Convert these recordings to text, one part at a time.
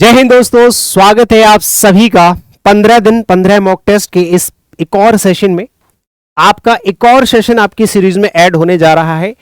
जय हिंद दोस्तों, स्वागत है आप सभी का 15 दिन 15 मॉक टेस्ट के इस एक और सेशन में। आपका एक और सेशन आपकी सीरीज में ऐड होने जा रहा है।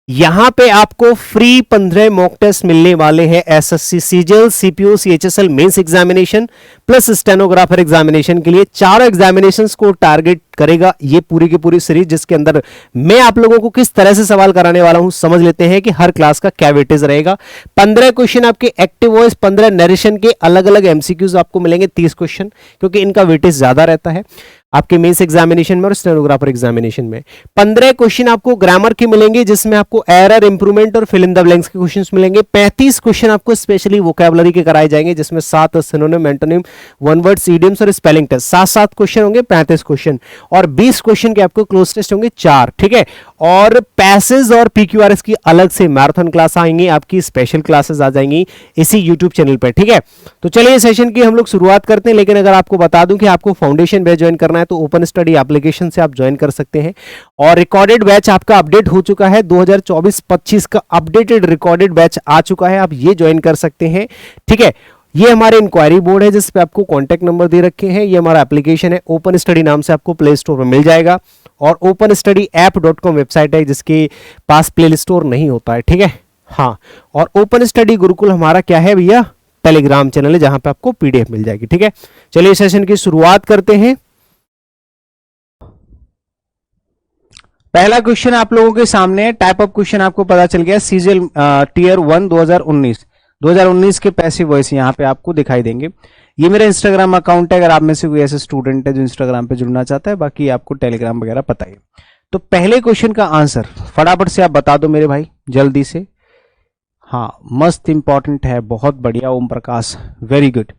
यहां पे आपको फ्री 15 मॉक टेस्ट मिलने वाले हैं SSC CGL, CPO, CHSL mains examination plus stenographer examination के लिए। चारों एग्जामिनेशंस को टारगेट करेगा ये पूरी की पूरी सीरीज, जिसके अंदर मैं आप लोगों को किस तरह से सवाल कराने वाला हूं। समझ लेते हैं कि हर क्लास का क्या वेटेज रहेगा। 15 क्वेश्चन आपके एक्टिव वॉइस, 15 नरेशन के अलग अलग एमसीक्यूज आपको मिलेंगे, 30 क्वेश्चन, क्योंकि इनका वेटेज ज्यादा रहता है आपके मेंस एग्जामिनेशन में और स्टेनोग्राफर एग्जामिनेशन में। 15 क्वेश्चन आपको ग्रामर के मिलेंगे, जिसमें आपको एरर, इंप्रूवमेंट और फिल इन द ब्लैंक्स के क्वेश्चंस मिलेंगे। 35 क्वेश्चन आपको स्पेशली वोकैबुलरी के कराए जाएंगे, जिसमें 7 synonym, antonym, one words, idioms और स्पेलिंग टेस्ट। 7 क्वेश्चन होंगे, 35 क्वेश्चन, और 20 क्वेश्चन के आपको क्लोज टेस्ट होंगे 4। ठीक है, और पैसेज और पीक्यूआरएस की अलग से मैराथन क्लास आएंगी, आपकी स्पेशल क्लासेस आ जाएंगी इसी यूट्यूब चैनल पर। ठीक है, तो चलिए सेशन की हम लोग शुरुआत करते हैं। लेकिन अगर आपको बता दूं कि आपको फाउंडेशन बैच ज्वाइन करना है तो ओपन स्टडी एप्लीकेशन से आप ज्वाइन कर सकते हैं। और रिकॉर्डेड बैच आपका अपडेट हो चुका है, 2024-25 का अपडेटेड रिकॉर्डेड बैच आ चुका है, आप ये ज्वाइन कर सकते हैं। ठीक है, ये हमारे इंक्वायरी बोर्ड है, जिस पे आपको कॉन्टैक्ट नंबर दे रखे हैं। ये हमारा एप्लीकेशन है, ओपन स्टडी नाम से आपको प्ले स्टोर में मिल जाएगा। और ओपन स्टडी ऐप.com वेबसाइट है, जिसके पास प्ले स्टोर नहीं होता है। ठीक है, हाँ, और ओपन स्टडी गुरुकुल हमारा क्या है भैया, टेलीग्राम चैनल है, जहां पे आपको पीडीएफ मिल जाएगी। ठीक है, चलिए सेशन की शुरुआत करते हैं। पहला क्वेश्चन आप लोगों के सामने है। टाइप ऑफ क्वेश्चन आपको पता चल गया, सीजीएल टीयर 1 2019 के पैसिव वॉइस यहां पे आपको दिखाई देंगे। ये मेरा इंस्टाग्राम अकाउंट है, अगर आप में से कोई ऐसे स्टूडेंट है जो इंस्टाग्राम पे जुड़ना चाहता है, बाकी आपको टेलीग्राम वगैरह पता है। तो पहले क्वेश्चन का आंसर फटाफट से आप बता दो मेरे भाई, जल्दी से। हाँ, मस्त इंपॉर्टेंट है, बहुत बढ़िया ओम प्रकाश, वेरी गुड।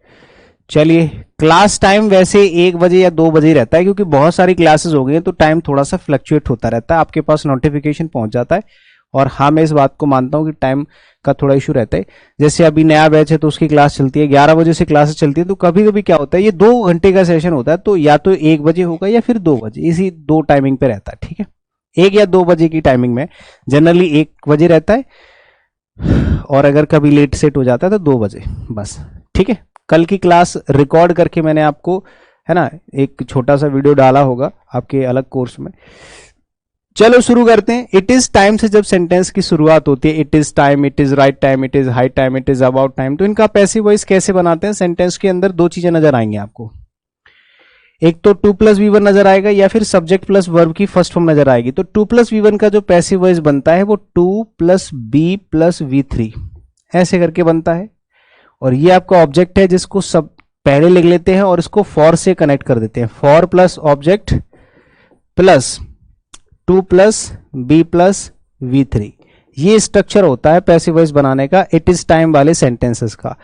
चलिए, क्लास टाइम वैसे 1 बजे या 2 बजे रहता है, क्योंकि बहुत सारी क्लासेस हो गई हैं, तो टाइम थोड़ा सा फ्लक्चुएट होता रहता है, आपके पास नोटिफिकेशन पहुंच जाता है। और हाँ, मैं इस बात को मानता हूं कि टाइम का थोड़ा इशू रहता है। जैसे अभी नया बैच है तो उसकी क्लास चलती है 11 बजे से क्लासेस चलती है, तो कभी कभी क्या होता है, ये 2 घंटे का सेशन होता है, तो या तो 1 बजे होगा या फिर 2 बजे, इसी 2 टाइमिंग पे रहता है। ठीक है, 1 या 2 बजे की टाइमिंग में, जनरली 1 बजे रहता है, और अगर कभी लेट सेट हो जाता है तो 2 बजे बस। ठीक है, कल की क्लास रिकॉर्ड करके मैंने आपको, है ना, एक छोटा सा वीडियो डाला होगा आपके अलग कोर्स में। चलो शुरू करते हैं। इट इज टाइम से जब सेंटेंस की शुरुआत होती है, it is time, it is right time, it is high time, it is about time, तो इनका पैसिव वॉइस कैसे बनाते हैं। सेंटेंस के अंदर 2 चीजें नजर आएंगी आपको, एक तो 2+V1 नजर आएगा, या फिर सब्जेक्ट प्लस वर्ब की फर्स्ट फॉर्म नजर आएगी। तो 2+V1 का जो पैसिव वॉइस बनता है वो 2+B+V3 ऐसे करके बनता है। और ये आपका ऑब्जेक्ट है, जिसको सब पहले लिख लेते हैं और इसको फॉर से कनेक्ट कर देते हैं। For plus object plus 2+B+V3, ये स्ट्रक्चर होता है पैसिव वॉइस बनाने का इट इज टाइम वाले सेंटेंसेस का।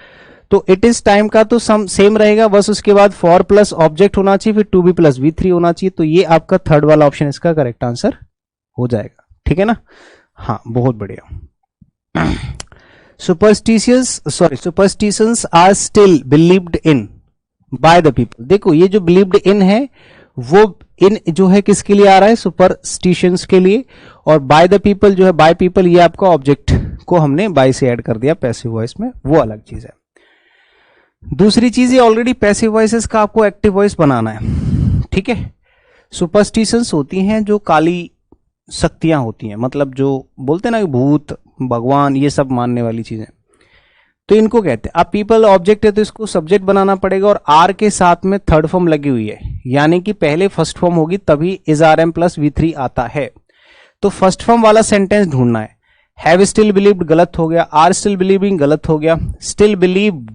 तो इट इज टाइम का तो सेम रहेगा, बस उसके बाद फॉर प्लस ऑब्जेक्ट होना चाहिए, फिर 2B+V3 होना चाहिए। तो ये आपका थर्ड वाला ऑप्शन इसका करेक्ट आंसर हो जाएगा। ठीक है ना, हाँ, बहुत बढ़िया। Superstitions are still believed in by the people. देखो, ये जो बिलीव्ड इन है, वो इन जो है किसके लिए आ रहा है, सुपरस्टिशंस के लिए। और बाय द पीपल जो है, बाय पीपल, ये आपका ऑब्जेक्ट को हमने बाय से ऐड कर दिया पैसिव वॉइस में, वो अलग चीज है। दूसरी चीज, ये ऑलरेडी पैसिव वॉइसेस का आपको एक्टिव वॉइस बनाना है। ठीक है, सुपरस्टिशंस होती हैं जो काली शक्तियां होती हैं, मतलब जो बोलते हैं ना, भूत, भगवान, ये सब मानने वाली चीजें, तो इनको कहते हैं। अब पीपल ऑब्जेक्ट है तो इसको सब्जेक्ट बनाना पड़ेगा, और आर के साथ में थर्ड फॉर्म लगी हुई है, यानी कि पहले फर्स्ट फॉर्म होगी तभी इज RM+V3 आता है। तो फर्स्ट फॉर्म वाला सेंटेंस ढूंढना है। हैव स्टिल बिलीव्ड गलत हो गया, आर स्टिल बिलीविंग गलत हो गया, स्टिल बिलीव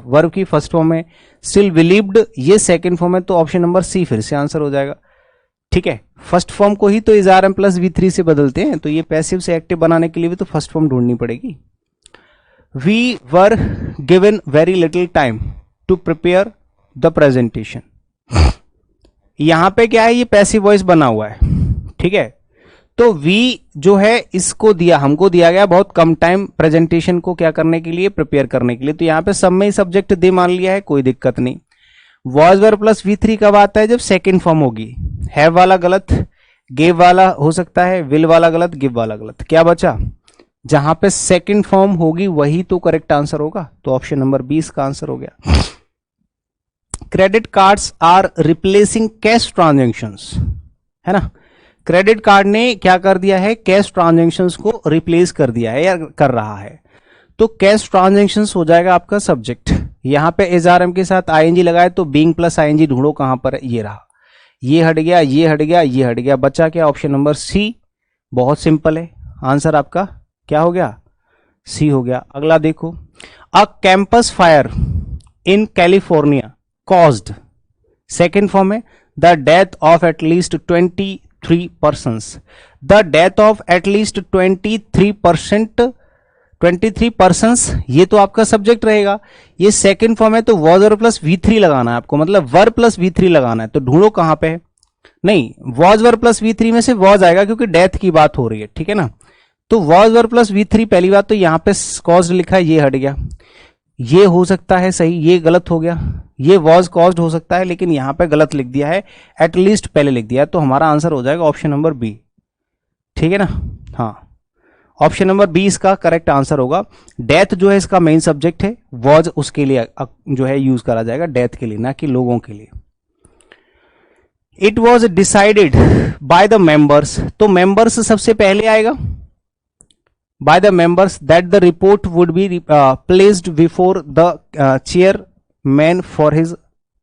वर्ब की फर्स्ट फॉर्म है, स्टिल बिलीव्ड ये सेकंड फॉर्म है, तो ऑप्शन नंबर सी फिर से आंसर हो जाएगा। ठीक है, फर्स्ट फॉर्म को ही तो इज RM+V3 से बदलते हैं, तो ये पैसिव से एक्टिव बनाने के लिए भी तो फर्स्ट फॉर्म ढूंढनी पड़ेगी। We were given very little time to prepare the presentation. यहां पे क्या है, ये पैसिव वॉइस बना हुआ है। ठीक है, तो वी जो है इसको दिया, हमको दिया गया बहुत कम टाइम प्रेजेंटेशन को क्या करने के लिए, प्रिपेयर करने के लिए। तो यहां पे सब में ही सब्जेक्ट दे मान लिया है, कोई दिक्कत नहीं। वॉज वर प्लस V3 कब आता है, जब सेकेंड फॉर्म होगी। हैव वाला गलत, गिव वाला हो सकता है, विल वाला गलत, गिव वाला गलत। क्या बचा, जहां पे सेकंड फॉर्म होगी वही तो करेक्ट आंसर होगा, तो ऑप्शन नंबर 20 का आंसर हो गया। Credit cards are replacing cash transactions, है ना, क्रेडिट कार्ड ने क्या कर दिया है, कैश ट्रांजैक्शंस को रिप्लेस कर दिया है या कर रहा है, तो कैश ट्रांजैक्शंस हो जाएगा आपका सब्जेक्ट। यहां पे एसआरएम के साथ आईएनजी लगाए तो बीइंग प्लस आईएनजी ढूंढो कहां पर है, ये रहा, ये हट गया, ये हट गया, ये हट गया, बचा क्या, ऑप्शन नंबर सी। बहुत सिंपल है, आंसर आपका क्या हो गया, सी हो गया। अगला देखो, a campus fire in California caused, second form है the death of at least 23 persons, the death of at least 23 persons, ये तो आपका सब्जेक्ट रहेगा। ये सेकंड फॉर्म है तो वॉज और प्लस V3 लगाना है आपको, मतलब वर प्लस V3 लगाना है, तो ढूंढो कहां पे है, नहीं वॉज वर प्लस V3 में से वॉज आएगा क्योंकि डेथ की बात हो रही है, ठीक है ना, तो वॉज वर प्लस V3 पहली बात तो यहां पे कॉज्ड लिखा है, ये हट गया, ये हो सकता है सही, ये गलत हो गया, ये वॉज कॉज्ड हो सकता है लेकिन यहां पे गलत लिख दिया है, एटलीस्ट पहले लिख दिया है, तो हमारा आंसर हो जाएगा ऑप्शन नंबर बी, ठीक है ना, हाँ ऑप्शन नंबर 20 का करेक्ट आंसर होगा। डेथ जो है इसका मेन सब्जेक्ट है, वॉज उसके लिए जो है यूज करा जाएगा, डेथ के लिए ना कि लोगों के लिए। It was decided by the members, तो मेंबर्स सबसे पहले आएगा, by the members that the report would be placed before the chairman for his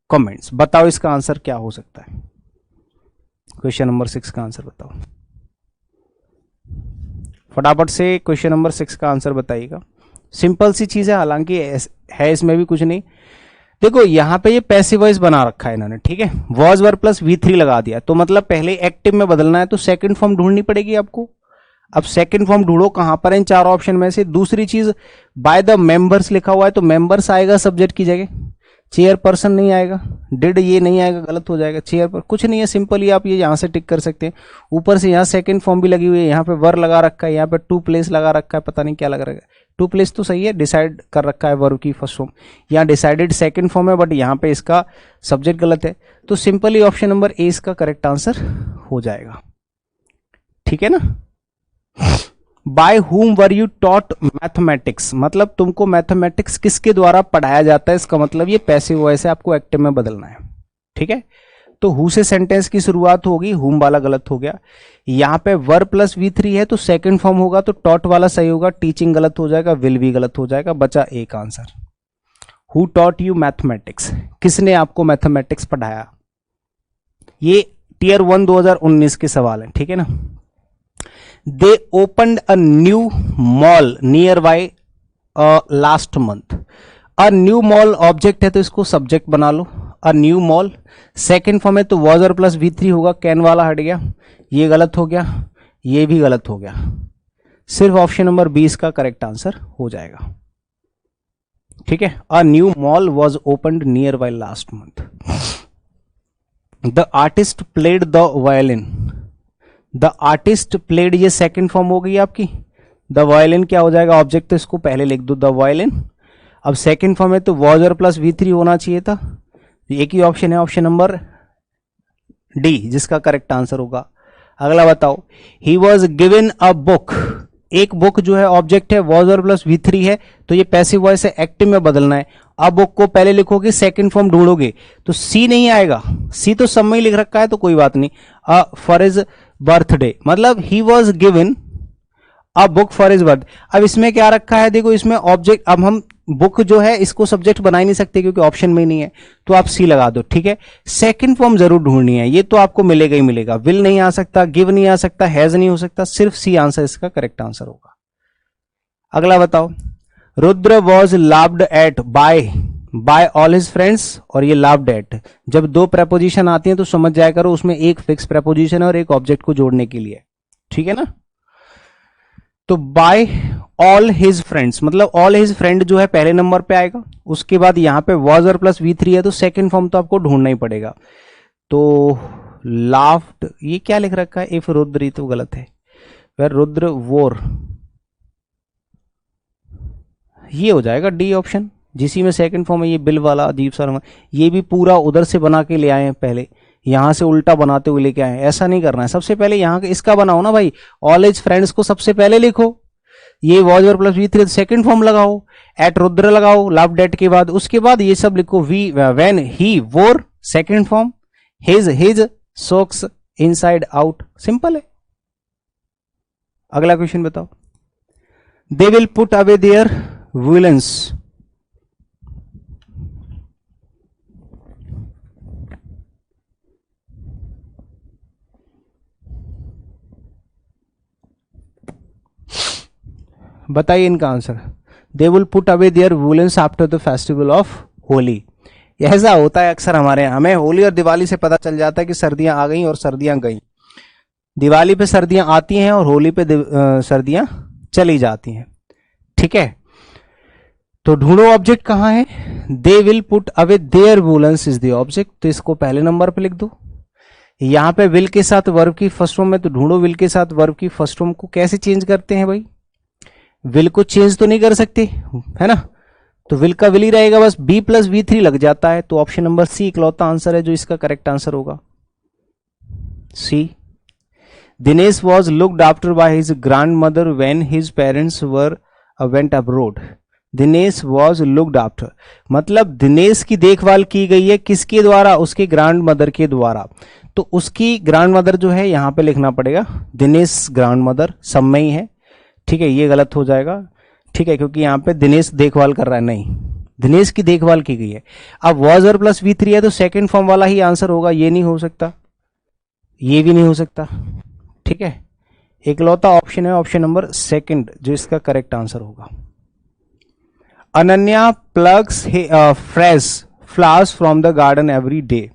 comments. बताओ इसका आंसर क्या हो सकता है, क्वेश्चन नंबर 6 का आंसर बताओ फटाफट से, क्वेश्चन नंबर 6 का आंसर बताइएगा। सिंपल सी चीज है, हालांकि है इसमें भी कुछ नहीं। देखो यहां पे ये पैसिव वॉइस बना रखा है इन्होंने, ठीक है, वॉज वर प्लस V3 लगा दिया, तो मतलब पहले एक्टिव में बदलना है तो सेकंड फॉर्म ढूंढनी पड़ेगी आपको। अब सेकंड फॉर्म ढूंढो कहां पर है इन चारों ऑप्शन में से। दूसरी चीज, बाय द मेंबर्स लिखा हुआ है तो मेंबर्स आएगा सब्जेक्ट की जगह, चेयरपर्सन नहीं आएगा, डिड ये नहीं आएगा, गलत हो जाएगा, चेयर पर कुछ नहीं है, सिंपली आप ये यहां से टिक कर सकते हैं। ऊपर से यहाँ सेकंड फॉर्म भी लगी हुई है, यहाँ पे वर लगा रखा है, यहाँ पे टू प्लेस लगा रखा है, पता नहीं क्या लगा रखा है, टू प्लेस तो सही है, डिसाइड कर रखा है वर्ब की फर्स्ट फॉर्म, यहाँ डिसाइडेड सेकंड फॉर्म है बट यहाँ पे इसका सब्जेक्ट गलत है, तो सिंपली ऑप्शन नंबर ए इसका करेक्ट आंसर हो जाएगा, ठीक है ना। By whom were you taught mathematics, मतलब तुमको मैथमेटिक्स किसके द्वारा पढ़ाया जाता है, इसका मतलब ये पैसिव वॉइस है, आपको एक्टिव में बदलना है, ठीक है। तो हु से सेंटेंस की शुरुआत होगी, हुम वाला गलत हो गया, यहां पे वर प्लस V3 है तो सेकंड फॉर्म होगा तो टॉट वाला सही होगा, टीचिंग गलत हो जाएगा, विल भी गलत हो जाएगा, बचा एक answer. Who taught you mathematics, किसने आपको मैथमेटिक्स पढ़ाया, ये टीयर 1 2019 के सवाल है, ठीक है ना। They opened a new mall nearby last month. A new mall object है तो इसको सब्जेक्ट बना लो, a new mall। Second form है तो was और प्लस V3 होगा, कैन वाला हट गया, ये गलत हो गया, ये भी गलत हो गया, सिर्फ ऑप्शन नंबर 20 का करेक्ट आंसर हो जाएगा, ठीक है। A new mall was opened nearby last month. The artist played the violin. The artist played, ये सेकंड फॉर्म हो गई आपकी, द वायलिन क्या हो जाएगा, ऑब्जेक्ट तो इसको पहले लिख दो, द वायलिन। अब सेकंड फॉर्म है तो वॉज और प्लस V3 होना चाहिए था, एक ही ऑप्शन है, ऑप्शन नंबर डी जिसका करेक्ट आंसर होगा। अगला बताओ, he was given a book, एक बुक जो है ऑब्जेक्ट है, वॉज और प्लस V3 है तो ये पैसिव वॉइस है, एक्टिव में बदलना है। अब बुक को पहले लिखोगे, सेकंड फॉर्म ढूंढोगे तो सी नहीं आएगा, सी तो सब में ही लिख रखा है तो कोई बात नहीं। फॉर हिज बर्थडे, मतलब he was given a book for his birth. अब इसमें क्या रखा है, देखो इसमें ऑब्जेक्ट, अब हम बुक जो है इसको सब्जेक्ट बना ही नहीं सकते क्योंकि ऑप्शन में ही नहीं है, तो आप सी लगा दो, ठीक है। सेकंड फॉर्म जरूर ढूंढनी है, ये तो आपको मिलेगा ही मिलेगा, विल नहीं आ सकता, गिव नहीं आ सकता, हैज नहीं हो सकता, सिर्फ सी आंसर इसका करेक्ट आंसर होगा। अगला बताओ, Rudra was loved at by all his friends, और ये लाव्ड एट, जब दो प्रेपोजिशन आती हैं तो समझ जाया करो उसमें एक फिक्स प्रेपोजिशन है और एक ऑब्जेक्ट को जोड़ने के लिए, ठीक है ना। तो बाय ऑल हिज फ्रेंड्स, मतलब ऑल हिज फ्रेंड जो है पहले नंबर पे आएगा, उसके बाद यहां पे वॉज और प्लस V3 है तो सेकंड फॉर्म तो आपको ढूंढना ही पड़ेगा। तो लाफ्ड, ये क्या लिख रखा है, इफ रुद्र, तो गलत है, वह रुद्र वोर, ये हो जाएगा डी ऑप्शन, जिसी में सेकंड फॉर्म है। ये बिल वाला अजीब सा, ये भी पूरा उधर से बना के ले आए हैं, पहले यहां से उल्टा बनाते हुए लेके आए हैं, ऐसा नहीं करना है। सबसे पहले यहां इसका बनाओ ना भाई, ऑल एज फ्रेंड्स को सबसे पहले लिखो, ये was verb plus V3 second form लगाओ, एट रुद्र लगाओ लव्ड एट के बाद, उसके बाद ये सब लिखो, we when he wore second form, his socks inside out, simple है। अगला क्वेश्चन बताओ। They will put away their woollens, बताइए इनका answer. They will put away their woollens after the festival of Holi. ऐसा होता है अक्सर हमारे यहाँ, हमें होली और दिवाली से पता चल जाता है कि सर्दियां आ गई और सर्दियां गई। दिवाली पे सर्दियां आती हैं और होली पे सर्दियां चली जाती हैं, ठीक है। तो ढूंढो ऑब्जेक्ट कहां है। They will put away their woollens is the object, तो इसको पहले नंबर पे लिख दो। यहां पे विल के साथ वर्ब की फर्स्ट फॉर्म में, तो ढूंढो विल के साथ वर्ब की फर्स्ट फॉर्म को कैसे चेंज करते हैं भाई। विल को चेंज तो नहीं कर सकते, है ना, तो विल का विल ही रहेगा, बस बी प्लस V3 लग जाता है। तो ऑप्शन नंबर सी इकलौता आंसर है जो इसका करेक्ट आंसर होगा, C. Dinesh was looked after by his grand mother when his parents were went abroad. Dinesh was looked after, मतलब दिनेश की देखभाल की गई है किसके द्वारा, उसके ग्रैंड मदर के द्वारा। तो उसकी ग्रैंड मदर जो है यहां पे लिखना पड़ेगा दिनेश ग्रैंड मदर, सब में ही है, ठीक है, ये गलत हो जाएगा, ठीक है, क्योंकि यहां पे दिनेश देखभाल कर रहा है, नहीं, दिनेश की देखभाल की गई है। अब वॉज और प्लस V3 है तो सेकंड फॉर्म वाला ही आंसर होगा, ये नहीं हो सकता, ये भी नहीं हो सकता, ठीक है। इकलौता ऑप्शन है ऑप्शन नंबर सेकंड जो इसका करेक्ट आंसर होगा। Ananya plugs fresh flowers from the garden every day,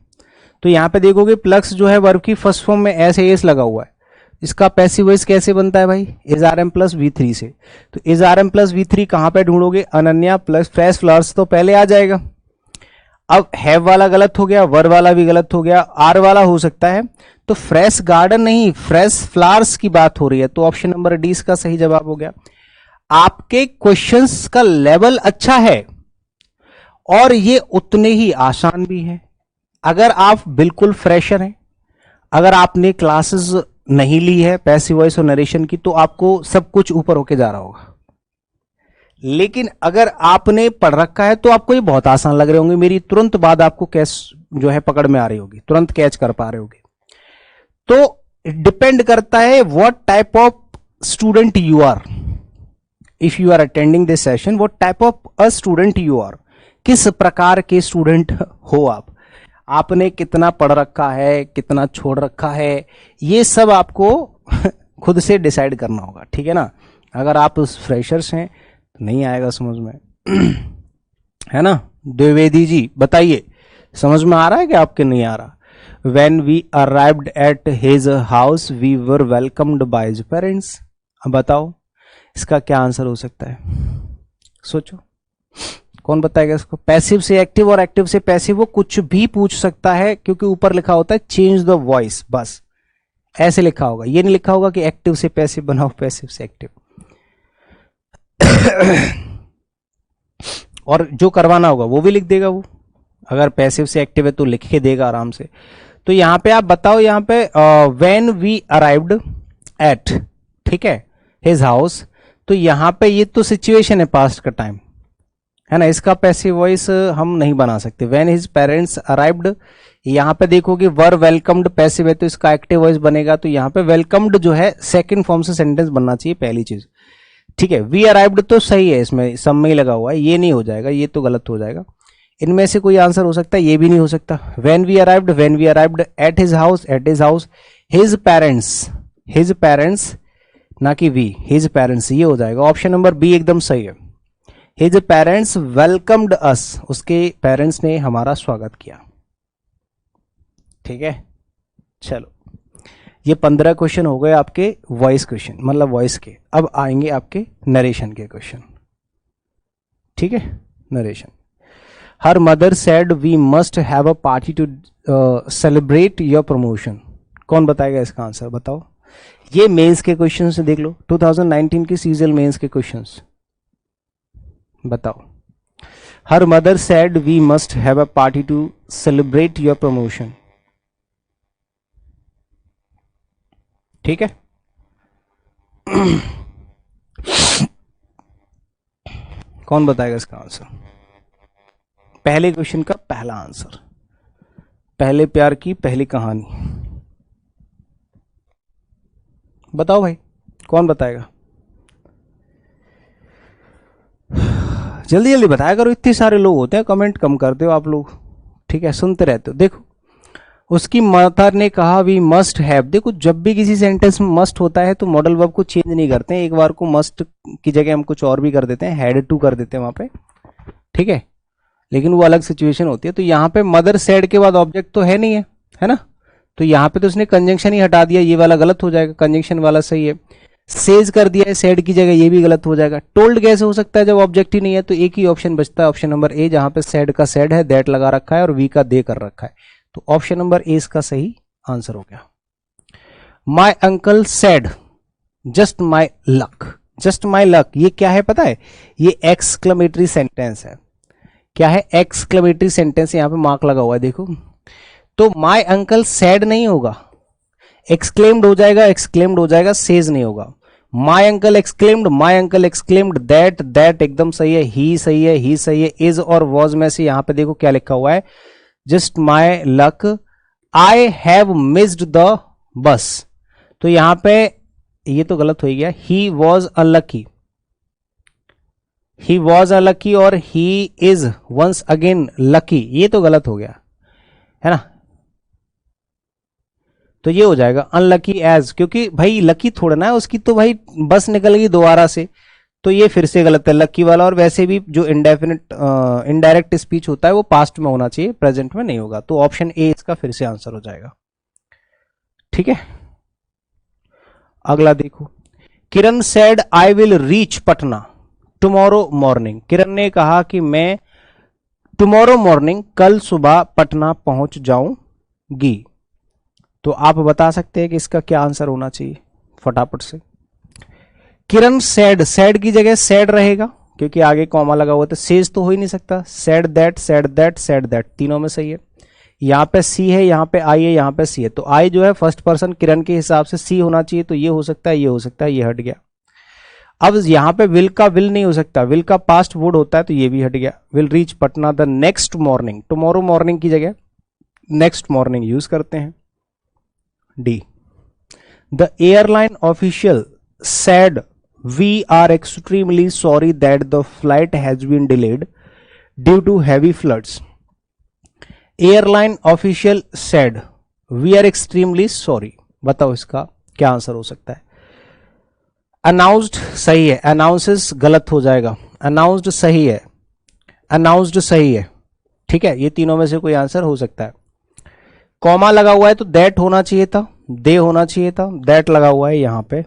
तो यहां पे देखोगे प्लग्स जो है वर्ब की फर्स्ट फॉर्म में एस लगा हुआ है, इसका पैसिव वॉइस कैसे बनता है भाई, इज RM प्लस V3 से। तो इज RM प्लस V3 कहां पे ढूंढोगे, अनन्या प्लस फ्रेश फ्लावर्स तो पहले आ जाएगा। अब हैव वाला गलत हो गया, वर वाला भी गलत हो गया, आर वाला हो सकता है, तो फ्रेश गार्डन नहीं फ्रेश फ्लावर्स की बात हो रही है, तो ऑप्शन नंबर डी इसका सही जवाब हो गया। आपके क्वेश्चंस का लेवल अच्छा है और ये उतने ही आसान भी है। अगर आप बिल्कुल फ्रेशर हैं, अगर आपने क्लासेस नहीं ली है पैसिव वॉइस और नरेशन की, तो आपको सब कुछ ऊपर होके जा रहा होगा। लेकिन अगर आपने पढ़ रखा है तो आपको ये बहुत आसान लग रहे होंगे, मेरी तुरंत बाद आपको कैच जो है पकड़ में आ रही होगी, तुरंत कैच कर पा रहे होगे। तो डिपेंड करता है what type of student you are, if you are attending this session, what type of a student you are, किस प्रकार के स्टूडेंट हो आप, आपने कितना पढ़ रखा है, कितना छोड़ रखा है, ये सब आपको खुद से डिसाइड करना होगा, ठीक है ना। अगर आप फ्रेशर्स हैं तो नहीं आएगा समझ में, है ना। द्विवेदी जी बताइए, समझ में आ रहा है कि आपके नहीं आ रहा। When we arrived at his house, we were welcomed by his parents. अब बताओ इसका क्या आंसर हो सकता है, सोचो कौन बताएगा इसको। पैसिव से एक्टिव और एक्टिव से पैसिव, वो कुछ भी पूछ सकता है क्योंकि ऊपर लिखा होता है चेंज द वॉइस, बस ऐसे लिखा होगा, ये नहीं लिखा होगा कि एक्टिव से पैसिव बनाओ, पैसिव से एक्टिव। और जो करवाना होगा वो भी लिख देगा वो, अगर पैसिव से एक्टिव है तो लिख के देगा आराम से। तो यहां पे आप बताओ, यहां पे व्हेन वी अराइव्ड एट, ठीक है, हिज हाउस, तो यहां पे ये तो सिचुएशन है पास्ट का टाइम, है ना, इसका पैसिव वॉइस हम नहीं बना सकते। व्हेन हिज पेरेंट्स अराइव्ड, यहां पे देखोगे वर वेलकम्ड पैसिव है तो इसका एक्टिव वॉइस बनेगा, तो यहां पे वेलकम्ड जो है सेकंड फॉर्म से सेंटेंस बनना चाहिए, पहली चीज, ठीक है। वी अराइव्ड तो सही है, इसमें सब में ही लगा हुआ है, ये नहीं हो जाएगा, ये तो गलत हो जाएगा। इनमें से कोई आंसर हो सकता है, ये भी नहीं हो सकता। When we arrived at his house, his parents ना कि वी, हिज पेरेंट्स, ये हो जाएगा। ऑप्शन नंबर बी एकदम सही है। हिज पेरेंट्स वेलकम्ड अस, उसके पेरेंट्स ने हमारा स्वागत किया, ठीक है। चलो ये 15 क्वेश्चन हो गए आपके वॉइस क्वेश्चन, मतलब वॉइस के। अब आएंगे आपके नरेशन के क्वेश्चन, ठीक है। Narration, her mother said we must have a party to celebrate your promotion. कौन बताएगा इसका आंसर, बताओ। ये मेंस के क्वेश्चन से देख लो, 2019 की सीजल मेंस के क्वेश्चंस, बताओ। Her mother said we must have a party to celebrate your promotion, ठीक है। कौन बताएगा इसका आंसर? पहले क्वेश्चन का पहला आंसर, पहले प्यार की पहली कहानी, बताओ भाई कौन बताएगा? जल्दी जल्दी बताया करो, इतने सारे लोग होते हैं, कमेंट कम करते हो आप लोग, ठीक है, सुनते रहते हो। देखो उसकी माता ने कहा वी मस्ट हैव। देखो जब भी किसी सेंटेंस में मस्ट होता है तो मॉडल वर्ब को चेंज नहीं करते हैं, एक बार को मस्ट की जगह हम कुछ और भी कर देते हैं, हैड टू कर देते हैं वहां पे, ठीक है, लेकिन वो अलग सिचुएशन होती है। तो यहाँ पे मदर सेड के बाद ऑब्जेक्ट तो है नहीं है ना, तो यहाँ पे तो उसने कंजंक्शन ही हटा दिया, ये वाला गलत हो जाएगा, कंजंक्शन वाला सही है। सेज कर दिया है सेड की जगह, ये भी गलत हो जाएगा। टोल्ड कैसे हो सकता है जब ऑब्जेक्ट ही नहीं है? तो एक ही ऑप्शन बचता है, ऑप्शन नंबर ए, जहां पे सेड का सेड है, दैट लगा रखा है और वी का दे कर रखा है, तो ऑप्शन नंबर ए इसका सही आंसर हो गया। My uncle said just my luck. Just my luck ये क्या है पता है? ये एक्सक्लेमेटरी सेंटेंस है। क्या है? एक्सक्लेमेटरी सेंटेंस, यहां पे मार्क लगा हुआ है देखो। तो माई अंकल सैड नहीं होगा, एक्सक्लेम्ड हो जाएगा, एक्सक्लेम्ड हो जाएगा, सेज नहीं होगा। My uncle exclaimed, my uncle exclaimed, that, that एकदम सही है, ही सही है, ही सही है। इज और वॉज में से यहां पे देखो क्या लिखा हुआ है, just my luck, I have missed the bus. तो यहां पे ये तो गलत हो गया, he was unlucky, he was unlucky और he is once again lucky, ये तो गलत हो गया है ना। तो ये हो जाएगा अनलकी एज, क्योंकि भाई लकी थोड़ा ना है उसकी, तो भाई बस निकल गई दोबारा से, तो ये फिर से गलत है लकी वाला। और वैसे भी जो इंडेफिनिट इनडायरेक्ट स्पीच होता है वो पास्ट में होना चाहिए, प्रेजेंट में नहीं होगा। तो ऑप्शन ए इसका फिर से आंसर हो जाएगा, ठीक है। अगला देखो, Kiran said I will reach Patna tomorrow morning. Kiran ने कहा कि मैं टुमारो मॉर्निंग, कल सुबह पटना पहुंच जाऊंगी। तो आप बता सकते हैं कि इसका क्या आंसर होना चाहिए फटाफट से। किरण सैड, सैड की जगह सैड रहेगा क्योंकि आगे कॉमा लगा हुआ, तो सेज तो हो ही नहीं सकता। Sad that, sad that, sad that, तीनों में सही है। यहाँ पे सी है, यहाँ पे आई है, यहाँ पे सी है, तो आई जो है फर्स्ट पर्सन किरण के हिसाब से सी होना चाहिए, तो ये हो सकता है, ये हो सकता है, ये हट गया। अब यहाँ पे विल का विल नहीं हो सकता, विल का पास्ट वुड होता है, तो ये भी हट गया। Will reach Patna the next morning, tomorrow morning की जगह नेक्स्ट मॉर्निंग यूज करते हैं। D, the airline official said we are extremely sorry that the flight has been delayed due to heavy floods. Airline official said we are extremely sorry. बताओ इसका क्या answer हो सकता है? Announced सही है, announces गलत हो जाएगा, announced सही है, announced सही है, ठीक है। ये तीनों में से कोई आंसर हो सकता है। कॉमा लगा हुआ है तो दैट होना चाहिए था, दे होना चाहिए था, दैट लगा हुआ है यहां पे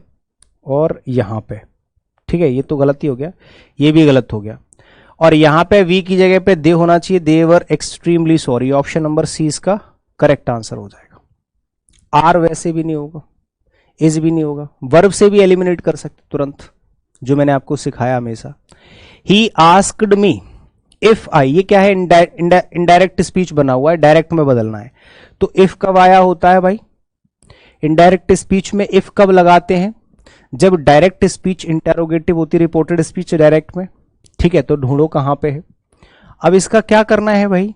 और यहां पे, ठीक है, ये तो गलत ही हो गया, ये भी गलत हो गया। और यहां पे वी की जगह पे दे होना चाहिए, they were extremely sorry. Option number C इसका करेक्ट आंसर हो जाएगा। आर वैसे भी नहीं होगा, इज भी नहीं होगा, वर्ब से भी एलिमिनेट कर सकते तुरंत, जो मैंने आपको सिखाया हमेशा। He asked me if I, ये क्या है? इनडायरेक्ट स्पीच बना हुआ है, डायरेक्ट में बदलना है, तो इफ कब आया होता है भाई? इनडायरेक्ट स्पीच में इफ कब लगाते हैं? जब डायरेक्ट स्पीच इंटेरोगेटिव होती है, रिपोर्टेड स्पीच डायरेक्ट में, ठीक है। तो ढूंढो कहां पे है। अब इसका क्या करना है भाई,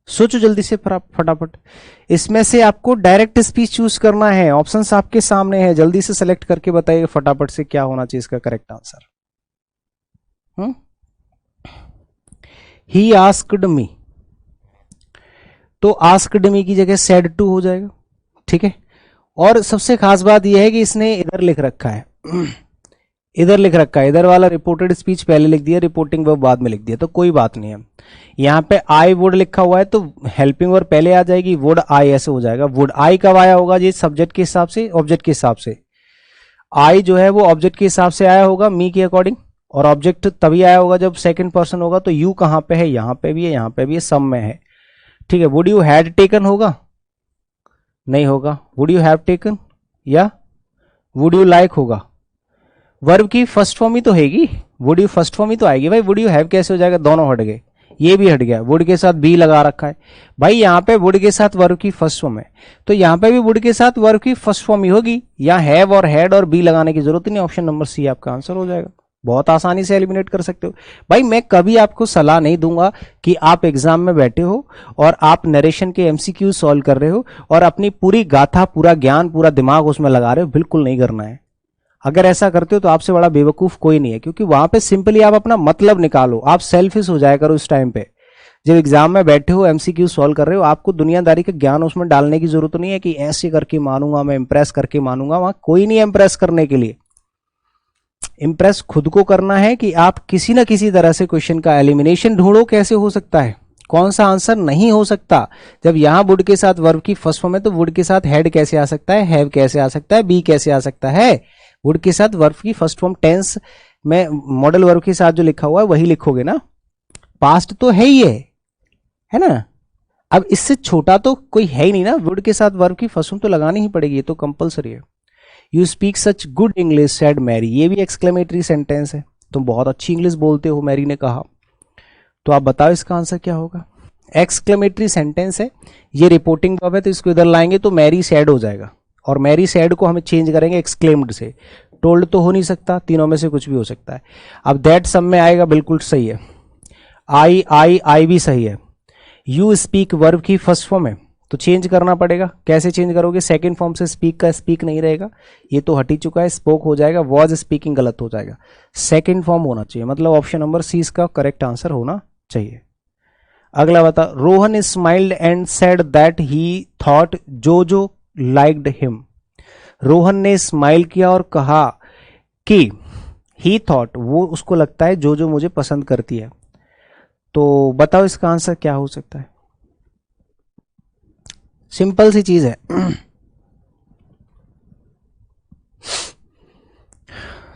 सोचो जल्दी से फटाफट। इसमें से आपको डायरेक्ट स्पीच चूज करना है, ऑप्शंस आपके सामने है, जल्दी से सेलेक्ट करके बताइए फटाफट से क्या होना चाहिए इसका correct answer. He asked me, तो आस्क्ड मी की जगह सेड टू हो जाएगा, ठीक है। और सबसे खास बात यह है कि इसने इधर लिख रखा है, इधर लिख रखा है, इधर वाला रिपोर्टेड स्पीच पहले लिख दिया, रिपोर्टिंग वर्ब बाद में लिख दिया, तो कोई बात नहीं है। यहाँ पे आई वुड लिखा हुआ है तो हेल्पिंग वर्ब पहले आ जाएगी, वुड आई ऐसे हो जाएगा। वुड आई कब आया होगा? ये सब्जेक्ट के हिसाब से, ऑब्जेक्ट के हिसाब से। आई जो है वो ऑब्जेक्ट के हिसाब से आया होगा मी के अकॉर्डिंग, और ऑब्जेक्ट तभी आया होगा जब सेकंड पर्सन होगा। तो यू कहां पे है? यहां पे भी है, यहां पे भी है, सब में है, ठीक है। वुड यू हैड टेकन होगा? नहीं होगा। वुड यू हैव टेकन या वुड यू लाइक होगा? वर्ब की फर्स्ट फॉर्म ही तो हैगी, वुड यू फर्स्ट फॉर्म ही तो आएगी भाई। वुड यू हैव कैसे हो जाएगा? दोनों हट गए, ये भी हट गया, वुड के साथ बी लगा रखा है भाई। यहाँ पे वुड के साथ वर्ब की फर्स्ट फॉर्म है, तो यहाँ पे भी वुड के साथ वर्ब की फर्स्ट फॉर्म ही होगी, यहाँ हैव और हैड और बी लगाने की जरूरत नहीं। ऑप्शन नंबर सी आपका आंसर हो जाएगा, बहुत आसानी से एलिमिनेट कर सकते हो भाई। मैं कभी आपको सलाह नहीं दूंगा कि आप एग्जाम में बैठे हो और आप नरेशन के एमसीक्यू सॉल्व कर रहे हो और अपनी पूरी गाथा, पूरा ज्ञान, पूरा दिमाग उसमें लगा रहे हो। बिल्कुल नहीं करना है। अगर ऐसा करते हो तो आपसे बड़ा बेवकूफ कोई नहीं है, क्योंकि वहां पे सिंपली आप अपना मतलब निकालो। आप सेल्फिश हो जाया करो इस टाइम पे। जब एग्जाम में बैठे हो, एमसीक्यू सॉल्व कर रहे हो, आपको दुनियादारी का ज्ञान उसमें डालने की जरूरत नहीं है कि ऐसे करके मानूंगा मैं, इंप्रेस करके मानूंगा। वहां कोई नहीं है इंप्रेस करने के लिए। इंप्रेस खुद को करना है कि आप किसी ना किसी तरह से क्वेश्चन का एलिमिनेशन ढूंढो। कैसे हो सकता है, कौन सा आंसर नहीं हो सकता। जब यहां वुड के साथ वर्ब की फर्स्ट फॉर्म है तो वुड के साथ हैड कैसे आ सकता है, हैव कैसे आ सकता है, बी कैसे आ सकता है। वुड के साथ वर्ब की फर्स्ट फॉर्म टेंस में मॉडल वर्ब के साथ जो लिखा हुआ है वही लिखोगे ना। पास्ट तो है ही है ना। अब इससे छोटा तो कोई है ही नहीं ना। वुड के साथ वर्ब की फर्स्ट फॉर्म तो लगानी ही पड़ेगी, ये तो कंपलसरी है। You speak such good English said Mary, ये भी एक्सक्लेमेटरी सेंटेंस है। तुम बहुत अच्छी इंग्लिश बोलते हो, मैरी ने कहा। तो आप बताओ इसका आंसर क्या होगा। एक्सक्लेमेटरी सेंटेंस है, ये रिपोर्टिंग वर्ब है, तो इसको इधर लाएंगे तो मैरी सैड हो जाएगा। और मैरी सैड को हमें चेंज करेंगे एक्सक्लेम्ड से। टोल्ड तो हो नहीं सकता, तीनों में से कुछ भी हो सकता है। अब दैट सब में आएगा, बिल्कुल सही है। आई भी सही है। यू स्पीक वर्ब की फर्स्ट फॉर्म है तो चेंज करना पड़ेगा। कैसे चेंज करोगे, सेकंड फॉर्म से स्पीक का स्पीक नहीं रहेगा, ये तो हट ही चुका है, स्पोक हो जाएगा। वॉज स्पीकिंग गलत हो जाएगा, सेकंड फॉर्म होना चाहिए। मतलब ऑप्शन नंबर सी इसका करेक्ट आंसर होना चाहिए। अगला बता, Rohan smiled and said that he thought जोजो लाइक्ड हिम। रोहन ने स्माइल किया और कहा कि ही थॉट, वो उसको लगता है जो मुझे पसंद करती है। तो बताओ इसका आंसर क्या हो सकता है। सिंपल सी चीज है।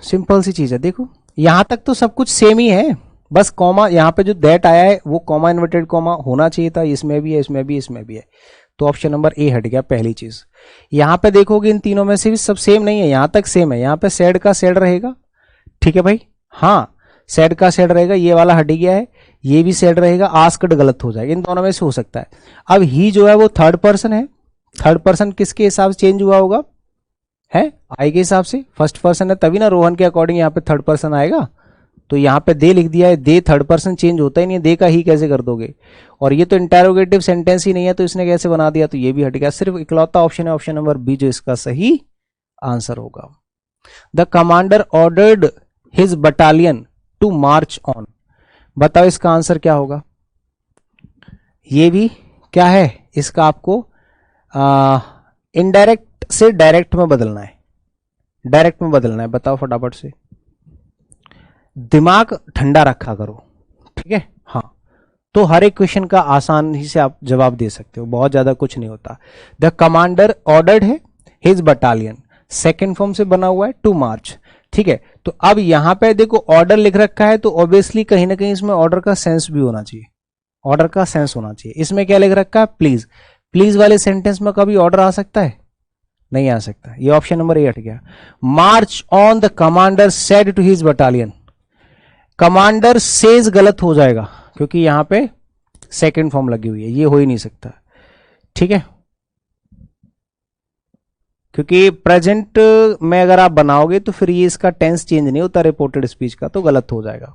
सिंपल सी चीज है। देखो यहां तक तो सब कुछ सेम ही है, बस कॉमा यहां पे जो दैट आया है वो कॉमा इन्वर्टेड कॉमा होना चाहिए था। इसमें भी है, इसमें भी, इसमें भी है। तो ऑप्शन नंबर ए हट गया पहली चीज। यहां पे देखोगे इन तीनों में से भी सब सेम नहीं है, यहां तक सेम है। यहां पे सेड का सेड रहेगा, ठीक है भाई। हाँ, सेड का सेड रहेगा, ये वाला हट गया है, ये भी सेड रहेगा। आस्क्ड गलत हो जाएगा, इन दोनों में से हो सकता है। अब ही जो है वो थर्ड पर्सन है। थर्ड पर्सन किसके हिसाब से चेंज हुआ होगा, है आई के हिसाब से। फर्स्ट पर्सन है तभी ना रोहन के अकॉर्डिंग यहाँ पे थर्ड पर्सन आएगा। तो यहाँ पे दे लिख दिया है, दे थर्ड पर्सन चेंज होता ही नहीं है, दे का ही कैसे कर दोगे। और ये तो इंटेरोगेटिव सेंटेंस ही नहीं है, तो इसने कैसे बना दिया, तो ये भी हट गया। सिर्फ इकलौता ऑप्शन है ऑप्शन नंबर बी जो इसका सही आंसर होगा। The commander ordered his battalion to march on. बताओ इसका आंसर क्या होगा। ये भी क्या है, इसका आपको इनडायरेक्ट से डायरेक्ट में बदलना है, डायरेक्ट में बदलना है। बताओ फटाफट से, दिमाग ठंडा रखा करो, ठीक है। हाँ, तो हर एक क्वेश्चन का आसानी से आप जवाब दे सकते हो, बहुत ज्यादा कुछ नहीं होता। द कमांडर ऑर्डर्ड है हिज बटालियन, सेकेंड फॉर्म से बना हुआ है टू मार्च, ठीक है। तो अब यहां पे देखो ऑर्डर लिख रखा है, तो ऑब्वियसली कहीं ना कहीं इसमें ऑर्डर का सेंस भी होना चाहिए, ऑर्डर का सेंस होना चाहिए। इसमें क्या लिख रखा है, प्लीज। प्लीज वाले सेंटेंस में कभी ऑर्डर आ सकता है, नहीं आ सकता। ये ऑप्शन नंबर ए हट गया। March on the commander said to his battalion, commander says गलत हो जाएगा क्योंकि यहां पे सेकंड फॉर्म लगी हुई है, ये हो ही नहीं सकता, ठीक है। क्योंकि प्रेजेंट में अगर आप बनाओगे तो फिर ये इसका टेंस चेंज नहीं होता रिपोर्टेड स्पीच का, तो गलत हो जाएगा।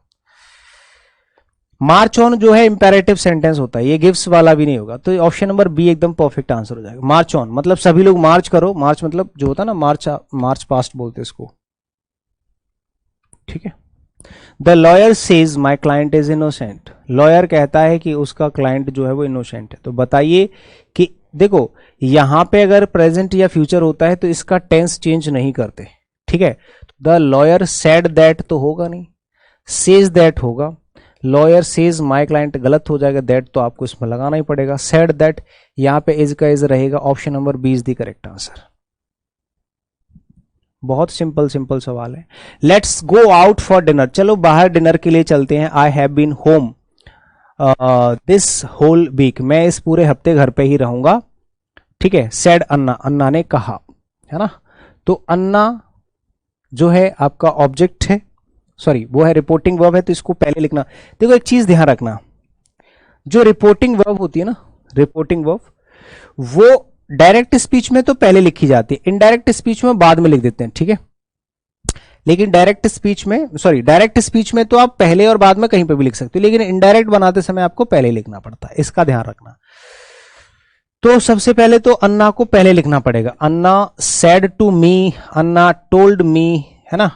मार्च ऑन जो है इंपेरेटिव सेंटेंस होता है, ये गिव्स वाला भी नहीं होगा। तो ऑप्शन नंबर बी एकदम परफेक्ट आंसर हो जाएगा। मार्च ऑन मतलब सभी लोग मार्च करो, मार्च मतलब जो होता है ना मार्च पास्ट बोलते हैं इसको, ठीक है। The lawyer says my client is innocent, lawyer कहता है कि उसका क्लाइंट जो है वो इनोसेंट है। तो बताइए कि देखो यहां पे अगर प्रेजेंट या फ्यूचर होता है तो इसका टेंस चेंज नहीं करते, ठीक है। द लॉयर सेड दैट तो होगा नहीं, सेज दैट होगा। लॉयर सेज माई क्लाइंट गलत हो जाएगा, दैट तो आपको इसमें लगाना ही पड़ेगा। सेड दैट यहां पे इज का इज रहेगा, option number B is the correct answer. बहुत सिंपल सिंपल सवाल है। Let's go out for dinner, चलो बाहर डिनर के लिए चलते हैं। I have been home this whole week, मैं इस पूरे हफ्ते घर पे ही रहूंगा, ठीक है। सेड अन्ना, अन्ना ने कहा, है ना। तो अन्ना जो है आपका ऑब्जेक्ट है, सॉरी वो है रिपोर्टिंग वर्ब है, तो इसको पहले लिखना। देखो एक चीज ध्यान रखना, जो रिपोर्टिंग वर्ब होती है ना, रिपोर्टिंग वर्ब वो डायरेक्ट स्पीच में तो पहले लिखी जाती है, इनडायरेक्ट स्पीच में बाद में लिख देते हैं, ठीक है। लेकिन डायरेक्ट स्पीच में तो आप पहले और बाद में कहीं पे भी लिख सकते हो, लेकिन इनडायरेक्ट बनाते समय आपको पहले लिखना पड़ता है, इसका ध्यान रखना। तो सबसे पहले तो अन्ना को पहले लिखना पड़ेगा। Anna said to me, Anna told me, है ना,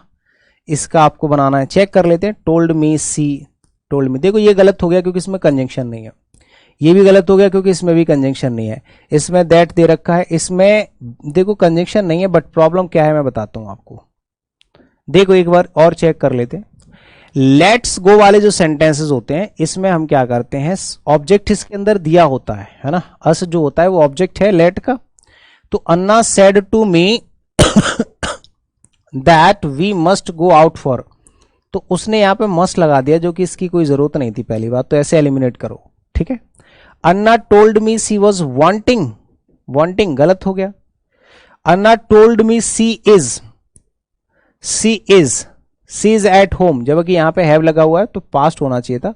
इसका आपको बनाना है। चेक कर लेते हैं, टोल्ड मी सी, टोल्ड मी। देखो ये गलत हो गया क्योंकि इसमें कंजंक्शन नहीं है, ये भी गलत हो गया क्योंकि इसमें भी कंजंक्शन नहीं है, इसमें दैट दे रखा है, इसमें देखो कंजंक्शन नहीं है, बट प्रॉब्लम क्या है मैं बताता हूं आपको। देखो एक बार और चेक कर लेते हैं। लेट्स गो वाले जो सेंटेंसेस होते हैं इसमें हम क्या करते हैं, ऑब्जेक्ट इसके अंदर दिया होता है ना, अस जो होता है वो ऑब्जेक्ट है लेट का। तो Anna said to me that we must go out for, तो उसने यहां पे मस्ट लगा दिया जो कि इसकी कोई जरूरत नहीं थी, पहली बात तो ऐसे एलिमिनेट करो, ठीक है। Anna told me she was wanting, wanting गलत हो गया। Anna told me she is, she is at home, जबकि यहां पे हैव लगा हुआ है तो पास्ट होना चाहिए था,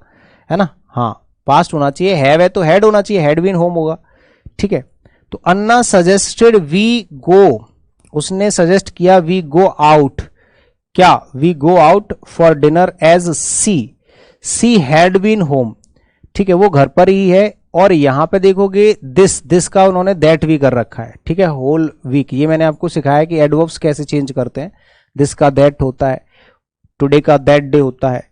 है ना, हाँ पास्ट होना चाहिए, हैव है तो हैड होना चाहिए, हैड बीन होम होगा, ठीक है। तो अन्ना सजेस्टेड वी गो, उसने सजेस्ट किया वी गो आउट, क्या we go out for dinner as she had been home, ठीक है, वो घर पर ही है। और यहां पे देखोगे दिस का उन्होंने दैट भी कर रखा है, ठीक है, होल वीक। ये मैंने आपको सिखाया कि एडवर्ब्स कैसे चेंज करते हैं, दिस का दैट होता है, टुडे का दैट डे होता है,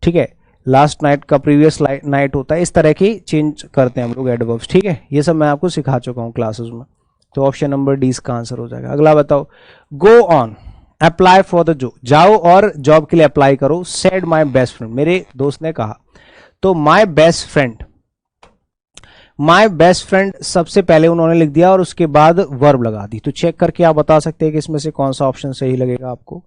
ठीक है, लास्ट नाइट का प्रीवियस नाइट होता है, इस तरह की चेंज करते हैं हम लोग एडवर्ब्स, ठीक है। ये सब मैं आपको सिखा चुका हूं क्लासेस में। तो ऑप्शन नंबर डी इसका आंसर हो जाएगा। अगला बताओ, go on apply for the job, जाओ और जॉब के लिए अप्लाई करो। सेड माई बेस्ट फ्रेंड, मेरे दोस्त ने कहा। तो माई बेस्ट फ्रेंड सबसे पहले उन्होंने लिख दिया और उसके बाद वर्ब लगा दी। तो चेक करके आप बता सकते हैं कि इसमें से कौन सा ऑप्शन सही लगेगा आपको,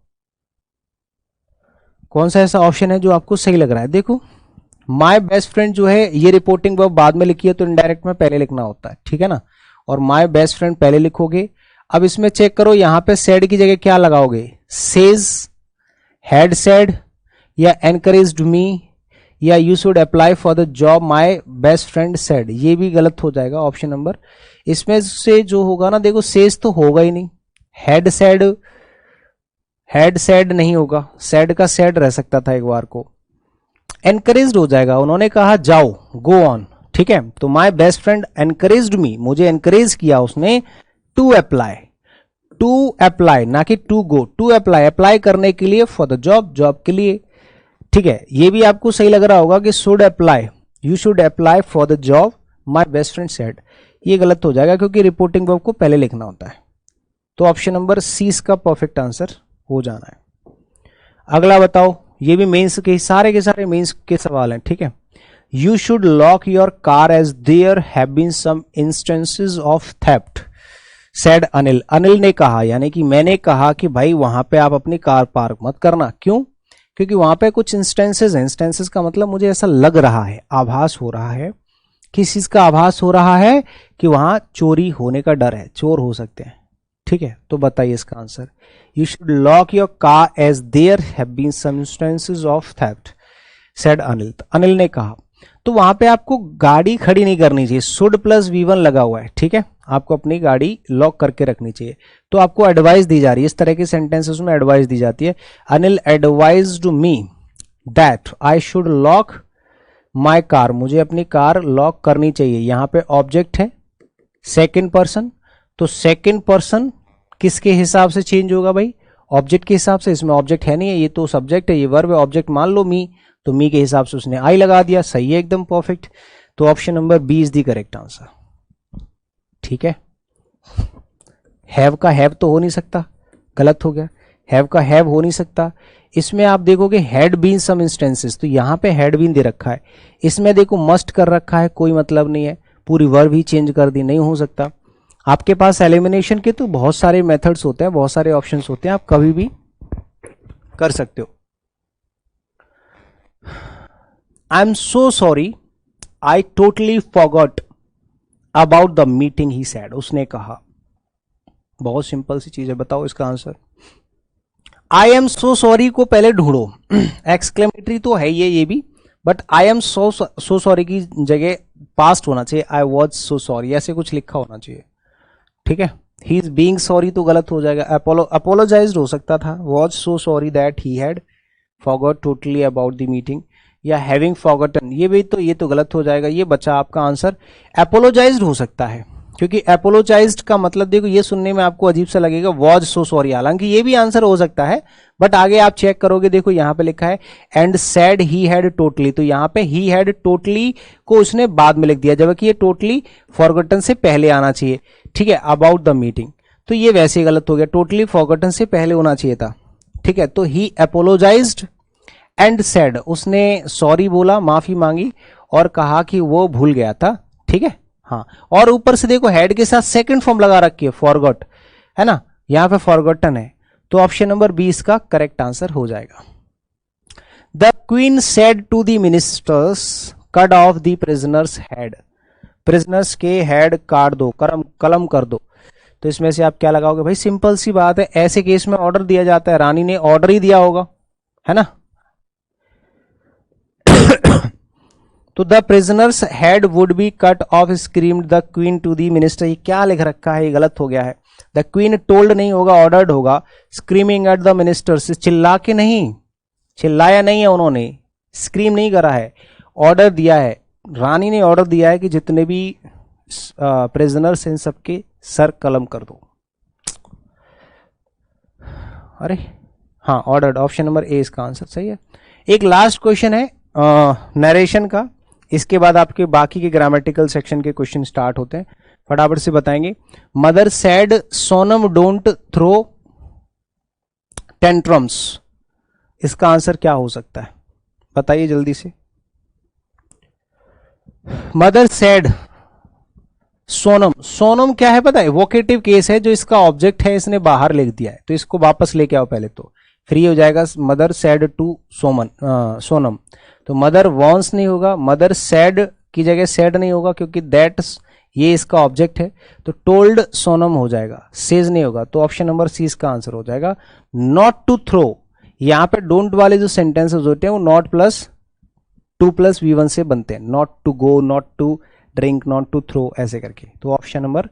कौन सा ऐसा ऑप्शन है जो आपको सही लग रहा है। देखो माई बेस्ट फ्रेंड जो है ये रिपोर्टिंग वर्ब बाद में लिखी है तो इनडायरेक्ट में पहले लिखना होता है, ठीक है ना, और माई बेस्ट फ्रेंड पहले लिखोगे। अब इसमें चेक करो यहां पे सेड की जगह क्या लगाओगे, सेज, हैड सेड, या एनकरेज्ड मी, या you should apply for the job my best friend said. ये भी गलत हो जाएगा ऑप्शन नंबर। इसमें से जो होगा ना, देखो सेज तो होगा ही नहीं, हैड सेड नहीं होगा, सेड का सेड रह सकता था एक बार को। एनकरेज्ड हो जाएगा, उन्होंने कहा जाओ, गो ऑन, ठीक है। तो माई बेस्ट फ्रेंड एनकरेज्ड मी, मुझे एनकरेज किया उसने, टू अप्लाई ना कि टू गो, टू अप्लाई करने के लिए, फॉर द जॉब के लिए, ठीक है। ये भी आपको सही लग रहा होगा कि should apply, you should apply for the job my best friend said. ये गलत हो जाएगा क्योंकि रिपोर्टिंग वर्ब को पहले लिखना होता है। तो ऑप्शन नंबर सी इसका परफेक्ट आंसर हो जाना है। अगला बताओ, ये भी मेंस के सारे मेंस के सवाल हैं, ठीक है। You should lock your car as there have been some instances of theft said Anil. Anil ने कहा, यानी कि मैंने कहा कि भाई वहां पे आप अपनी कार पार्क मत करना। क्यों? क्योंकि वहां पे कुछ इंस्टेंसेस हैं। इंस्टेंसेस का मतलब मुझे ऐसा लग रहा है, आभास हो रहा है, किस चीज का आभास हो रहा है कि वहां चोरी होने का डर है, चोर हो सकते हैं, ठीक है। तो बताइए इसका आंसर। You should lock your car as there have been some instances of theft said Anil. Anil ने कहा। तो वहां पे आपको गाड़ी खड़ी नहीं करनी चाहिए, शुड प्लस V1 लगा हुआ है, ठीक है। आपको अपनी गाड़ी लॉक करके रखनी चाहिए। तो आपको एडवाइस दी जा रही है, इस तरह के सेंटेंसेस में एडवाइस दी जाती है। Anil advised me that I should lock my car, मुझे अपनी कार लॉक करनी चाहिए। यहां पे ऑब्जेक्ट है सेकंड पर्सन, तो सेकंड पर्सन किसके हिसाब से चेंज होगा भाई? ऑब्जेक्ट के हिसाब से। इसमें ऑब्जेक्ट है नहीं है, ये तो सब्जेक्ट है, ये वर्ब है। ऑब्जेक्ट मान लो मी, तो मी के हिसाब से उसने आई लगा दिया, सही है, एकदम परफेक्ट। तो option number B is the correct answer, ठीक है। हैव का हैव तो हो नहीं सकता, गलत हो गया। हैव का हैव हो नहीं सकता। इसमें आप देखोगे हैड बीन सम इंस्टेंसेस, तो यहां पे हैड बीन दे रखा है। इसमें देखो मस्ट कर रखा है, कोई मतलब नहीं है, पूरी वर्ब ही चेंज कर दी, नहीं हो सकता। आपके पास एलिमिनेशन के तो बहुत सारे मेथड्स होते हैं, बहुत सारे ऑप्शंस होते हैं, आप कभी भी कर सकते हो। I am so sorry I totally forgot about the meeting he sad, उसने कहा। बहुत सिंपल सी चीज है, बताओ इसका answer. I am so sorry को पहले ढूंढो, एक्सक्लेमेटरी तो है ये भी, but I am so sorry की जगह पास्ट होना चाहिए, आई वॉज सो सॉरी, ऐसे कुछ लिखा होना चाहिए, ठीक है। ही इज बीइंग सॉरी तो गलत हो जाएगा, अपोलोजाइज्ड हो सकता था, was so sorry that he had forgot totally about the meeting, या हैविंग फॉरगॉटन, ये तो गलत हो जाएगा, ये बचा आपका आंसर। अपोलोजाइज्ड हो सकता है, क्योंकि अपोलोजाइज्ड का मतलब देखो ये सुनने में आपको अजीब सा लगेगा, वॉज सो सॉरी, हालांकि ये भी आंसर हो सकता है, बट आगे आप चेक करोगे, देखो यहां पे लिखा है and sad he had totally, तो यहां पे ही हैड टोटली को उसने बाद में लिख दिया, जबकि ये टोटली फॉरगॉटन से पहले आना चाहिए, ठीक है, अबाउट द मीटिंग, तो ये वैसे गलत हो गया, टोटली फॉरगॉटन से पहले होना चाहिए था, ठीक है। तो ही अपोलोजाइज्ड एंड सैड, उसने सॉरी बोला, माफी मांगी और कहा कि वो भूल गया था, ठीक है, हाँ। और ऊपर से देखो हेड के साथ सेकंड फॉर्म लगा रखी है, फॉरगॉट, है ना, यहां पे फॉरगॉटन है, तो ऑप्शन नंबर 20 इसका करेक्ट आंसर हो जाएगा। The queen said to the ministers cut off the prisoners head, prisoners के हेड काट दो, कलम कर दो, तो इसमें से आप क्या लगाओगे भाई, सिंपल सी बात है, ऐसे केस में ऑर्डर दिया जाता है, रानी ने ऑर्डर ही दिया होगा, है ना। तो the prisoners head would be cut off screamed the queen to the minister, ये क्या लिख रखा है, ये गलत हो गया है, द क्वीन टोल्ड नहीं होगा, ऑर्डर्ड होगा, स्क्रीमिंग एट द मिनिस्टर्स, चिल्ला के नहीं, चिल्लाया नहीं है उन्होंने, स्क्रीम नहीं करा है, ऑर्डर दिया है, रानी ने ऑर्डर दिया है कि जितने भी प्रिजनर्स इन सबके सर कलम कर दो, अरे हाँ, ऑर्डर्ड, ऑप्शन नंबर ए इसका आंसर सही है। एक लास्ट क्वेश्चन है नरेशन का, इसके बाद आपके बाकी के ग्रामेटिकल सेक्शन के क्वेश्चन स्टार्ट होते हैं, फटाफट से बताएंगे। Mother said Sonam don't throw tantrums, इसका आंसर क्या हो सकता है, बताइए जल्दी से। मदर सैड सोनम, सोनम क्या है पता है, वोकेटिव केस है, जो इसका ऑब्जेक्ट है इसने बाहर लिख दिया है, तो इसको वापस लेके आओ पहले, तो फ्री हो जाएगा। मदर सैड टू सोनम, तो मदर वॉन्स नहीं होगा, मदर सैड की जगह सैड नहीं होगा, क्योंकि दैट ये इसका ऑब्जेक्ट है, तो टोल्ड सोनम हो जाएगा, सेज नहीं होगा, तो ऑप्शन नंबर सी इसका आंसर हो जाएगा। नॉट टू थ्रो, यहां पे डोंट वाले जो सेंटेंसेस होते हैं वो नॉट प्लस 2 प्लस V1 से बनते हैं, not to go, not to drink, not to throw, ऐसे करके, तो option number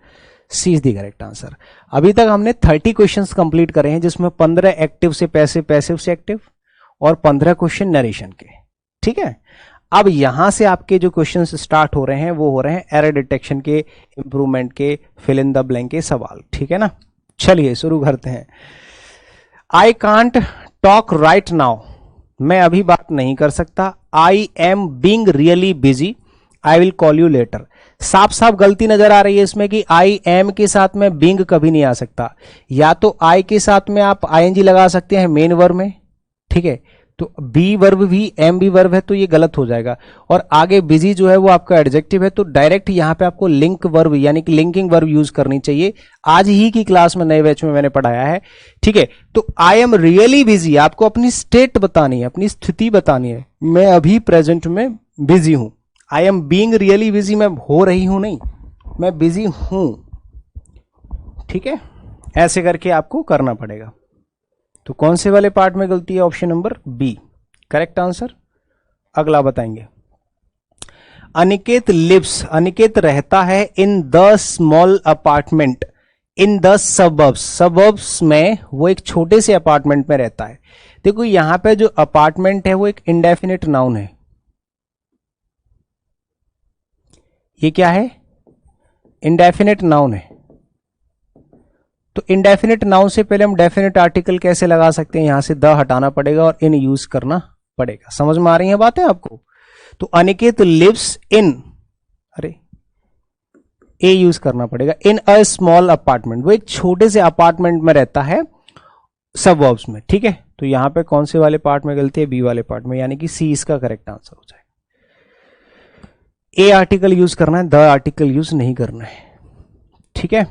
C is the correct answer. अभी तक हमने 30 क्वेश्चंस कंप्लीट करे हैं, जिसमें 15 एक्टिव से पैसिव, पैसिव से एक्टिव, और 15 क्वेश्चन नरेशन के, ठीक है। अब यहां से आपके जो क्वेश्चंस स्टार्ट हो रहे हैं वो हो रहे हैं एरर डिटेक्शन के, इंप्रूवमेंट के, फिल इन द ब्लैंक के सवाल, ठीक है ना। चलिए शुरू करते हैं। I can't talk right now, मैं अभी बात नहीं कर सकता। I am being really busy, I will call you later, साफ साफ गलती नजर आ रही है इसमें कि आई एम के साथ में बीइंग कभी नहीं आ सकता, या तो आई के साथ में आप आईएनजी लगा सकते हैं मेन वर्ब में, ठीक है, तो बी वर्ब भी एम भी वर्ब है, तो ये गलत हो जाएगा। और आगे बिजी जो है वो आपका एडजेक्टिव है, तो डायरेक्ट यहां पे आपको लिंक वर्ब यानी कि लिंकिंग वर्ब यूज करनी चाहिए, आज ही की क्लास में नए बैच में मैंने पढ़ाया है, ठीक है। तो आई एम रियली बिजी, आपको अपनी स्टेट बतानी है, अपनी स्थिति बतानी है, मैं अभी प्रेजेंट में बिजी हूं। I am being really busy, मैं हो रही हूं नहीं, मैं बिजी हूं, ठीक है, ऐसे करके आपको करना पड़ेगा। तो कौन से वाले पार्ट में गलती है, option number B correct answer. अगला बताएंगे। अनिकेत लिव्स, अनिकेत रहता है in the small apartment in the suburbs, suburbs में वो एक छोटे से अपार्टमेंट में रहता है। देखो यहां पे जो अपार्टमेंट है वो एक इंडेफिनिट नाउन है, ये क्या है, इंडेफिनिट नाउन है। तो इंडेफिनिट नाउन से पहले हम डेफिनेट आर्टिकल कैसे लगा सकते हैं, यहां से द हटाना पड़ेगा और इन यूज करना पड़ेगा। समझ में आ रही है बातें आपको। तो अनिकेत लिव्स इन, अरे ए यूज करना पड़ेगा, इन अ स्मॉल अपार्टमेंट, वो एक छोटे से अपार्टमेंट में रहता है सबवर्ब्स में, ठीक है। तो यहां पे कौन से वाले पार्ट में गलती है, बी वाले पार्ट में, यानी कि सी इसका करेक्ट आंसर हो जाएगा। ए आर्टिकल यूज करना है, द आर्टिकल यूज नहीं करना है, ठीक है।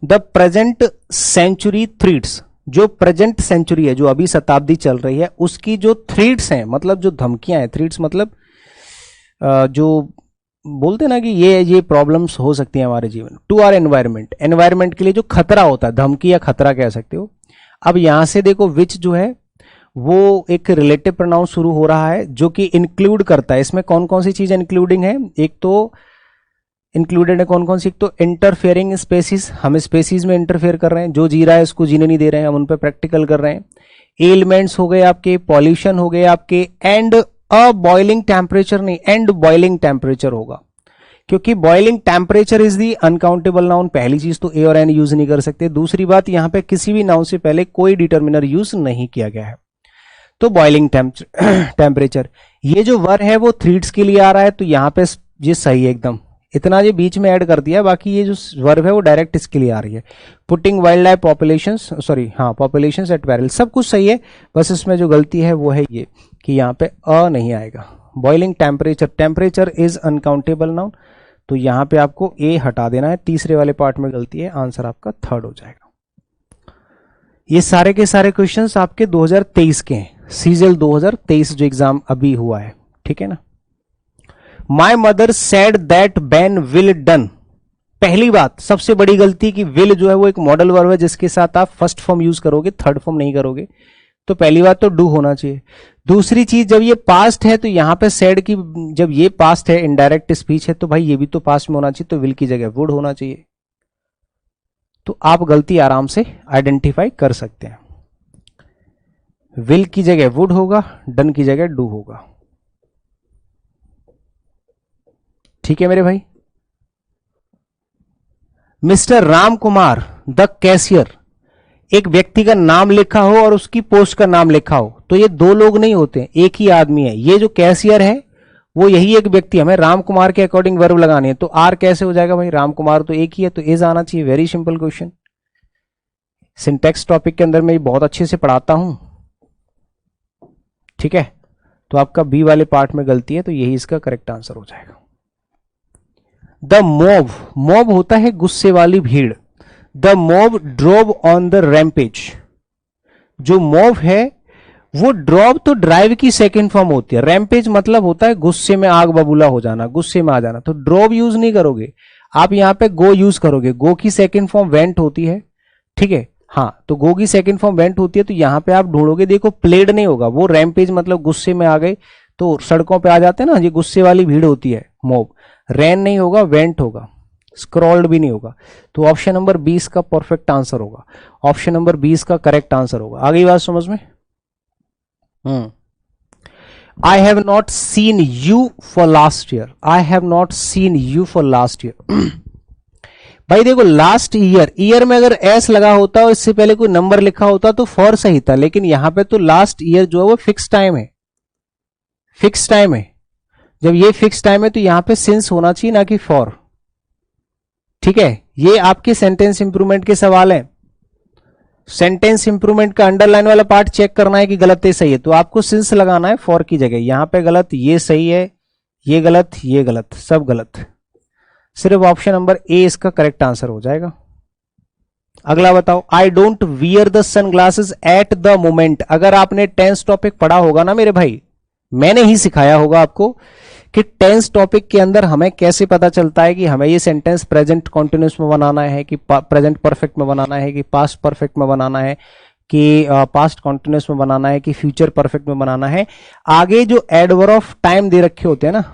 द प्रेजेंट सेंचुरी थ्रीट्स, जो प्रेजेंट सेंचुरी है, जो अभी शताब्दी चल रही है, उसकी जो थ्रीट्स हैं, मतलब जो धमकियां हैं, थ्रीट्स मतलब जो बोलते ना कि ये प्रॉब्लम्स हो सकती हैं हमारे जीवन, टू आवर एनवायरमेंट, एनवायरमेंट के लिए जो खतरा होता है, धमकी या खतरा कह सकते हो। अब यहां से देखो विच जो है वो एक रिलेटिव प्रोनाउन शुरू हो रहा है, जो कि इंक्लूड करता है। इसमें कौन कौन सी चीज इंक्लूडिंग है, एक तो इंक्लूडेड है कौन कौन सी? तो इंटरफेयरिंग स्पेसीज, हम स्पेसीज में इंटरफेयर कर रहे हैं, जो जी रहा है उसको जीने नहीं दे रहे हैं, हम उन पर प्रैक्टिकल कर रहे हैं। एलिमेंट्स हो गए आपके, पॉल्यूशन हो गए आपके, एंड अ बॉइलिंग टेम्परेचर नहीं, एंड बॉइलिंग टेम्परेचर होगा, क्योंकि boiling temperature is the uncountable noun. पहली चीज तो ए और एन यूज नहीं कर सकते। दूसरी बात, यहां पे किसी भी नाउन से पहले कोई डिटर्मिनर यूज नहीं किया गया है। तो बॉइलिंग टेम्परेचर, ये जो वर है वो थ्रीड्स के लिए आ रहा है, तो यहां पे ये सही है एकदम, इतना ये बीच में ऐड कर दिया, बाकी ये जो वर्ब है वो डायरेक्ट इसके लिए आ रही है। Putting wild life populations, sorry हाँ पॉपुलेशंस एट पेरिल, सब कुछ सही है, बस इसमें जो गलती है वो है ये कि यहाँ पे अ नहीं आएगा। Boiling temperature, temperature is uncountable noun, तो यहाँ पे आपको ए हटा देना है, तीसरे वाले पार्ट में गलती है, आंसर आपका थर्ड हो जाएगा। ये सारे के सारे क्वेश्चंस आपके 2023 के हैं, सीजल 2023 जो एग्जाम अभी हुआ है, ठीक है ना। My mother said that ban will done, पहली बात सबसे बड़ी गलती कि विल जो है वो एक मॉडल वर्ब है जिसके साथ आप फर्स्ट फॉर्म यूज करोगे, थर्ड फॉर्म नहीं करोगे, तो पहली बात तो डू होना चाहिए। दूसरी चीज, जब ये पास्ट है तो यहां पे सेड की, जब ये पास्ट है इनडायरेक्ट स्पीच है तो भाई ये भी तो पास्ट में होना चाहिए, तो विल की जगह वुड होना चाहिए। तो आप गलती आराम से आइडेंटिफाई कर सकते हैं, विल की जगह वुड होगा, डन की जगह डू होगा, ठीक है मेरे भाई। Mister Ram Kumar the cashier, एक व्यक्ति का नाम लिखा हो और उसकी पोस्ट का नाम लिखा हो, तो ये दो लोग नहीं होते, एक ही आदमी है। ये जो कैशियर है वो यही एक व्यक्ति, हमें राम कुमार के अकॉर्डिंग वर्ब लगानी है, तो आर कैसे हो जाएगा भाई, राम कुमार तो एक ही है, तो एज आना चाहिए। Very simple question, syntax topic के अंदर मैं बहुत अच्छे से पढ़ाता हूं, ठीक है। तो आपका बी वाले पार्ट में गलती है, तो यही इसका करेक्ट आंसर हो जाएगा। द मॉब, मॉब होता है गुस्से वाली भीड़। The mob drove on the rampage, जो मॉब है वो ड्रॉव तो ड्राइव की सेकंड फॉर्म होती है, रैम्पेज मतलब होता है गुस्से में आग बबूला हो जाना, गुस्से में आ जाना, तो ड्रोव यूज नहीं करोगे आप, यहां पे गो यूज करोगे। गो की सेकंड फॉर्म वेंट होती है, ठीक है, हाँ, तो गो की सेकंड फॉर्म वेंट होती है, तो यहां पे आप ढूंढोगे, देखो प्लेड नहीं होगा, वो रैम्पेज मतलब गुस्से में आ गए, तो सड़कों पे आ जाते हैं ना, ये गुस्से वाली भीड़ होती है मॉब। रैन नहीं होगा, वेंट होगा, स्क्रॉल्ड भी नहीं होगा, तो ऑप्शन नंबर 20 का परफेक्ट आंसर होगा, ऑप्शन नंबर 20 का करेक्ट आंसर होगा। आगे बात समझ में? I have not seen you for last year, I have not seen you for last year. भाई देखो लास्ट ईयर, ईयर में अगर एस लगा होता और इससे पहले कोई नंबर लिखा होता तो फॉर सही था, लेकिन यहां पे तो लास्ट ईयर जो है वो फिक्स टाइम है, फिक्स टाइम है। जब ये फिक्स टाइम है तो यहां पे सिंस होना चाहिए, ना कि फॉर, ठीक है। ये आपके सेंटेंस इंप्रूवमेंट के सवाल हैं, सेंटेंस इंप्रूवमेंट का अंडरलाइन वाला पार्ट चेक करना है कि गलत है सही है, तो आपको सिंस लगाना है फॉर की जगह। यहां पे गलत, ये सही है, ये गलत, ये गलत, सब गलत, सिर्फ ऑप्शन नंबर ए इसका करेक्ट आंसर हो जाएगा। अगला बताओ, I don't wear the sunglasses at the moment. अगर आपने टेंस टॉपिक पढ़ा होगा ना मेरे भाई, मैंने ही सिखाया होगा आपको कि टेंस टॉपिक के अंदर हमें कैसे पता चलता है कि हमें ये सेंटेंस प्रेजेंट कॉन्टिन्यूस में बनाना है, कि प्रेजेंट परफेक्ट में बनाना है, कि पास्ट परफेक्ट में बनाना है, कि पास्ट कॉन्टिन्यूस में बनाना है, कि फ्यूचर परफेक्ट में बनाना है। आगे जो एडवर्ब ऑफ टाइम दे रखे होते हैं ना,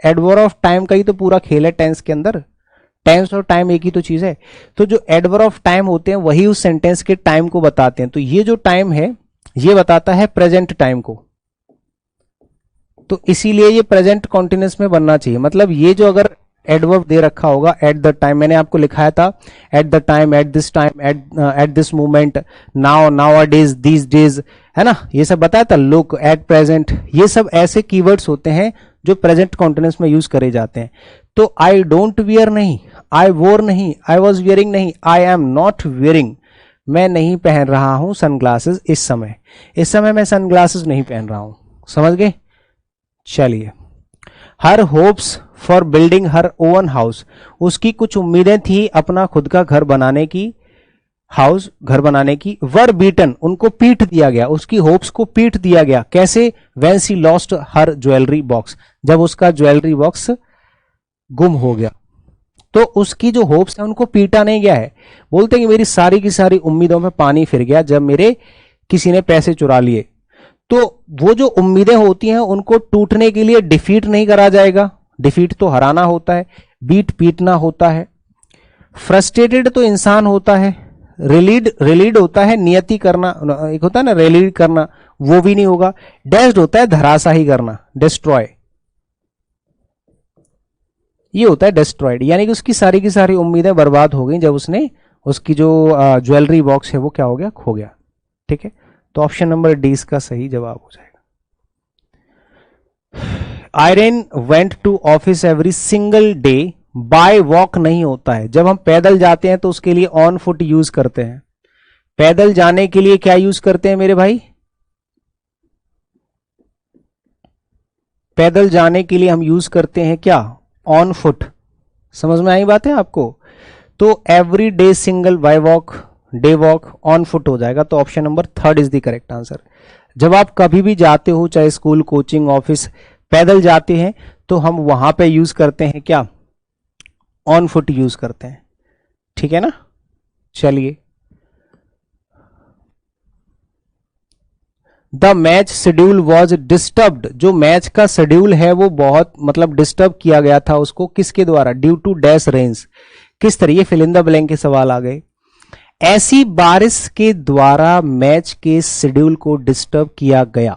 एडवर्ब ऑफ टाइम का ही तो पूरा खेल है टेंस के अंदर, टेंस और टाइम एक ही तो चीज है। तो जो एडवर्ब ऑफ टाइम होते हैं वही उस सेंटेंस के टाइम को बताते हैं, तो ये जो टाइम है ये बताता है प्रेजेंट टाइम को, तो इसीलिए ये प्रेजेंट कॉन्टिन्यूस में बनना चाहिए। मतलब ये जो अगर एडवर्ब दे रखा होगा एट द टाइम, मैंने आपको लिखाया था at the time, at this time, at this moment, now, now days, these days, है ना, ये सब बताया था, लुक, एट प्रेजेंट, ये सब ऐसे कीवर्ड्स होते हैं जो प्रेजेंट कॉन्टिन्यूस में यूज करे जाते हैं। तो आई डोंट वियर नहीं, आई वोर नहीं, आई वॉज वियरिंग नहीं, आई एम नॉट वियरिंग, मैं नहीं पहन रहा हूं सनग्लासेस इस समय, इस समय मैं सनग्लासेस नहीं पहन रहा हूं, समझ गए। चलिए, her hopes for building her own house, उसकी कुछ उम्मीदें थी अपना खुद का घर बनाने की, हाउस घर बनाने की। वर बीटन, उनको पीट दिया गया, उसकी होप्स को पीट दिया गया, कैसे? When she lost her jewellery box, जब उसका ज्वेलरी बॉक्स गुम हो गया, तो उसकी जो होप्स है उनको पीटा नहीं गया है। बोलते हैं कि मेरी सारी की सारी उम्मीदों में पानी फिर गया जब मेरे किसी ने पैसे चुरा लिए। तो वो जो उम्मीदें होती हैं उनको टूटने के लिए डिफीट नहीं करा जाएगा, डिफीट तो हराना होता है, बीट पीटना होता है, फ्रस्ट्रेटेड तो इंसान होता है, रिलीड होता है नियति करना, एक होता है ना रिलीड करना, वो भी नहीं होगा, डैश्ड होता है धराशाही करना, डिस्ट्रॉय, ये होता है डिस्ट्रॉयड, यानी कि उसकी सारी की सारी उम्मीदें बर्बाद हो गई जब उसने उसकी जो ज्वेलरी बॉक्स है वो क्या हो गया, खो गया। ठीक है, तो ऑप्शन नंबर डी इसका सही जवाब हो जाएगा। Iron went to office every single day, by walk नहीं होता है, जब हम पैदल जाते हैं तो उसके लिए ऑन फुट यूज करते हैं। पैदल जाने के लिए क्या यूज करते हैं मेरे भाई, पैदल जाने के लिए हम यूज करते हैं क्या, ऑन फुट। समझ में आई बात है आपको, तो every day single, bye walk, day walk, on foot हो जाएगा, तो option number third is the correct answer. जब आप कभी भी जाते हो, चाहे स्कूल, कोचिंग, ऑफिस, पैदल जाते हैं तो हम वहां पे यूज करते हैं क्या, ऑन फुट यूज करते हैं। ठीक है ना, चलिए। The match schedule was disturbed, जो मैच का शेड्यूल है वो बहुत मतलब डिस्टर्ब किया गया था उसको, किसके द्वारा, ड्यू टू डैश रेन्स, किस तरह, ये फिल इन द ब्लैंक के सवाल आ गए। ऐसी बारिश के द्वारा मैच के शेड्यूल को डिस्टर्ब किया गया,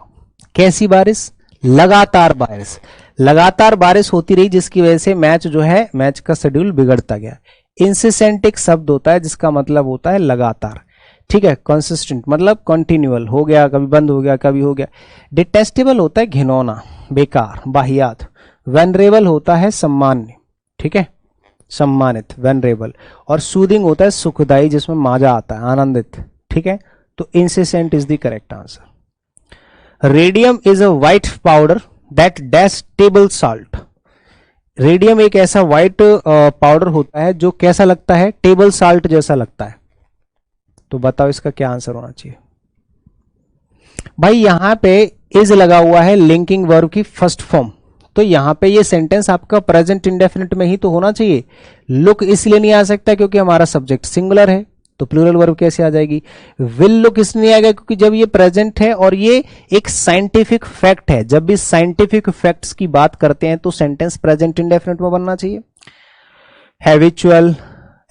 कैसी बारिश, लगातार बारिश, लगातार बारिश होती रही जिसकी वजह से मैच जो है, मैच का शेड्यूल बिगड़ता गया। इंसिसेंट एक शब्द होता है जिसका मतलब होता है लगातार। ठीक है, कंसिस्टेंट मतलब कंटिन्यूअल, हो गया कभी बंद हो गया कभी हो गया। डिटेस्टेबल होता है घिनौना, बेकार, वाहियात। वेनरेबल होता है सम्मान्य, ठीक है, सम्मानित, वेनरेबल। और सूदिंग होता है सुखदाई, जिसमें माजा आता है, आनंदित। ठीक है, तो incessant is the correct answer. Radium is a white powder that dash table salt, radium एक ऐसा व्हाइट पाउडर होता है जो कैसा लगता है, टेबल सॉल्ट जैसा लगता है। तो बताओ इसका क्या आंसर होना चाहिए भाई। यहां पे इज लगा हुआ है लिंकिंग वर्ब की फर्स्ट फॉर्म, तो यहां पे ये सेंटेंस आपका प्रेजेंट इंडेफिनिट में ही तो होना चाहिए। लुक इसलिए नहीं आ सकता क्योंकि हमारा सब्जेक्ट सिंगुलर है, तो प्लूरल वर्ब कैसे आ जाएगी। विल लुक इसलिए नहीं आएगा क्योंकि जब ये प्रेजेंट है और ये एक साइंटिफिक फैक्ट है, जब भी साइंटिफिक फैक्ट्स की बात करते हैं तो सेंटेंस प्रेजेंट इंडेफिनिट में बनना चाहिए। Habitual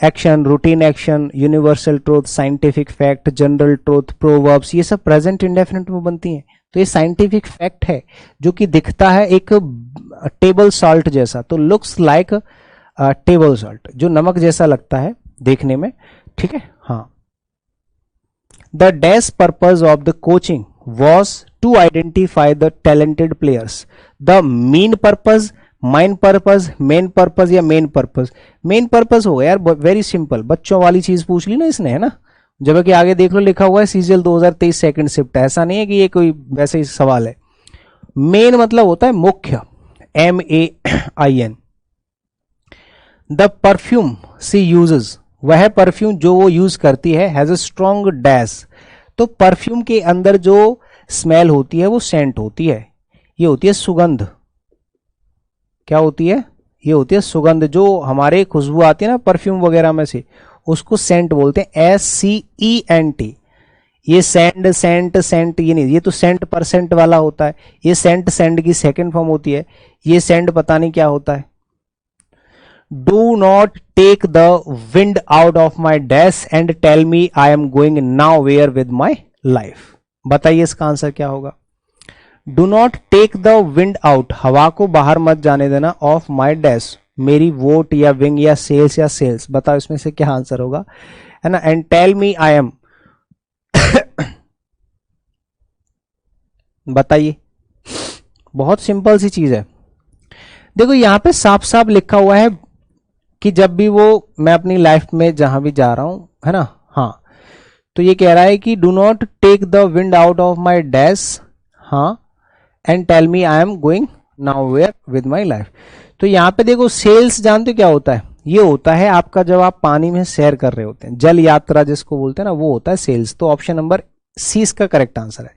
action, routine action, universal truth, scientific fact, general truth, proverbs, ये सब प्रेजेंट इंडेफिनिट में बनती हैं। तो ये साइंटिफिक फैक्ट है जो कि दिखता है एक टेबल सॉल्ट जैसा, तो लुक्स लाइक टेबल सॉल्ट, जो नमक जैसा लगता है देखने में। ठीक है, हाँ। The dash purpose of the coaching was to identify the talented players. The mean purpose, mine purpose, main purpose या मेन पर्पज। मेन पर्पज होगा यार, वेरी सिंपल, बच्चों वाली चीज पूछ ली ना इसने, है ना। जबकि आगे देख लो लिखा हुआ है सीजीएल 2023 सेकंड शिफ्ट, ऐसा नहीं है कि ये कोई वैसे ही सवाल है। मेन मतलब होता है मुख्य, MAIN। The perfume she uses, वह परफ्यूम जो वो यूज करती है, हैज अ स्ट्रॉन्ग डैश, तो परफ्यूम के अंदर जो स्मेल होती है वो सेंट होती है, ये होती है सुगंध। क्या होती है, ये होती है सुगंध, जो हमारे खुशबू आती है ना परफ्यूम वगैरह में से, उसको सेंट बोलते हैं, SCENT। ये सेंड, सेंट, सेंट ये नहीं, ये तो सेंट परसेंट वाला होता है, ये सेंट सेंड की सेकंड फॉर्म होती है, ये सेंड पता नहीं क्या होता है। Do not take the wind out of my dash and tell me I am going now where with my life. बताइए इसका आंसर क्या होगा। Do not take the wind out, हवा को बाहर मत जाने देना, ऑफ माई डैश, मेरी वोट या विंग या सेल्स या सेल्स, बताओ इसमें से क्या आंसर होगा, है ना। And tell me I am, बताइए, बहुत सिंपल सी चीज है। देखो यहां पे साफ साफ लिखा हुआ है कि जब भी वो, मैं अपनी लाइफ में जहां भी जा रहा हूं, है ना, हाँ, तो ये कह रहा है कि do not take the wind out of my dash, हाँ, and tell me I am going now where with my life. तो यहां पे देखो सेल्स जानते हो क्या होता है, ये होता है आपका जब आप पानी में सैर कर रहे होते हैं, जल यात्रा जिसको बोलते हैं ना, वो होता है सेल्स। तो ऑप्शन नंबर सी इसका करेक्ट आंसर है।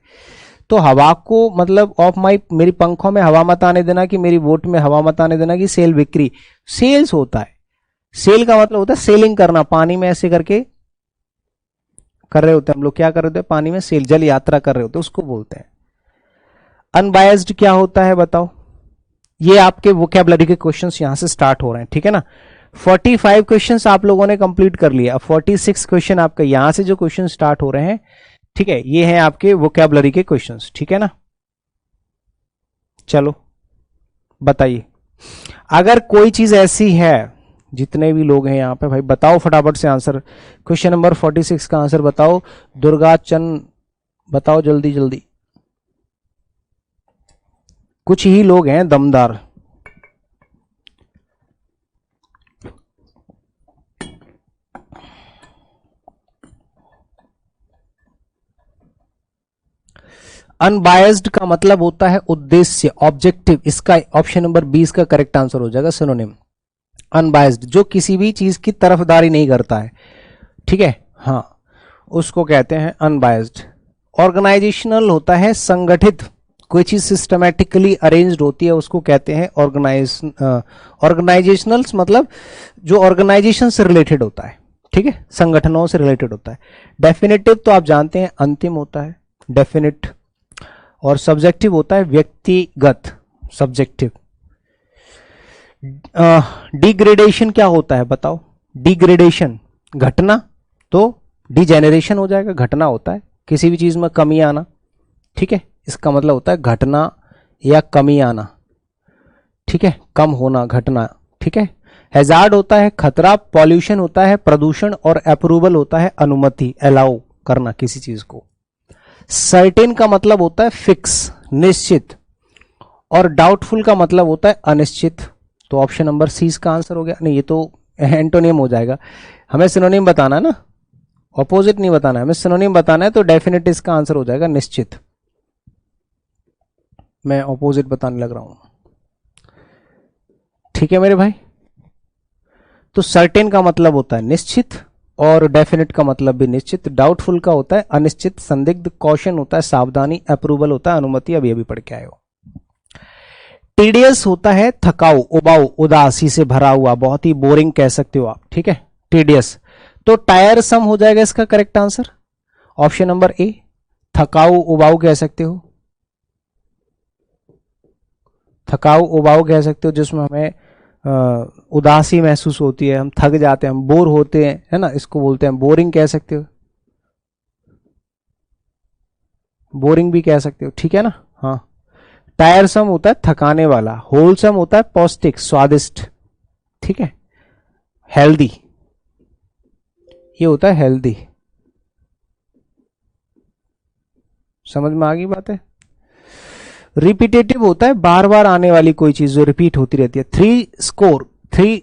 तो हवा को मतलब ऑफ माई, मेरी पंखों में हवा मत आने देना, कि मेरी वोट में हवा मत आने देना, कि सेल बिक्री, सेल्स होता है। सेल का मतलब होता है सेलिंग करना, पानी में ऐसे करके कर रहे होते हैं हम लोग, क्या कर रहे होते हैं पानी में, सेल, जल यात्रा कर रहे होते हैं, उसको बोलते हैं। अनबायस्ड क्या होता है बताओ, ये आपके वोकैबुलरी के क्वेश्चंस यहां से स्टार्ट हो रहे हैं, ठीक है ना। 45 क्वेश्चंस आप लोगों ने कंप्लीट कर लिया। अब 46 क्वेश्चन आपका यहां से जो क्वेश्चन स्टार्ट हो रहे हैं, ठीक है, ये हैं आपके वोकैबुलरी के क्वेश्चंस, ठीक है ना। चलो बताइए, अगर कोई चीज ऐसी है, जितने भी लोग हैं यहां पे भाई बताओ फटाफट से आंसर। क्वेश्चन नंबर 46 का आंसर बताओ। दुर्गा चंद बताओ जल्दी जल्दी, कुछ ही लोग हैं दमदार। अनबायस्ड का मतलब होता है उद्देश्य, ऑब्जेक्टिव। इसका ऑप्शन नंबर 20 का करेक्ट आंसर हो जाएगा सिनोनिम। अनबायस्ड जो किसी भी चीज की तरफदारी नहीं करता है, ठीक है, हाँ, उसको कहते हैं अनबायस्ड। ऑर्गेनाइजेशनल होता है संगठित, कोई चीज सिस्टमैटिकली अरेंज्ड होती है उसको कहते हैं ऑर्गेनाइजेशनल, मतलब जो ऑर्गेनाइजेशन से रिलेटेड होता है, ठीक है, संगठनों से रिलेटेड होता है। डेफिनेटिव तो आप जानते हैं अंतिम होता है डेफिनेट, और सब्जेक्टिव होता है व्यक्तिगत, सब्जेक्टिव। डिग्रेडेशन क्या होता है बताओ। डिग्रेडेशन घटना, तो डिजेनरेशन हो जाएगा, घटना होता है किसी भी चीज में कमी आना, ठीक है, इसका मतलब होता है घटना या कमी आना, ठीक है, कम होना, घटना, ठीक है। हैजार्ड होता है खतरा, पॉल्यूशन होता है प्रदूषण, और अप्रूवल होता है अनुमति, अलाउ करना किसी चीज को। सर्टेन का मतलब होता है फिक्स, निश्चित, और डाउटफुल का मतलब होता है अनिश्चित। तो ऑप्शन नंबर सी इसका आंसर हो गया। नहीं, ये तो एंटोनियम हो जाएगा, हमें सिनोनिम बताना है ना, ऑपोजिट नहीं बताना है, हमें सिनोनिम बताना है। तो डेफिनेट इसका आंसर हो जाएगा निश्चित। मैं ऑपोजिट बताने लग रहा हूं, ठीक है मेरे भाई। तो सर्टेन का मतलब होता है निश्चित, और डेफिनेट का मतलब भी निश्चित। डाउटफुल का होता है अनिश्चित, संदिग्ध, कॉशन होता है सावधानी, अप्रूवल होता है अनुमति, अभी पढ़ के आए हो। टीडियस होता है थकाऊ, उबाऊ, उदासी से भरा हुआ, बहुत ही बोरिंग कह सकते हो आप, ठीक है, टीडियस। तो टायरसम हो जाएगा इसका correct answer, option number A. थकाऊ उबाऊ कह सकते हो, थकाऊ उबाऊ कह सकते हो, जिसमें हमें उदासी महसूस होती है, हम थक जाते हैं, हम बोर होते हैं, है ना, इसको बोलते हैं बोरिंग कह सकते हो, बोरिंग भी कह सकते हो, ठीक है ना, हाँ। टायरसम होता है थकाने वाला, होलसम होता है पौष्टिक, स्वादिष्ट, ठीक है, हेल्दी, ये होता है हेल्दी। समझ में आ गई बात है। रिपीटेटिव होता है बार बार आने वाली कोई चीज जो रिपीट होती रहती है। थ्री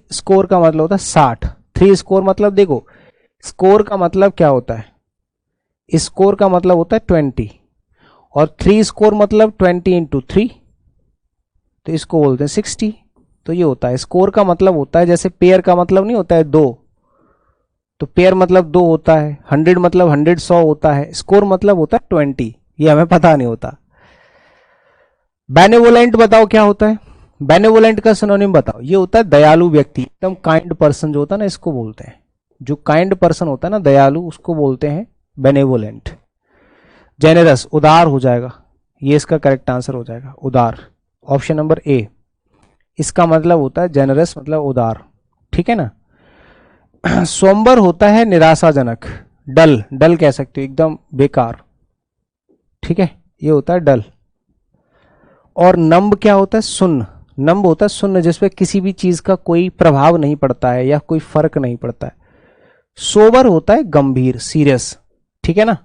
स्कोर का मतलब होता है 60। थ्री स्कोर मतलब देखो, स्कोर का मतलब क्या होता है, स्कोर का मतलब होता है 20, और 3 स्कोर मतलब 20 इंटू 3, तो इसको बोलते हैं 60। तो ये होता है स्कोर का मतलब होता है, जैसे पेयर का मतलब नहीं होता है 2, तो पेयर मतलब 2 होता है, 100 मतलब 100 100 होता है, स्कोर मतलब होता है 20, ये हमें पता नहीं होता। बेनेवोलेंट बताओ क्या होता है, बेनेवोलेंट का सिनोनिम बताओ। ये होता है दयालु व्यक्ति, एकदम काइंड पर्सन जो होता है ना, इसको बोलते हैं, जो काइंड पर्सन होता है ना, दयालु, उसको बोलते हैं बेनेवोलेंट। जेनरस उदार हो जाएगा, ये इसका करेक्ट आंसर हो जाएगा, उदार, ऑप्शन नंबर ए। इसका मतलब होता है जेनरस मतलब उदार, ठीक है ना। सोम्बर होता है निराशाजनक, डल, डल कह सकते हो, एकदम बेकार, ठीक है, ये होता है डल। और नम्ब क्या होता है, सुन्न, नम्ब होता है सुन्न, जिसपे किसी भी चीज का कोई प्रभाव नहीं पड़ता है या कोई फर्क नहीं पड़ता है। सोबर होता है गंभीर, सीरियस, ठीक है ना।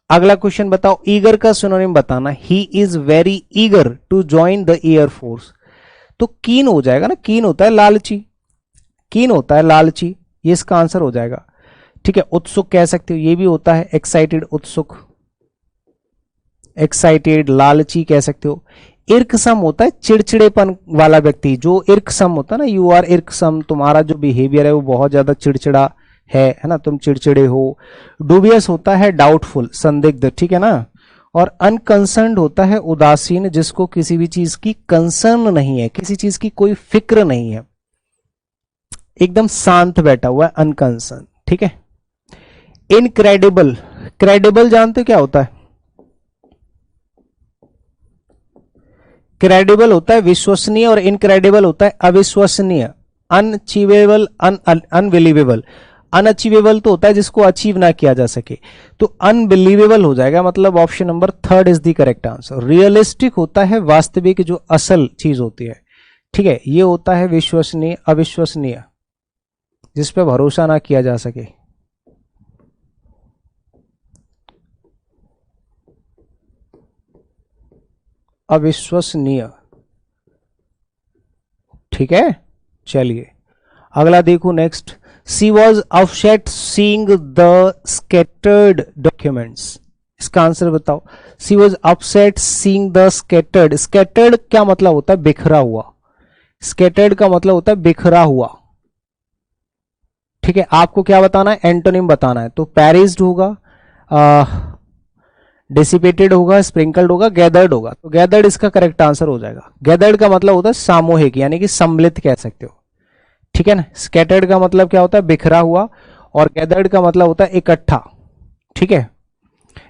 अगला क्वेश्चन बताओ, ईगर का सिनोनिम बताना। He is very eager to join the air force. तो कीन हो जाएगा ना, कीन होता है लालची, कीन होता है लालची, ये इसका आंसर हो जाएगा, ठीक है। उत्सुक कह सकते हो, ये भी होता है एक्साइटेड, उत्सुक, एक्साइटेड, लालची कह सकते हो। इर्कसम होता है चिड़चिड़ेपन वाला व्यक्ति, जो इर्कसम होता है ना, यू आर इर्कसम, तुम्हारा जो बिहेवियर है वो बहुत ज्यादा चिड़चिड़ा है ना, तुम चिड़चिड़े हो। डूबियस होता है डाउटफुल, संदिग्ध, ठीक है ना। और अनकंसर्न्ड होता है उदासीन, जिसको किसी भी चीज की कंसर्न नहीं है, किसी चीज की कोई फिक्र नहीं है, एकदम शांत बैठा हुआ है, अनकंसर्न, ठीक है। इनक्रेडिबल, क्रेडिबल जानते हो क्या होता है, क्रेडिबल होता है विश्वसनीय और इनक्रेडिबल होता है अविश्वसनीय। Unachievable, unbelievable. अनअचीवेबल तो होता है जिसको अचीव ना किया जा सके, तो अनबिलीवेबल हो जाएगा, मतलब option number third is the correct answer. Realistic होता है वास्तविक, जो असल चीज होती है, ठीक है। ये होता है विश्वसनीय, अविश्वसनीय, जिस पे भरोसा ना किया जा सके। अविश्वसनीय, ठीक है। चलिए अगला देखो next. She was upset seeing the scattered documents. इसका आंसर बताओ। She was upset seeing the scattered. Scattered क्या मतलब होता है? बिखरा हुआ। स्कैटर्ड का मतलब होता है बिखरा हुआ, ठीक है। आपको क्या बताना है? एंटोनिम बताना है। तो पैरिज्ड होगा, डिसिपेटेड होगा, स्प्रिंकल्ड होगा, गैदर्ड होगा। तो गैदर्ड इसका करेक्ट आंसर हो जाएगा। गैदर्ड का मतलब होता है सामूहिक, यानी कि सम्मिलित कह सकते हो, ठीक है ना। स्कैटर्ड का मतलब क्या होता है? बिखरा हुआ, और गैदर्ड का मतलब होता है इकट्ठा, ठीक है।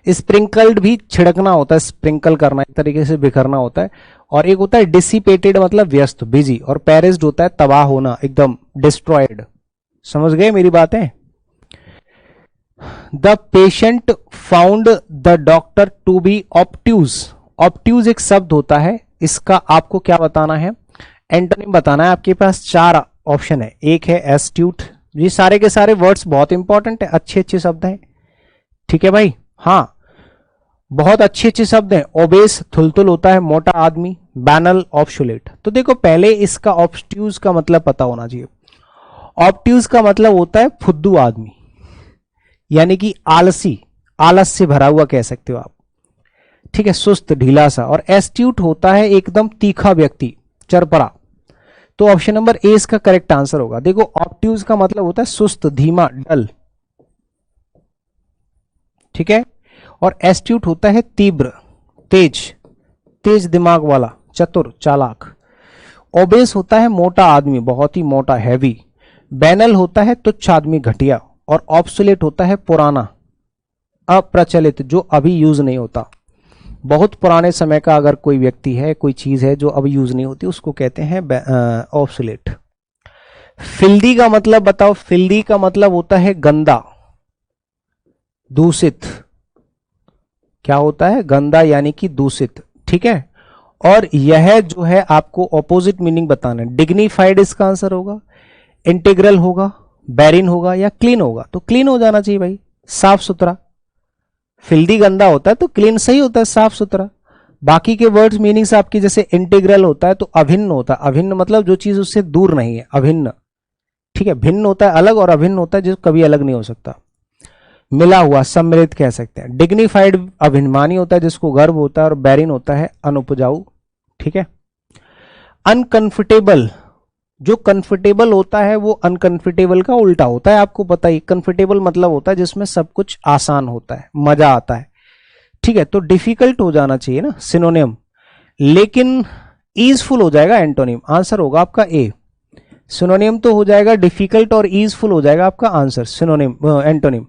स्प्रिंकल्ड भी छिड़कना होता है, स्प्रिंकल करना, एक तरीके से बिखरना होता है। और एक होता है डिसिपेटेड, मतलब व्यस्त, बिजी। और पैरिस्ड होता है तबाह होना, एकदम डिस्ट्रॉयड। समझ गए मेरी बातें? The patient found the doctor to be obtuse. Obtuse एक शब्द होता है, इसका आपको क्या बताना है? एंटोनिम बताना है। आपके पास चार ऑप्शन है। एक है एस्ट्यूट। ये सारे के सारे वर्ड्स बहुत इंपॉर्टेंट है, अच्छे अच्छे शब्द हैं, ठीक है भाई। हाँ, बहुत अच्छे अच्छे शब्द हैं। ओबेस थुलथुल होता है, मोटा आदमी। Banal obsolete. तो देखो पहले इसका ऑब्ट्यूज का मतलब पता होना चाहिए। ऑब्ट्यूज का मतलब होता है फुद्दू आदमी, यानी कि आलसी, आलस से भरा हुआ कह सकते हो आप, ठीक है, सुस्त ढीला सा। और एस्ट्यूट होता है एकदम तीखा व्यक्ति, चरपरा। तो ऑप्शन नंबर ए इसका करेक्ट आंसर होगा। देखो ऑब्ट्यूज का मतलब होता है सुस्त, धीमा, डल, ठीक है। और एस्ट्यूट होता है तीव्र, तेज, तेज दिमाग वाला, चतुर, चालाक। ओबेस होता है मोटा आदमी, बहुत ही मोटा, हैवी। बैनल होता है तुच्छ आदमी, घटिया। और ऑब्सोलेट होता है पुराना, अप्रचलित, जो अभी यूज नहीं होता। बहुत पुराने समय का अगर कोई व्यक्ति है, कोई चीज है जो अभी यूज नहीं होती, उसको कहते हैं ऑब्सोलेट। फिल्दी का मतलब बताओ। फिल्दी का मतलब होता है गंदा, दूषित। क्या होता है? गंदा, यानी कि दूषित, ठीक है। और यह जो है आपको ऑपोजिट मीनिंग बताना है। डिग्निफाइड इसका आंसर होगा, इंटीग्रल होगा, बैरिन होगा, या क्लीन होगा। तो क्लीन हो जाना चाहिए भाई, साफ सुथरा। फिल्दी गंदा होता है तो क्लीन सही होता है, साफ सुथरा। बाकी के वर्ड्स मीनिंग्स आपकी, जैसे इंटीग्रल होता है तो अभिन्न होता है। अभिन्न मतलब जो चीज उससे दूर नहीं है, अभिन्न, ठीक है। भिन्न होता है अलग, और अभिन्न होता है जो कभी अलग नहीं हो सकता। मिला हुआ, सम्मिलित कह सकते हैं। डिग्निफाइड अभिमानी होता है जिसको गर्व होता है, और बैरिन होता है अनुपजाऊ, ठीक है। अनकंफर्टेबल, जो कंफर्टेबल होता है वो अनकंफर्टेबल का उल्टा होता है, आपको पता ही। कंफर्टेबल मतलब होता है जिसमें सब कुछ आसान होता है, मजा आता है, ठीक है। तो डिफिकल्ट हो जाना चाहिए ना सिनोनिम, लेकिन ईजफुल हो जाएगा एंटोनिम। आंसर होगा आपका ए। सिनोनिम तो हो जाएगा डिफिकल्ट, और ईजफुल हो जाएगा आपका आंसर, सिनोनिम एंटोनिम,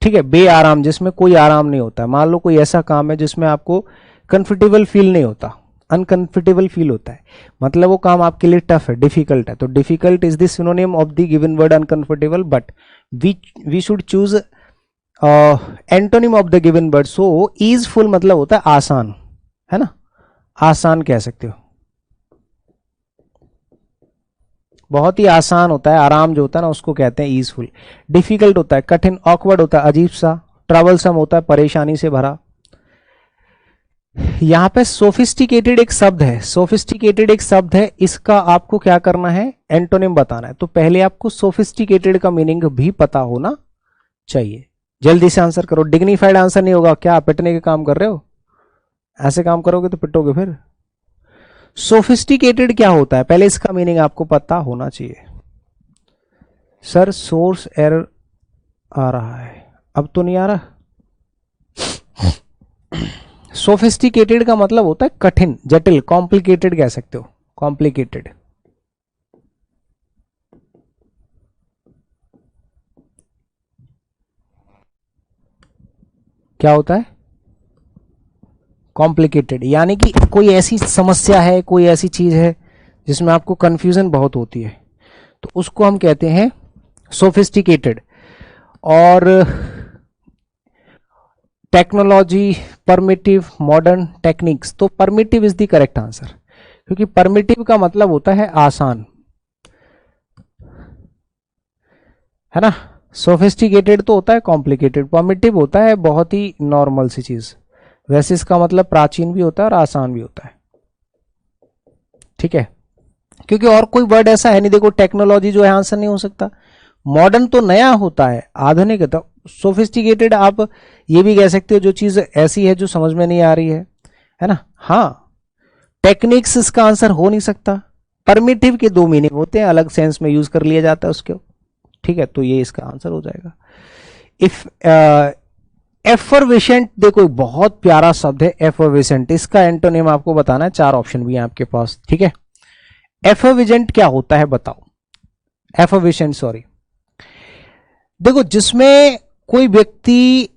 ठीक है। बे आराम, जिसमें कोई आराम नहीं होता है। मान लो कोई ऐसा काम है जिसमें आपको कंफर्टेबल फील नहीं होता, अनकंफर्टेबल फील होता है, मतलब वो काम आपके लिए टफ है, डिफिकल्ट है। तो difficult is the synonym of the given word uncomfortable, but we should choose antonym of the given word. So easeful मतलब होता है आसान, है ना, आसान कह सकते हो। बहुत ही आसान होता है, आराम जो होता है ना उसको कहते हैं ईजफुल। डिफिकल्ट होता है कठिन, ऑकवर्ड होता है अजीब सा, ट्रबलसम होता है परेशानी से भरा। यहां पे सोफिस्टिकेटेड एक शब्द है, सोफिस्टिकेटेड एक शब्द है, इसका आपको क्या करना है? एंटोनिम बताना है। तो पहले आपको सोफिस्टिकेटेड का मीनिंग भी पता होना चाहिए। जल्दी से आंसर करो। डिग्निफाइड आंसर नहीं होगा। क्या पिटने के काम कर रहे हो? ऐसे काम करोगे तो पिटोगे फिर। सोफिस्टिकेटेड क्या होता है, पहले इसका मीनिंग आपको पता होना चाहिए। सर सोर्स एरर आ रहा है, अब तो नहीं आ रहा। सोफिस्टिकेटेड का मतलब होता है कठिन, जटिल, कॉम्प्लिकेटेड कह सकते हो, कॉम्प्लिकेटेड। क्या होता है? कॉम्प्लिकेटेड यानी कि कोई ऐसी समस्या है, कोई ऐसी चीज है जिसमें आपको कंफ्यूजन बहुत होती है, तो उसको हम कहते हैं सोफिस्टिकेटेड। और टेक्नोलॉजी, परमिटिव, मॉडर्न टेक्निक्स, तो primitive is the correct answer, क्योंकि परमिटिव का मतलब होता है आसान, है ना। सोफिस्टिकेटेड तो होता है कॉम्प्लिकेटेड, परमिटिव होता है बहुत ही नॉर्मल सी चीज। वैसे इसका मतलब प्राचीन भी होता है और आसान भी होता है, ठीक है, क्योंकि और कोई वर्ड ऐसा है नहीं। देखो टेक्नोलॉजी जो है आंसर नहीं हो सकता, मॉडर्न तो नया होता है, आधुनिक है। तो सोफिस्टिकेटेड आप ये भी कह सकते हो जो चीज ऐसी है जो समझ में नहीं आ रही है ना। हाँ, टेक्निक्स इसका आंसर हो नहीं सकता। परमिटिव के दो मीनिंग होते हैं, अलग सेंस में यूज कर लिया जाता है उसके, ठीक है, तो ये इसका आंसर हो जाएगा। इफ एफरवेसेंट, देखो बहुत प्यारा शब्द है एफरवेसेंट, इसका एंटोनिम आपको बताना है, 4 ऑप्शन भी है आपके पास, ठीक है। एफरवेसेंट क्या होता है बताओ, एफरवेसेंट सॉरी। देखो जिसमें कोई व्यक्ति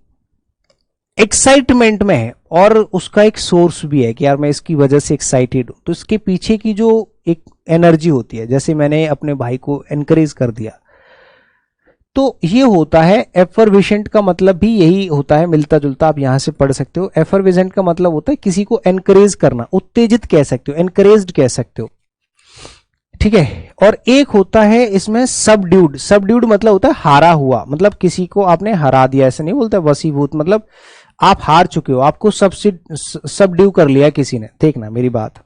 एक्साइटमेंट में है और उसका एक सोर्स भी है कि यार मैं इसकी वजह से एक्साइटेड हूं, तो इसके पीछे की जो एक एनर्जी होती है, जैसे मैंने अपने भाई को एनकरेज कर दिया, तो ये होता है एफरवेसेंट का मतलब भी यही होता है, मिलता जुलता, आप यहां से पढ़ सकते हो। एफरवेसेंट का मतलब होता है किसी को एनकरेज करना, उत्तेजित कह सकते हो, एनकरेज्ड कह सकते हो, ठीक है। और एक होता है इसमें सबड्यूड, सबड्यूड मतलब होता है हारा हुआ, मतलब किसी को आपने हरा दिया, ऐसे नहीं बोलते वसीभूत, मतलब आप हार चुके हो, आपको सबड्यू कर लिया किसी ने। देखना मेरी बात,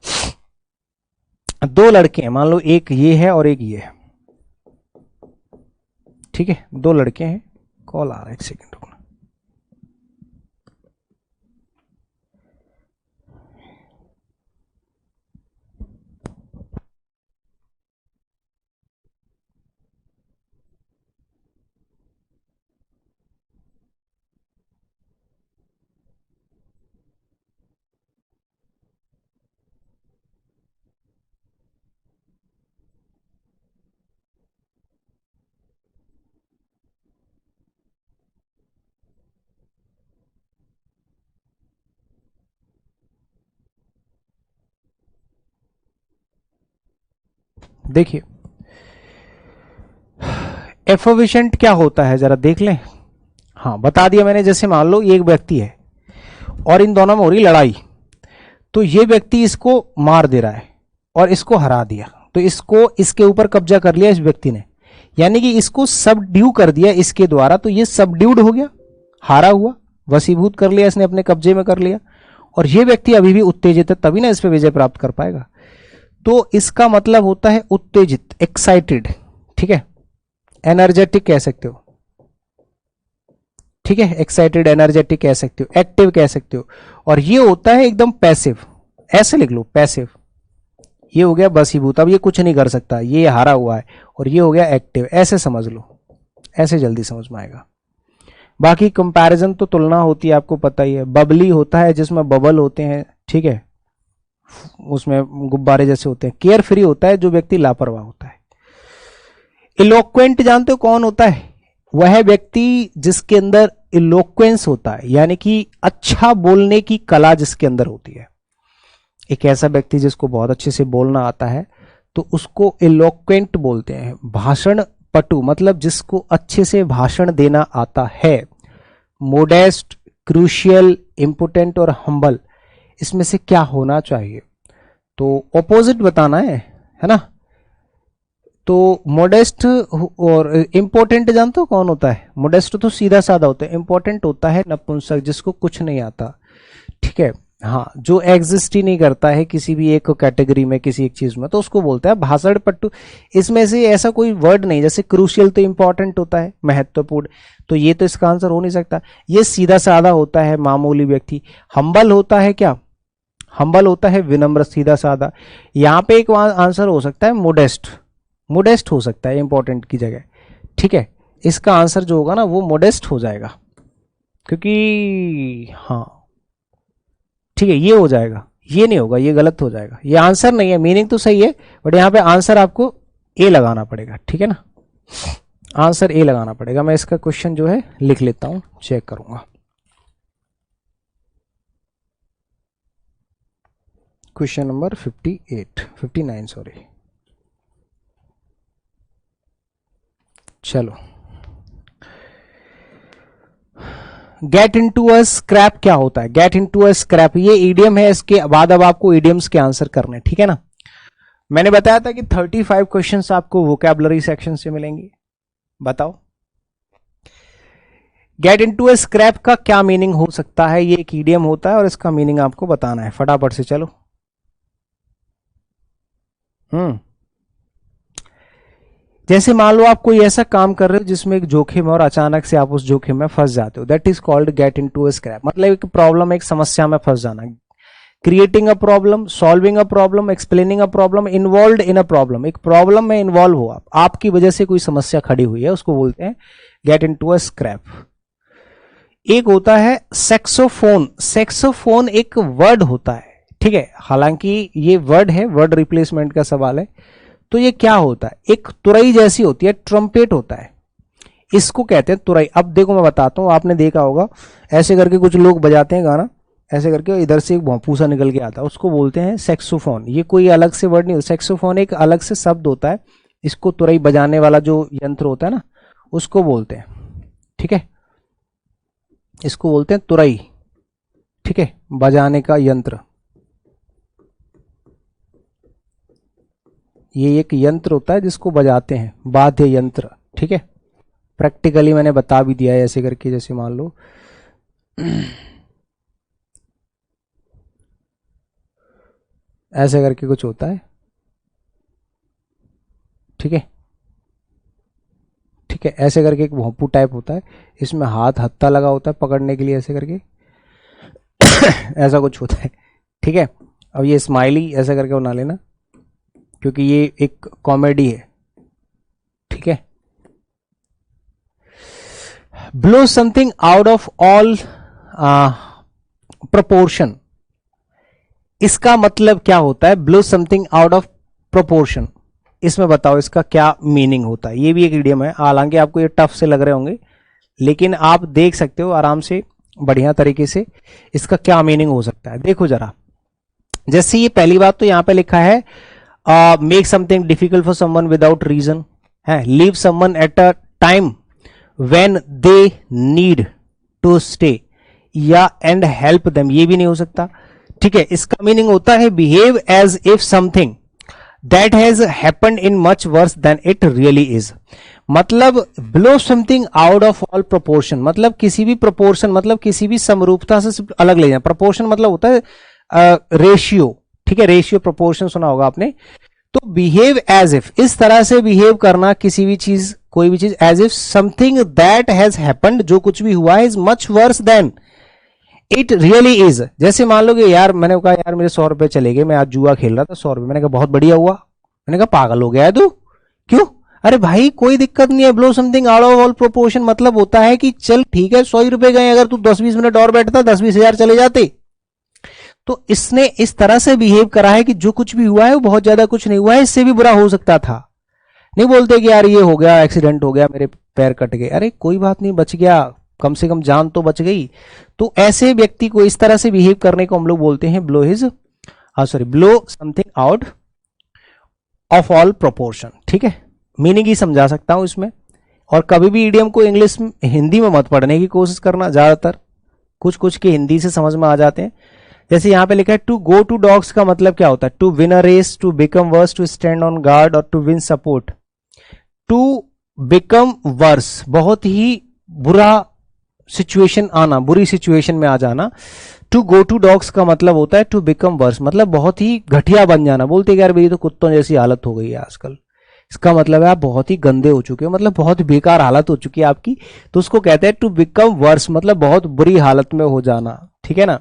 2 लड़के हैं, मान लो एक ये है और एक ये है, ठीक है, 2 लड़के हैं, कॉल आ रहा है, एक सेकंड रुकना। देखिए एफोविशेंट क्या होता है जरा देख लें। हाँ बता दिया मैंने, जैसे मान लो एक व्यक्ति है और इन दोनों में हो रही लड़ाई, तो ये व्यक्ति इसको मार दे रहा है और इसको हरा दिया, तो इसको इसके ऊपर कब्जा कर लिया इस व्यक्ति ने, यानी कि इसको सबड्यू कर दिया इसके द्वारा, तो ये सबड्यूड हो गया, हारा हुआ, वसीभूत कर लिया इसने, अपने कब्जे में कर लिया, और ये व्यक्ति अभी भी उत्तेजित है, तभी ना इस पे विजय प्राप्त कर पाएगा। तो इसका मतलब होता है उत्तेजित, एक्साइटेड, ठीक है, एनर्जेटिक कह सकते हो, ठीक है, एक्साइटेड एनर्जेटिक कह सकते हो, एक्टिव कह सकते हो। और ये होता है एकदम पैसिव, ऐसे लिख लो पैसिव, ये हो गया बसीभूत, अब ये कुछ नहीं कर सकता, ये हारा हुआ है, और ये हो गया एक्टिव, ऐसे समझ लो, ऐसे जल्दी समझ में आएगा। बाकी कंपैरिजन तो तुलना होती है, आपको पता ही है। बबली होता है जिसमें बबल होते हैं, ठीक है, उसमें गुब्बारे जैसे होते हैं। केयर फ्री होता है जो व्यक्ति लापरवाह होता है। इलोक्वेंट जानते हो कौन होता है? वह व्यक्ति जिसके अंदर इलोक्वेंस होता है, यानी कि अच्छा बोलने की कला जिसके अंदर होती है। एक ऐसा व्यक्ति जिसको बहुत अच्छे से बोलना आता है तो उसको इलोक्वेंट बोलते हैं। भाषण पटु मतलब जिसको अच्छे से भाषण देना आता है। मोडेस्ट, क्रूशियल, इंपोर्टेंट और हम्बल, इसमें से क्या होना चाहिए? तो ऑपोजिट बताना है ना। तो मोडेस्ट और इंपोर्टेंट जानते हो कौन होता है? मोडेस्ट तो सीधा साधा होता है, इंपॉर्टेंट होता है नपुंसक जिसको कुछ नहीं आता, ठीक है, हाँ, जो एग्जिस्ट ही नहीं करता है किसी भी एक कैटेगरी में, किसी एक चीज में, तो उसको बोलते हैं भाषण पट्टू। इसमें से ऐसा कोई वर्ड नहीं, जैसे क्रूशियल तो इंपॉर्टेंट होता है, महत्वपूर्ण, तो ये तो इसका आंसर हो नहीं सकता। ये सीधा साधा होता है, मामूली व्यक्ति। हम्बल होता है क्या? हम्बल होता है विनम्र, सीधा साधा। यहाँ पे एक आंसर हो सकता है मोडेस्ट, मोडेस्ट हो सकता है इंपॉर्टेंट की जगह, ठीक है। इसका आंसर जो होगा ना वो मोडेस्ट हो जाएगा, क्योंकि हाँ ठीक है ये हो जाएगा, ये नहीं होगा, ये गलत हो जाएगा, ये आंसर नहीं है। मीनिंग तो सही है बट यहाँ पे आंसर आपको ए लगाना पड़ेगा, ठीक है ना, आंसर ए लगाना पड़ेगा। मैं इसका क्वेश्चन जो है लिख लेता हूं, चेक करूंगा। Question number 59 sorry. चलो, गेट इनटू अ स्क्रैप क्या होता है? गेट इनटू अ स्क्रैप ये ईडियम है, इसके बाद अब आपको ईडियम्स के आंसर करने, ठीक है ना। मैंने बताया था कि 35 क्वेश्चंस आपको वोकैबुलरी सेक्शन से मिलेंगे। बताओ, गेट इनटू अ स्क्रैप का क्या मीनिंग हो सकता है? ये एक ईडियम होता है और इसका मीनिंग आपको बताना है, फटाफट से चलो। जैसे मान लो आप कोई ऐसा काम कर रहे हो जिसमें एक जोखिम है और अचानक से आप उस जोखिम में फंस जाते हो, that is called get into a scrap. मतलब एक प्रॉब्लम, एक समस्या में फंस जाना। Creating a problem, solving a problem, explaining a problem, involve in a problem. एक प्रॉब्लम में इन्वॉल्व हो आप, आपकी वजह से कोई समस्या खड़ी हुई है, उसको बोलते हैं गेट इनटू अ स्क्रैप। एक होता है सेक्सोफोन। सेक्सोफोन एक वर्ड होता है, ठीक है, हालांकि ये वर्ड है, वर्ड रिप्लेसमेंट का सवाल है। तो ये क्या होता है? एक तुरई जैसी होती है, ट्रम्पेट होता है, इसको कहते हैं तुरई। अब देखो मैं बताता हूं, आपने देखा होगा ऐसे करके कुछ लोग बजाते हैं गाना, ऐसे करके इधर से एक भौंपूसा निकल के आता है, उसको बोलते हैं सेक्सोफोन। ये कोई अलग से वर्ड नहीं होता, सेक्सोफोन एक अलग से शब्द होता है। इसको तुरई बजाने वाला जो यंत्र होता है ना, उसको बोलते हैं, ठीक है, इसको बोलते हैं तुरई, ठीक है, बजाने का यंत्र। ये एक यंत्र होता है जिसको बजाते हैं, वाद्य यंत्र, ठीक है। प्रैक्टिकली मैंने बता भी दिया है ऐसे करके, जैसे मान लो ऐसे करके कुछ होता है, ठीक है, ठीक है, ऐसे करके एक भोंपू टाइप होता है, इसमें हाथ हत्था लगा होता है पकड़ने के लिए, ऐसे करके ऐसा कुछ होता है, ठीक है। अब ये स्माइली ऐसा करके बना लेना, क्योंकि ये एक कॉमेडी है, ठीक है। Blow something out of all proportion, इसका मतलब क्या होता है? Blow something out of proportion, इसमें बताओ इसका क्या मीनिंग होता है? ये भी एक इडियम है, हालांकि आपको ये टफ से लग रहे होंगे, लेकिन आप देख सकते हो आराम से बढ़िया तरीके से इसका क्या मीनिंग हो सकता है। देखो जरा, जैसे ये पहली बात तो यहां पे लिखा है make something difficult for someone without reason है, leave someone at a time when they need to stay, या एंड हेल्प देम, ये भी नहीं हो सकता, ठीक है। इसका मीनिंग होता है behave as if something that has happened in much worse than it really is. मतलब blow something out of all proportion, मतलब किसी भी प्रोपोर्शन, मतलब किसी भी समरूपता से अलग ले जाए। प्रोपोर्शन मतलब होता है रेशियो, ठीक है, रेशियो प्रोपोर्शन सुना होगा आपने। तो बिहेव एज इफ, इस तरह से बिहेव करना किसी भी चीज, कोई भी चीज, as if something that has happened, जो कुछ भी हुआ है, is much worse than it really is. जैसे मान लो कि यार मैंने कहा यार मेरे 100 रुपए चले गए, मैं आज जुआ खेल रहा था 100 रुपए, मैंने कहा बहुत बढ़िया हुआ, मैंने कहा पागल हो गया है तू, क्यों? अरे भाई कोई दिक्कत नहीं है, blow something out of all proportion मतलब होता है कि चल ठीक है 100 रुपए गए, अगर तू 10-20 मिनट और बैठता 10-20 हजार चले जाते। तो इसने इस तरह से बिहेव करा है कि जो कुछ भी हुआ है वो बहुत ज्यादा कुछ नहीं हुआ है, इससे भी बुरा हो सकता था। नहीं बोलते कि यार ये हो गया, एक्सीडेंट हो गया, मेरे पैर कट गए, अरे कोई बात नहीं, बच गया, कम से कम जान तो बच गई। तो ऐसे व्यक्ति को इस तरह से बिहेव करने को हम लोग बोलते हैं blow blow something out of all proportion, ठीक है। मीनिंग ही समझा सकता हूं इसमें। और कभी भी इडियम को इंग्लिश हिंदी में मत पढ़ने की कोशिश करना, ज्यादातर कुछ कुछ के हिंदी से समझ में आ जाते हैं। जैसे यहां पे लिखा है टू गो टू डॉग्स का मतलब क्या होता है? To win a race, to become worse, to stand on guard और to win support. To become worse, बहुत ही बुरा सिचुएशन आना, बुरी सिचुएशन में आ जाना। टू गो टू डॉग्स का मतलब होता है टू बिकम वर्स, मतलब बहुत ही घटिया बन जाना। बोलते यार मेरी तो कुत्तों जैसी हालत हो गई है आजकल, इसका मतलब है आप बहुत ही गंदे हो चुके हो, मतलब बहुत बेकार हालत हो चुकी है आपकी, तो उसको कहते हैं टू बिकम वर्स, मतलब बहुत बुरी हालत में हो जाना, ठीक है ना।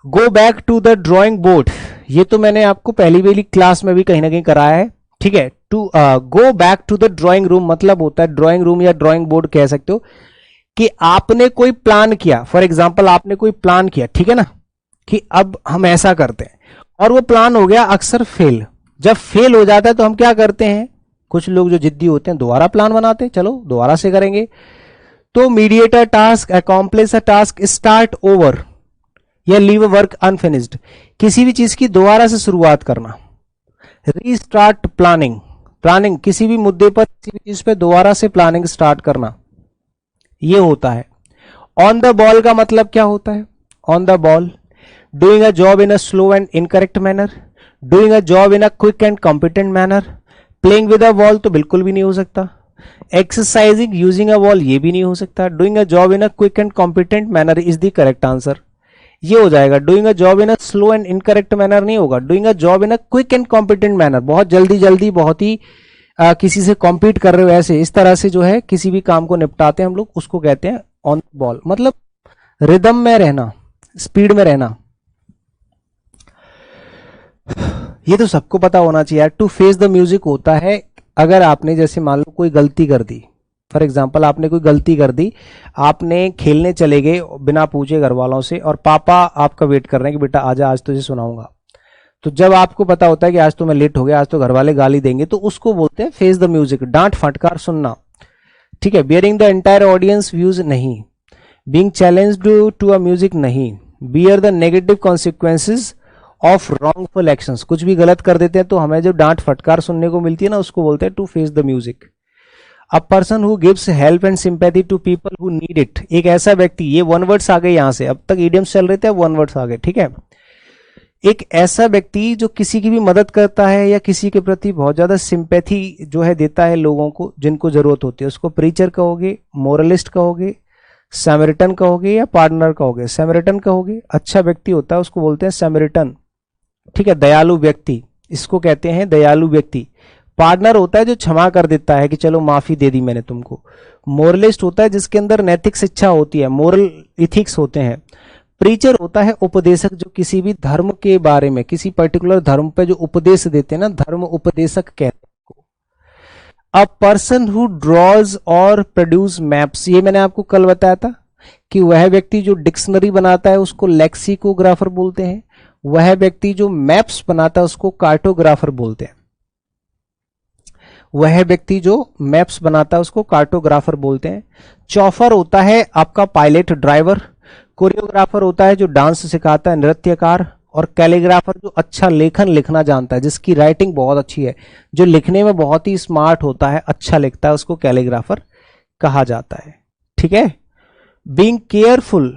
Go back to the drawing board, ये तो मैंने आपको पहली क्लास में भी कहीं ना कहीं कराया है, ठीक है। To go back to the drawing room मतलब होता है, ड्रॉइंग रूम या ड्रॉइंग बोर्ड कह सकते हो, कि आपने कोई प्लान किया, फॉर एग्जाम्पल आपने कोई प्लान किया, ठीक है ना, कि अब हम ऐसा करते हैं, और वो प्लान हो गया अक्सर फेल। जब फेल हो जाता है तो हम क्या करते हैं, कुछ लोग जो जिद्दी होते हैं दोबारा प्लान बनाते हैं, चलो दोबारा से करेंगे। तो मीडिएट अ टास्क, अकॉम्प्लिश अ टास्क, स्टार्ट ओवर या लीव अ वर्क अनफिनिश्ड, किसी भी चीज की दोबारा से शुरुआत करना, रीस्टार्ट प्लानिंग, प्लानिंग किसी भी मुद्दे पर, किसी भी चीज पे दोबारा से प्लानिंग स्टार्ट करना, ये होता है। ऑन द बॉल का मतलब क्या होता है? On the ball, doing a job in a slow and incorrect manner, doing a job in a quick and competent manner, playing with a ball तो बिल्कुल भी नहीं हो सकता, एक्सरसाइजिंग यूजिंग अ बॉल ये भी नहीं हो सकता, doing a job in a quick and competent manner is the correct answer, ये हो जाएगा। Doing a job in a slow and incorrect manner नहीं होगा, doing a job in a quick and competent manner, बहुत जल्दी जल्दी, बहुत ही किसी से कॉम्पीट कर रहे हो ऐसे, इस तरह से जो है किसी भी काम को निपटाते हैं हम लोग, उसको कहते हैं ऑन बॉल, मतलब रिदम में रहना, स्पीड में रहना। ये तो सबको पता होना चाहिए यार। टू फेस द म्यूजिक होता है अगर आपने जैसे मान लो कोई गलती कर दी, फॉर एग्जाम्पल आपने कोई गलती कर दी, आपने खेलने चले गए बिना पूछे घर वालों से, और पापा आपका वेट कर रहे हैं कि बेटा आजा आज तुझे सुनाऊंगा, तो जब आपको पता होता है कि आज तो मैं लेट हो गया, आज तो घर वाले गाली देंगे, तो उसको बोलते हैं फेस द म्यूजिक, डांट फटकार सुनना, ठीक है। Bearing the entire audience views नहीं, being challenged to a music नहीं, bear the negative consequences of wrongful actions, कुछ भी गलत कर देते हैं तो हमें जो डांट फटकार सुनने को मिलती है ना, उसको बोलते हैं to face the music. A person who gives help and sympathy to people who need it, एक ऐसा व्यक्ति, ये वन वर्ड्स आ गए यहां से, अब तक ईडियम्स चल रहे थे, अब वन वर्ड्स आ गए, ठीक है। एक ऐसा व्यक्ति जो किसी की भी मदद करता है या किसी के प्रति बहुत ज्यादा सिंपैथी जो है देता है लोगों को जिनको जरूरत होती है, उसको प्रीचर कहोगे, मोरलिस्ट कहोगे, सैमरिटन कहोगे या पार्टनर कहोगे? सैमरिटन कहोगे, अच्छा व्यक्ति होता है उसको बोलते हैं सैमरिटन, ठीक है, दयालु व्यक्ति, इसको कहते हैं दयालु व्यक्ति। पार्टनर होता है जो क्षमा कर देता है कि चलो माफी दे दी मैंने तुमको। मोरलिस्ट होता है जिसके अंदर नैतिक शिक्षा होती है, मोरल इथिक्स होते हैं। प्रीचर होता है उपदेशक, जो किसी भी धर्म के बारे में, किसी पर्टिकुलर धर्म पे जो उपदेश देते हैं ना, धर्म उपदेशक कहते हैं। अ पर्सन हु ड्रॉज और प्रोड्यूस मैप्स, ये मैंने आपको कल बताया था कि वह व्यक्ति जो डिक्शनरी बनाता है उसको लेक्सिकोग्राफर बोलते हैं, वह व्यक्ति जो मैप्स बनाता है उसको कार्टोग्राफर बोलते हैं, वह व्यक्ति जो मैप्स बनाता है उसको कार्टोग्राफर बोलते हैं। चौफर होता है आपका पायलट, ड्राइवर। कोरियोग्राफर होता है जो डांस सिखाता है, नृत्यकार। और कैलीग्राफर जो अच्छा लेखन लिखना जानता है, जिसकी राइटिंग बहुत अच्छी है, जो लिखने में बहुत ही स्मार्ट होता है, अच्छा लिखता है, उसको कैलीग्राफर कहा जाता है, ठीक है। Being careful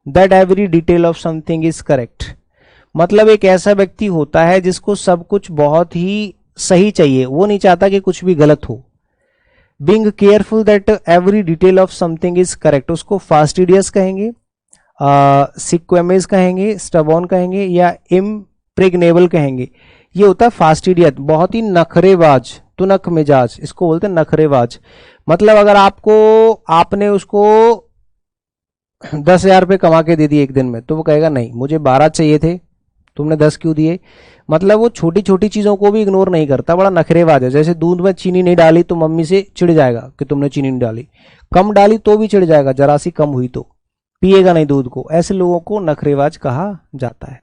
that every detail of something is correct, मतलब एक ऐसा व्यक्ति होता है जिसको सब कुछ बहुत ही सही चाहिए, वो नहीं चाहता कि कुछ भी गलत हो। Being careful that every detail of something is correct, उसको फास्टिडियस कहेंगे, सिक्वेमेज कहेंगे, स्टबॉन कहेंगे या इम्प्रेग्नेबल कहेंगे। ये होता है फास्टिडियस, बहुत ही नखरेबाज, तुनक मिजाज, इसको बोलते हैं नखरेबाज। मतलब अगर आपने उसको 10,000 रुपये कमा के दे दिए एक दिन में, तो वो कहेगा नहीं मुझे 12 चाहिए थे, तुमने 10 क्यों दिए। मतलब वो छोटी छोटी चीजों को भी इग्नोर नहीं करता, बड़ा नखरेबाज है। जैसे दूध में चीनी नहीं डाली तो मम्मी से चिढ़ जाएगा कि तुमने चीनी नहीं डाली, कम डाली तो भी चिढ़ जाएगा, जरा सी कम हुई तो पिएगा नहीं दूध को। ऐसे लोगों को नखरेबाज कहा जाता है।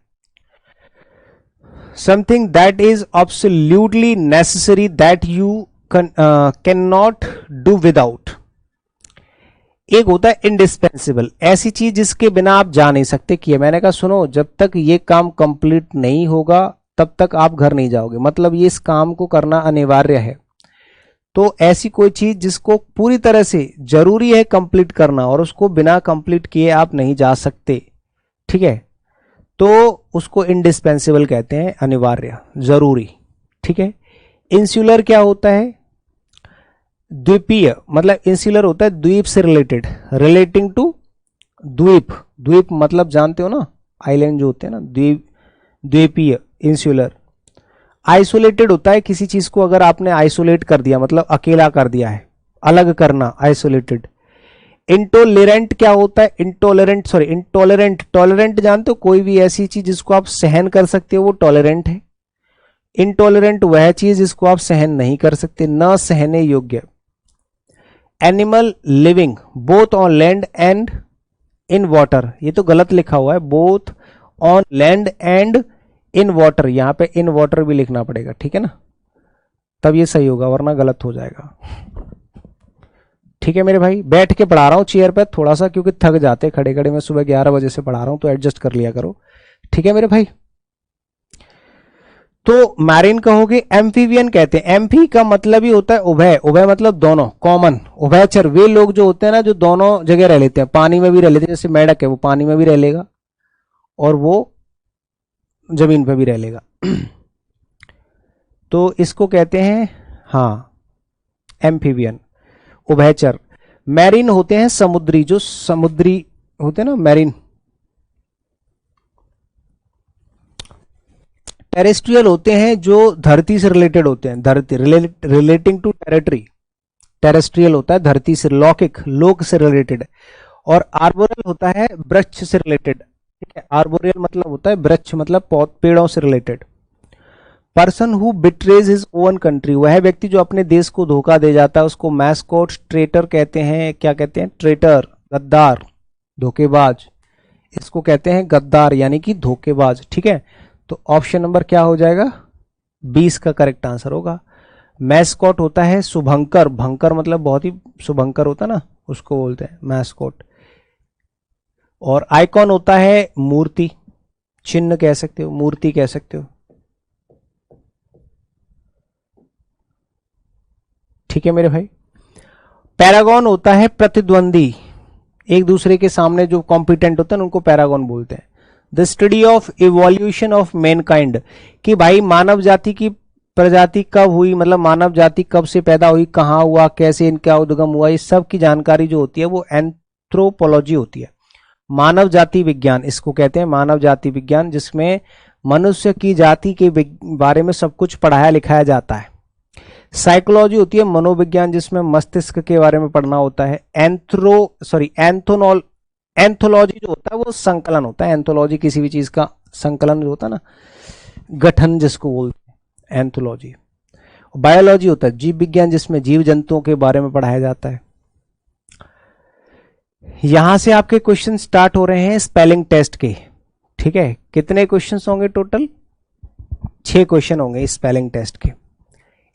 Something that is absolutely necessary that you can not do without. एक होता है इंडिस्पेंसिबल, ऐसी चीज जिसके बिना आप जा नहीं सकते। किए मैंने कहा सुनो, जब तक ये काम कंप्लीट नहीं होगा तब तक आप घर नहीं जाओगे, मतलब ये इस काम को करना अनिवार्य है। तो ऐसी कोई चीज जिसको पूरी तरह से जरूरी है कंप्लीट करना और उसको बिना कंप्लीट किए आप नहीं जा सकते, ठीक है, तो उसको इंडिस्पेंसिबल कहते हैं, अनिवार्य, जरूरी, ठीक है। इंसुलर क्या होता है? द्वीपीय, मतलब इंसुलर होता है द्वीप से रिलेटेड, रिलेटिंग टू द्वीप। द्वीप मतलब जानते हो ना, आइलैंड जो होते हैं ना, द्वीप, द्वीपीय, इंसुलर। आइसोलेटेड होता है किसी चीज को अगर आपने आइसोलेट कर दिया, मतलब अकेला कर दिया है, अलग करना, आइसोलेटेड। इंटोलेरेंट क्या होता है? इंटॉलरेंट, टॉलरेंट जानते हो, कोई भी ऐसी चीज जिसको आप सहन कर सकते हो वो टॉलरेंट है। इंटॉलरेंट वह चीज जिसको आप सहन नहीं कर सकते, न सहने योग्य। Animal living both on land and in water, ये तो गलत लिखा हुआ है, both on land and in water, यहां पे इन वाटर भी लिखना पड़ेगा, ठीक है ना, तब ये सही होगा, वरना गलत हो जाएगा, ठीक है मेरे भाई। बैठ के पढ़ा रहा हूं चेयर पे थोड़ा सा, क्योंकि थक जाते खड़े खड़े, मैं सुबह 11 बजे से पढ़ा रहा हूं, तो एडजस्ट कर लिया करो, ठीक है मेरे भाई। तो मैरिन कहोगे, एम्फीबियन कहते हैं, एम्फी का मतलब ही होता है उभय, उभय मतलब दोनों, कॉमन, उभयचर वे लोग जो होते हैं ना जो दोनों जगह रह लेते हैं, पानी में भी रह लेते हैं, जैसे मेढक है वो पानी में भी रह लेगा और वो जमीन पे भी रह लेगा। तो इसको कहते हैं हाँ एम्फीबियन, उभयचर। मैरिन होते हैं समुद्री, जो समुद्री होते हैं ना मैरिन। टेरेस्ट्रियल होते हैं जो धरती से रिलेटेड होते हैं, धरती रिलेटिंग टू टेरिटरी, टेरेस्ट्रियल होता है धरती से, लौकिक लोक से रिलेटेड, और आर्बोरियल होता है वृक्ष से रिलेटेड, ठीक है। आर्बोरियल मतलब होता है वृक्ष, मतलब पेड़ों से related. Person who betrays his own country, वह व्यक्ति जो अपने देश को धोखा दे जाता है उसको मैस्कोट ट्रेटर कहते हैं। क्या कहते हैं? ट्रेटर, गद्दार, धोखेबाज, इसको कहते हैं गद्दार यानी कि धोखेबाज, ठीक है। तो ऑप्शन नंबर क्या हो जाएगा? 20 का करेक्ट आंसर होगा। मैस्कॉट होता है शुभंकर, भंकर मतलब बहुत ही शुभंकर होता है ना, उसको बोलते हैं मैस्कॉट। और आइकॉन होता है मूर्ति, चिन्ह कह सकते हो, मूर्ति कह सकते हो, ठीक है मेरे भाई। पैरागॉन होता है प्रतिद्वंदी, एक दूसरे के सामने जो कॉम्पिटेंट होते हैं उनको पैरागॉन बोलते हैं। The study of evolution of Mankind, कि भाई मानव जाति की प्रजाति कब हुई, मतलब मानव जाति कब से पैदा हुई, कहाँ हुआ, कैसे इनका उद्गम हुआ, इस सब की जानकारी जो होती है वो एंथ्रोपोलॉजी होती है, मानव जाति विज्ञान इसको कहते हैं, मानव जाति विज्ञान, जिसमें मनुष्य की जाति के बारे में सब कुछ पढ़ाया लिखाया जाता है। साइकोलॉजी होती है मनोविज्ञान, जिसमें मस्तिष्क के बारे में पढ़ना होता है। एंथोलॉजी जो होता है वो संकलन होता है, एंथोलॉजी किसी भी चीज का संकलन जो होता है ना, गठन जिसको बोलते हैं एंथोलॉजी। बायोलॉजी होता है जीव विज्ञान, जिसमें जीव जंतुओं के बारे में पढ़ाया जाता है। यहां से आपके क्वेश्चन स्टार्ट हो रहे हैं स्पेलिंग टेस्ट के, ठीक है। कितने क्वेश्चन होंगे टोटल? 6 क्वेश्चन होंगे स्पेलिंग टेस्ट के।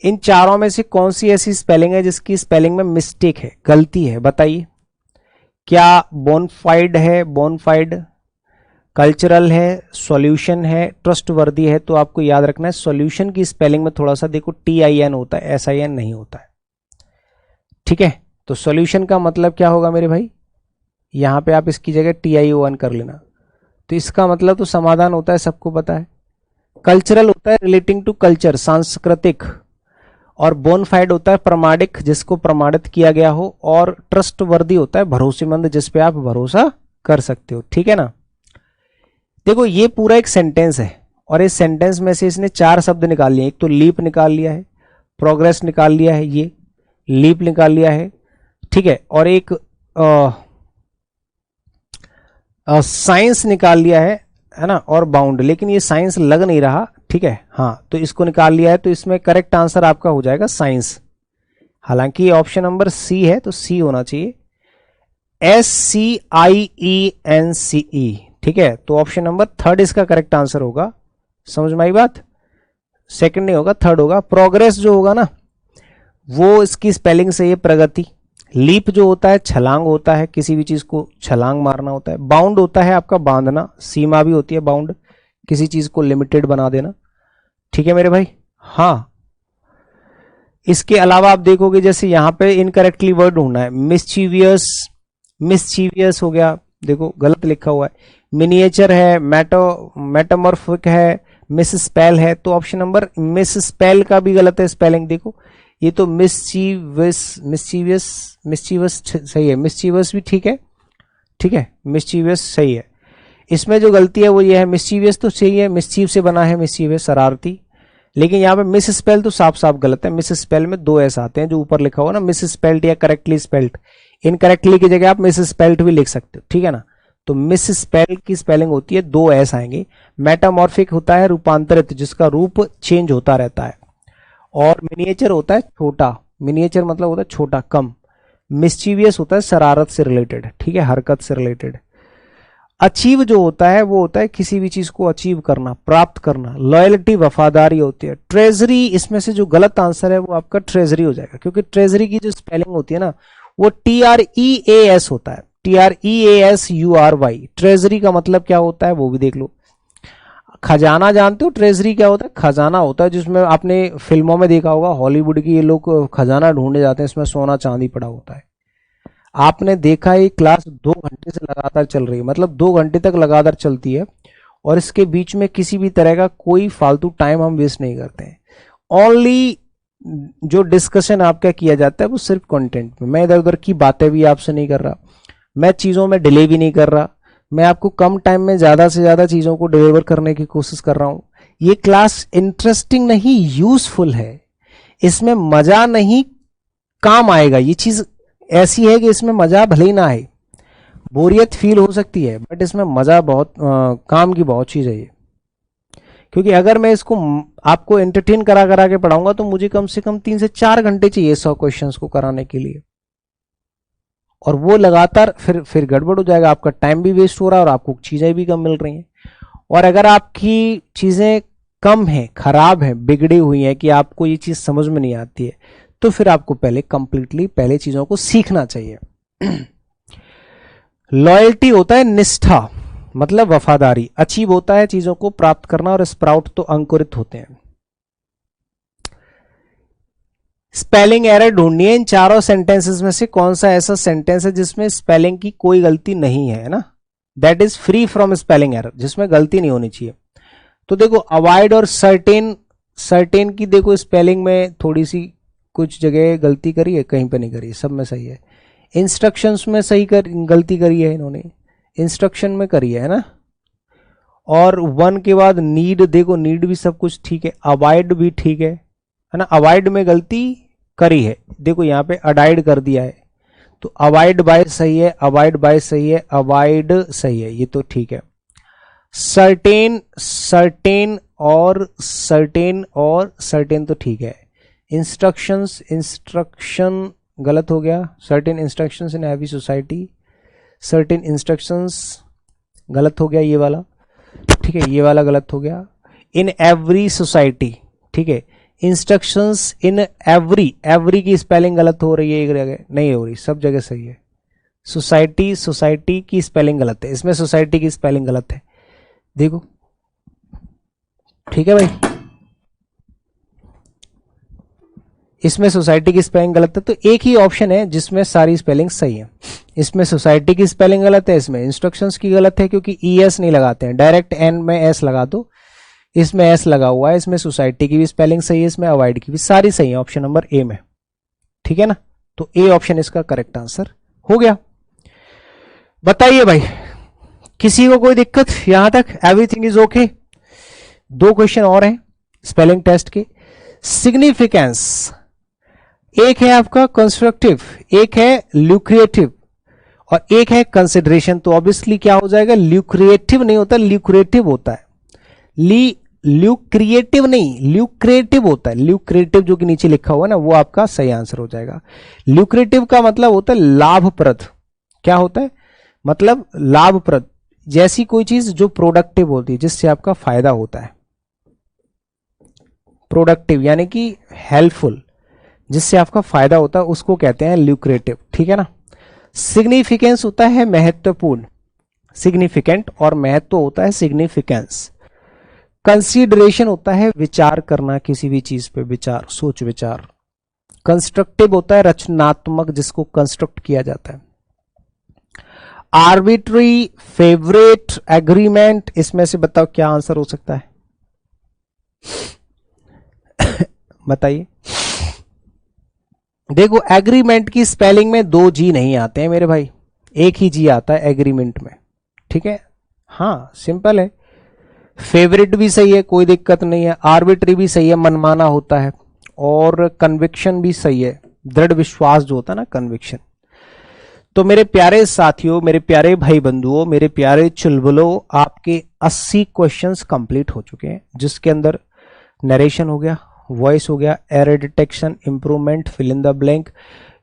इन चारों में से कौन सी ऐसी स्पेलिंग है जिसकी स्पेलिंग में मिस्टेक है, गलती है, बताइए। क्या बोनफाइड है, बोनफाइड, कल्चरल है, सॉल्यूशन है, ट्रस्टवर्दी है? तो आपको याद रखना है सॉल्यूशन की स्पेलिंग में थोड़ा सा देखो TIN होता है, SIN नहीं होता है, ठीक है। तो सॉल्यूशन का मतलब क्या होगा मेरे भाई? यहां पे आप इसकी जगह TION कर लेना, तो इसका मतलब तो समाधान होता है, सबको पता है। कल्चरल होता है रिलेटिंग टू कल्चर, सांस्कृतिक, और बोनफाइड होता है प्रमाणिक, जिसको प्रमाणित किया गया हो, और ट्रस्टवर्दी होता है भरोसेमंद, जिस पे आप भरोसा कर सकते हो, ठीक है ना। देखो ये पूरा एक सेंटेंस है और इस सेंटेंस में से इसने 4 शब्द निकाल लिए। एक तो लीप निकाल लिया है, प्रोग्रेस निकाल लिया है, ये लीप निकाल लिया है, ठीक है, और एक साइंस निकाल लिया है ना, और बाउंड, लेकिन ये साइंस लग नहीं रहा, ठीक है। हाँ, तो इसको निकाल लिया है, तो इसमें करेक्ट आंसर आपका हो जाएगा साइंस। हालांकि ऑप्शन नंबर सी है तो सी होना चाहिए, SCIENCE, ठीक है। तो ऑप्शन नंबर 3 इसका करेक्ट आंसर होगा। समझ में आई बात? सेकंड नहीं होगा, 3 होगा। प्रोग्रेस जो होगा ना वो इसकी स्पेलिंग से ये प्रगति। लीप जो होता है छलांग होता है, किसी भी चीज को छलांग मारना होता है। बाउंड होता है आपका बांधना, सीमा भी होती है बाउंड, किसी चीज को लिमिटेड बना देना, ठीक है मेरे भाई। हाँ, इसके अलावा आप देखोगे जैसे यहां पे इनकरेक्टली वर्ड ढूंढना है, मिस्चीवियस, मिस्चीवियस हो गया, देखो गलत लिखा हुआ है। मिनिएचर है, मेटामॉर्फिक है, मिस स्पेल है, तो ऑप्शन नंबर मिस स्पेल का भी गलत है स्पेलिंग, देखो ये तो मिस्चीवियस, मिस्चीवियस सही है, मिस्चीवियस भी ठीक है, ठीक है, मिस्चीवियस सही है। इसमें जो गलती है वो ये है, मिस्चीवियस तो सही है, मिस्चीव से बना है, मिस्चीवियस शरारती, लेकिन यहाँ पे मिस स्पेल तो साफ साफ गलत है। मिस स्पेल में 2 एस आते हैं, जो ऊपर लिखा हुआ ना मिस स्पेल्ड या करेक्टली स्पेल्ड, इनकरेक्टली की जगह आप मिस स्पेल्ड भी लिख सकते हो, ठीक है ना। तो मिस स्पेल की स्पेलिंग होती है 2 एस आएंगे। मेटामॉर्फिक होता है रूपांतरित, जिसका रूप चेंज होता रहता है। और मिनिएचर होता है छोटा, मिनिएचर मतलब होता है छोटा, कम। मिस्चीवियस होता है शरारत से रिलेटेड, ठीक है, हरकत से रिलेटेड। अचीव जो होता है वो होता है किसी भी चीज को अचीव करना, प्राप्त करना। लॉयल्टी वफादारी होती है। ट्रेजरी, इसमें से जो गलत आंसर है वो आपका ट्रेजरी हो जाएगा, क्योंकि ट्रेजरी की जो स्पेलिंग होती है ना वो TREAS होता है, TREASURY। ट्रेजरी का मतलब क्या होता है वो भी देख लो। खजाना जानते हो? ट्रेजरी क्या होता है? खजाना होता है जिसमें आपने फिल्मों में देखा होगा, हॉलीवुड की, ये लोग खजाना ढूंढने जाते हैं, इसमें सोना चांदी पड़ा होता है। आपने देखा है क्लास 2 घंटे से लगातार चल रही है, मतलब 2 घंटे तक लगातार चलती है, और इसके बीच में किसी भी तरह का कोई फालतू टाइम हम वेस्ट नहीं करते हैं। ओनली जो डिस्कशन आपका किया जाता है वो सिर्फ कंटेंट में। मैं इधर उधर की बातें भी आपसे नहीं कर रहा, मैं चीज़ों में डिले भी नहीं कर रहा, मैं आपको कम टाइम में ज़्यादा से ज़्यादा चीज़ों को डिलीवर करने की कोशिश कर रहा हूँ। ये क्लास इंटरेस्टिंग नहीं, यूजफुल है, इसमें मज़ा नहीं, काम आएगा। ये चीज़ ऐसी है कि इसमें मज़ा भले ही ना आए, बोरियत फील हो सकती है, बट इसमें मज़ा बहुत काम की बहुत चीज़ है ये। क्योंकि अगर मैं इसको आपको एंटरटेन करा करा के पढ़ाऊंगा तो मुझे कम से कम 3 से 4 घंटे चाहिए 100 क्वेश्चंस को कराने के लिए, और वो लगातार फिर गड़बड़ हो जाएगा, आपका टाइम भी वेस्ट हो रहा है और आपको चीज़ें भी कम मिल रही हैं। और अगर आपकी चीज़ें कम हैं, खराब हैं, बिगड़ी हुई हैं, कि आपको ये चीज़ समझ में नहीं आती है, तो फिर आपको पहले चीज़ों को सीखना चाहिए। लॉयल्टी होता है निष्ठा, मतलब वफादारी। अचीव होता है चीजों को प्राप्त करना, और स्प्राउट तो अंकुरित होते हैं। स्पेलिंग एरर ढूंढनी है इन चारों सेंटेंसेस में से कौन सा ऐसा सेंटेंस है जिसमें स्पेलिंग की कोई गलती नहीं है ना, that is free from spelling error, जिसमें गलती नहीं होनी चाहिए। तो देखो अवॉइड और सर्टेन की देखो स्पेलिंग में थोड़ी सी कुछ जगह गलती करी है, कहीं पे नहीं करी है, सब में सही है। इंस्ट्रक्शंस में गलती करी है इन्होंने, इंस्ट्रक्शन में करी है ना। और वन के बाद नीड, देखो नीड भी सब कुछ ठीक है, अवॉइड भी ठीक है ना। अवॉइड में गलती करी है, देखो यहाँ पे अडाइड कर दिया है, तो अवॉइड बाय सही है, अवॉइड बाय सही है, अवॉइड सही है, ये तो ठीक है। सर्टेन और सर्टेन तो ठीक है। इंस्ट्रक्शन गलत हो गया, certain instructions in heavy society, certain instructions गलत हो गया ये वाला, ठीक है, ये वाला गलत हो गया। इन एवरी सोसाइटी, ठीक है, इंस्ट्रक्शंस इन एवरी की स्पेलिंग गलत हो रही है, एक जगह नहीं हो रही, सब जगह सही है। सोसाइटी की स्पेलिंग गलत है, इसमें सोसाइटी की स्पेलिंग गलत है, देखो, ठीक है भाई, इसमें सोसाइटी की स्पेलिंग गलत है। तो एक ही ऑप्शन है जिसमें सारी स्पेलिंग सही है, इसमें सोसाइटी की स्पेलिंग गलत है, इसमें इंस्ट्रक्शंस की गलत है, क्योंकि ES नहीं लगाते हैं, डायरेक्ट N में S लगा दो, इसमें S लगा हुआ है, इसमें सोसाइटी की भी स्पेलिंग सही है, इसमें अवॉइड की भी सारी सही है, ऑप्शन नंबर A में, ठीक है ना। तो A ऑप्शन इसका करेक्ट आंसर हो गया। बताइए भाई, किसी को कोई दिक्कत यहां तक? Everything is okay. 2 क्वेश्चन और हैं स्पेलिंग टेस्ट के। सिग्निफिकेंस, एक है आपका कंस्ट्रक्टिव, एक है ल्यूक्रिएटिव, और एक है कंसिडरेशन। तो ऑब्वियसली क्या हो जाएगा, ल्यूक्रिएटिव नहीं होता, ल्यूक्रिएटिव होता है। ल्यूक्रिएटिव नहीं, ल्यूक्रिएटिव होता है। ल्यूक्रिएटिव जो कि नीचे लिखा हुआ है ना, वो आपका सही आंसर हो जाएगा। ल्यूक्रिएटिव का मतलब होता है लाभप्रद। क्या होता है? मतलब लाभप्रद, जैसी कोई चीज जो प्रोडक्टिव होती है, जिससे आपका फायदा होता है। प्रोडक्टिव यानी कि हेल्पफुल, जिससे आपका फायदा होता है, उसको कहते हैं ल्यूक्रेटिव, ठीक है ना। सिग्निफिकेंस होता है महत्वपूर्ण, सिग्निफिकेंट, और महत्व होता है सिग्निफिकेंस। कंसीडरेशन होता है विचार करना, किसी भी चीज पे विचार, सोच विचार। कंस्ट्रक्टिव होता है रचनात्मक, जिसको कंस्ट्रक्ट किया जाता है। आर्बिट्री, फेवरेट, एग्रीमेंट, इसमें से बताओ क्या आंसर हो सकता है? बताइए। देखो एग्रीमेंट की स्पेलिंग में 2 G नहीं आते हैं मेरे भाई, एक ही G आता है एग्रीमेंट में, ठीक है। हाँ सिंपल है। फेवरेट भी सही है, कोई दिक्कत नहीं है। आर्बिट्री भी सही है, मनमाना होता है। और कन्विक्शन भी सही है, दृढ़ विश्वास जो होता है ना, कन्विक्शन। तो मेरे प्यारे साथियों, मेरे प्यारे भाई बंधुओं, मेरे प्यारे चुलबुलों, आपके 80 क्वेश्चंस कंप्लीट हो चुके हैं, जिसके अंदर नरेशन हो गया, वॉइस हो गया, error detection, improvement, fill in the blank,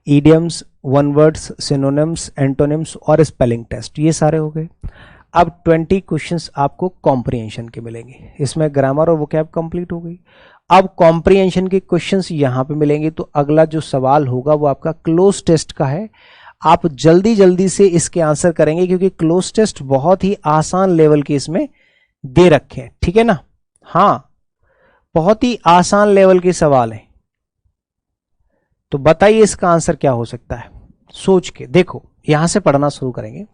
idioms, one words, synonyms, antonyms और स्पेलिंग टेस्ट, ये सारे हो गए। अब 20 क्वेश्चंस आपको कॉम्प्रिहेंशन के मिलेंगे, इसमें ग्रामर और वोकैब कंप्लीट हो गई। अब कॉम्प्रिहेंशन के क्वेश्चंस यहाँ पे मिलेंगे। तो अगला जो सवाल होगा वो आपका क्लोज टेस्ट का है। आप जल्दी जल्दी से इसके आंसर करेंगे, क्योंकि क्लोज टेस्ट बहुत ही आसान लेवल के इसमें दे रखे हैं, ठीक है ना। हाँ, बहुत ही आसान लेवल के सवाल है। तो बताइए इसका आंसर क्या हो सकता है, सोच के देखो, यहां से पढ़ना शुरू करेंगे।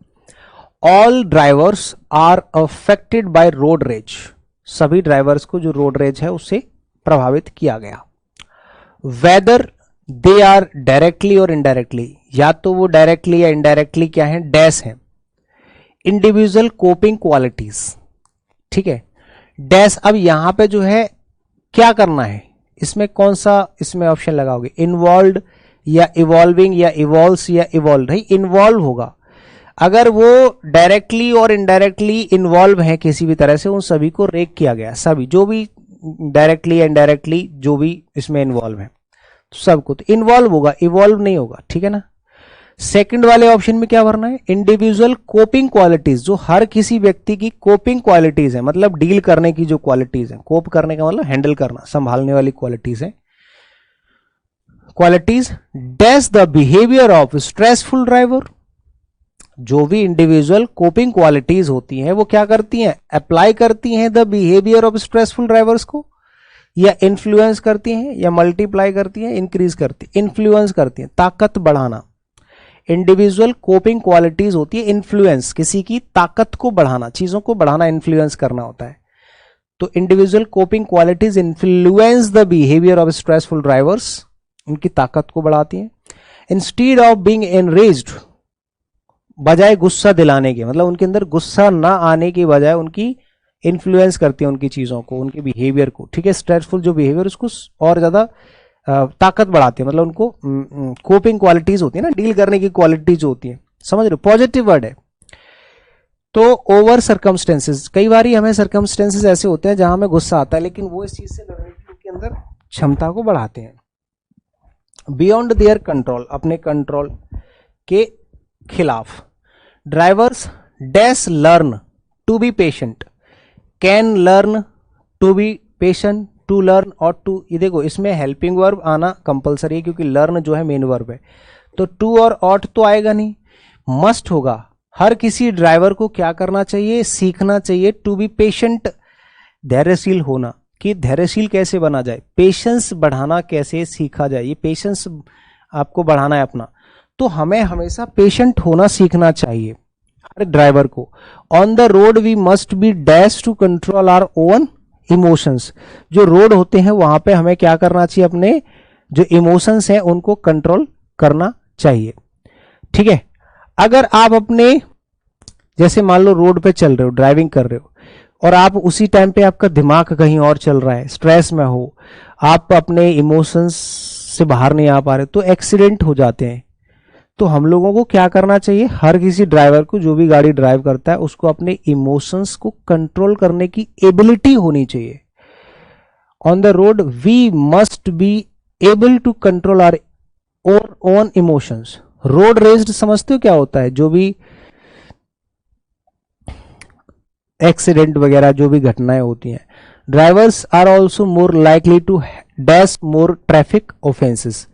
All drivers are affected by road rage, सभी ड्राइवर्स को जो रोड रेज है उससे प्रभावित किया गया। वेदर दे आर डायरेक्टली और इनडायरेक्टली, या तो वो डायरेक्टली या इनडायरेक्टली क्या है, डैश है। इंडिविजुअल कोपिंग क्वालिटीज, ठीक है, डैश। अब यहां पे जो है क्या करना है, इसमें कौन सा इसमें ऑप्शन लगाओगे, इन्वॉल्व या इवॉल्विंग या इवॉल्व्स या इवॉल्व, भाई इन्वॉल्व होगा। अगर वो डायरेक्टली और इनडायरेक्टली इन्वॉल्व है किसी भी तरह से, उन सभी को रेक किया गया, सभी जो भी डायरेक्टली या इनडायरेक्टली जो भी इसमें इन्वॉल्व है सबको, तो इन्वॉल्व होगा, इवॉल्व नहीं होगा, ठीक है ना। सेकंड वाले ऑप्शन में क्या भरना है, इंडिविजुअल कोपिंग क्वालिटीज, जो हर किसी व्यक्ति की कोपिंग क्वालिटीज है, मतलब डील करने की जो क्वालिटीज है, कोप करने का मतलब हैंडल करना, संभालने वाली क्वालिटीज है। Qualities dash the behaviour of stressful driver, जो भी इंडिविजुअल कोपिंग क्वालिटीज होती हैं वो क्या करती हैं, अप्लाई करती हैं the behaviour of stressful drivers को, या इन्फ्लुएंस करती हैं, या मल्टीप्लाई करती हैं, इंक्रीज करती, इन्फ्लुएंस करती हैं, ताकत बढ़ाना। इंडिविजुअल कोपिंग क्वालिटीज होती है इन्फ्लुएंस, किसी की ताकत को बढ़ाना, चीजों को बढ़ाना, इन्फ्लुएंस करना होता है। तो individual coping qualities influence the behaviour of stressful drivers, उनकी ताकत को बढ़ाती हैं। इंस्टीड ऑफ बीइंग एनरेज्ड, बजाय गुस्सा दिलाने के, मतलब उनके अंदर गुस्सा ना आने की बजाय उनकी इन्फ्लुएंस करती है उनकी चीजों को, उनके बिहेवियर को, ठीक है। स्ट्रेसफुल जो बिहेवियर उसको और ज्यादा ताकत बढ़ाती है, मतलब उनको कोपिंग क्वालिटीज होती है ना, डील करने की क्वालिटीज होती है, समझ रहे हो, पॉजिटिव वर्ड है। तो ओवर सर्कमस्टेंसेस, कई बार हमें सर्कमस्टेंसेस ऐसे होते हैं जहां हमें गुस्सा आता है, लेकिन वो इस चीज से लड़ने की उनके अंदर क्षमता को बढ़ाते हैं। बियॉन्ड देयर कंट्रोल, अपने कंट्रोल के खिलाफ। Drivers dash learn to be patient, can learn to be patient, to learn और टू, ये देखो इसमें हेल्पिंग वर्ब आना कंपलसरी है, क्योंकि लर्न जो है मेन वर्ब है, तो टू और ऑट तो आएगा नहीं, मस्ट होगा। हर किसी ड्राइवर को क्या करना चाहिए, सीखना चाहिए टू बी पेशेंट, धैर्यशील होना, कि धैर्यशील कैसे बना जाए, पेशेंस बढ़ाना कैसे सीखा जाए, ये पेशेंस आपको बढ़ाना है अपना, तो हमें हमेशा पेशेंट होना सीखना चाहिए हर ड्राइवर को। On the road we must be dash to control our own emotions, जो रोड होते हैं वहां पे हमें क्या करना चाहिए, अपने जो इमोशंस हैं उनको कंट्रोल करना चाहिए, ठीक है। अगर आप अपने, जैसे मान लो रोड पे चल रहे हो, ड्राइविंग कर रहे हो, और आप उसी टाइम पे आपका दिमाग कहीं और चल रहा है, स्ट्रेस में हो, आप अपने इमोशंस से बाहर नहीं आ पा रहे, तो एक्सीडेंट हो जाते हैं। तो हम लोगों को क्या करना चाहिए, हर किसी ड्राइवर को, जो भी गाड़ी ड्राइव करता है, उसको अपने इमोशंस को कंट्रोल करने की एबिलिटी होनी चाहिए। On the road we must be able to control our own emotions. Road raged समझते हो क्या होता है, जो भी एक्सीडेंट वगैरह जो भी घटनाएं होती हैं। Drivers are also more likely to dash more traffic offences,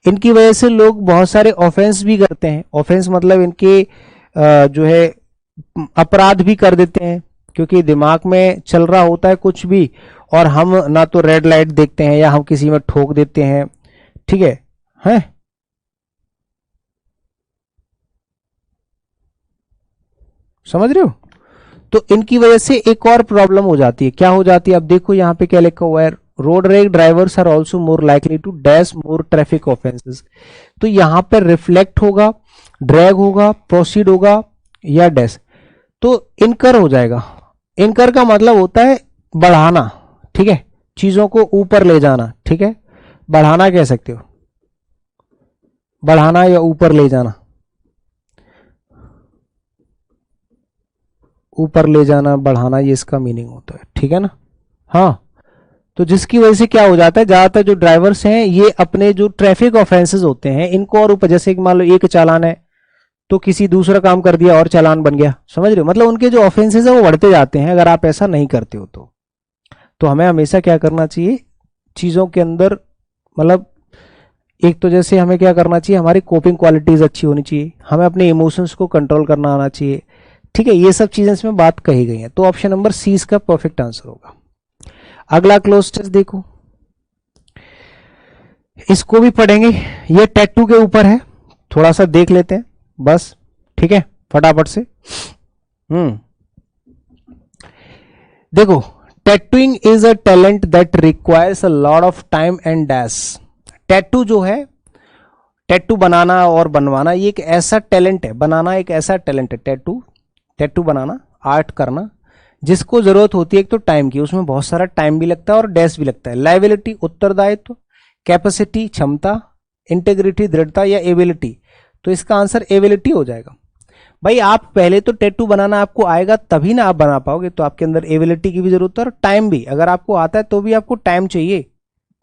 इनकी वजह से लोग बहुत सारे ऑफेंस भी करते हैं। ऑफेंस मतलब इनके जो है अपराध भी कर देते हैं, क्योंकि दिमाग में चल रहा होता है कुछ भी, और हम ना तो रेड लाइट देखते हैं या हम किसी में ठोक देते हैं, ठीक है, हैं? समझ रहे हो? तो इनकी वजह से एक और प्रॉब्लम हो जाती है, क्या हो जाती है, अब देखो यहाँ पे क्या लिखा हुआ है, road rage drivers are also more likely to dash more traffic offences. तो यहां पर रिफ्लेक्ट होगा, ड्रैग होगा, प्रोसीड होगा या डैश, तो इनकर हो जाएगा। इनकर का मतलब होता है बढ़ाना, ठीक है, चीजों को ऊपर ले जाना, ठीक है, बढ़ाना कह सकते हो, बढ़ाना या ऊपर ले जाना, ऊपर ले जाना, बढ़ाना, ये इसका मीनिंग होता है, ठीक है ना। हाँ, तो जिसकी वजह से क्या हो जाता है, ज्यादातर जो ड्राइवर्स हैं ये अपने जो ट्रैफिक ऑफेंसेस होते हैं इनको और ऊपर, जैसे मान लो एक चालान है तो किसी दूसरा काम कर दिया और चालान बन गया, समझ रहे हो, मतलब उनके जो ऑफेंसेस है वो बढ़ते जाते हैं अगर आप ऐसा नहीं करते हो तो हमें हमेशा क्या करना चाहिए, चीजों के अंदर, मतलब एक तो जैसे हमें क्या करना चाहिए, हमारी कोपिंग क्वालिटीज अच्छी होनी चाहिए, हमें अपने इमोशंस को कंट्रोल करना आना चाहिए, ठीक है, ये सब चीजें इसमें बात कही गई हैं, तो ऑप्शन नंबर सी इसका परफेक्ट आंसर होगा। अगला क्लोज टेस्ट देखो, इसको भी पढ़ेंगे, ये टैटू के ऊपर है, थोड़ा सा देख लेते हैं बस, ठीक है, फटाफट से। देखो, tattooing is a talent that requires a lot of time and dash. Tattoo जो है, टैटू बनाना और बनवाना, ये एक ऐसा टैलेंट है, बनाना एक ऐसा टैलेंट है, टैटू बनाना, आर्ट करना, जिसको जरूरत होती है एक तो टाइम की, उसमें बहुत सारा टाइम भी लगता है और डैश भी लगता है। लायबिलिटी उत्तरदायित्व, कैपेसिटी क्षमता, इंटेग्रिटी दृढ़ता, या एबिलिटी, तो इसका आंसर एबिलिटी हो जाएगा। भाई आप पहले तो टैटू बनाना आपको आएगा तभी ना आप बना पाओगे, तो आपके अंदर एबिलिटी की भी जरूरत है और टाइम भी, अगर आपको आता है तो भी आपको टाइम चाहिए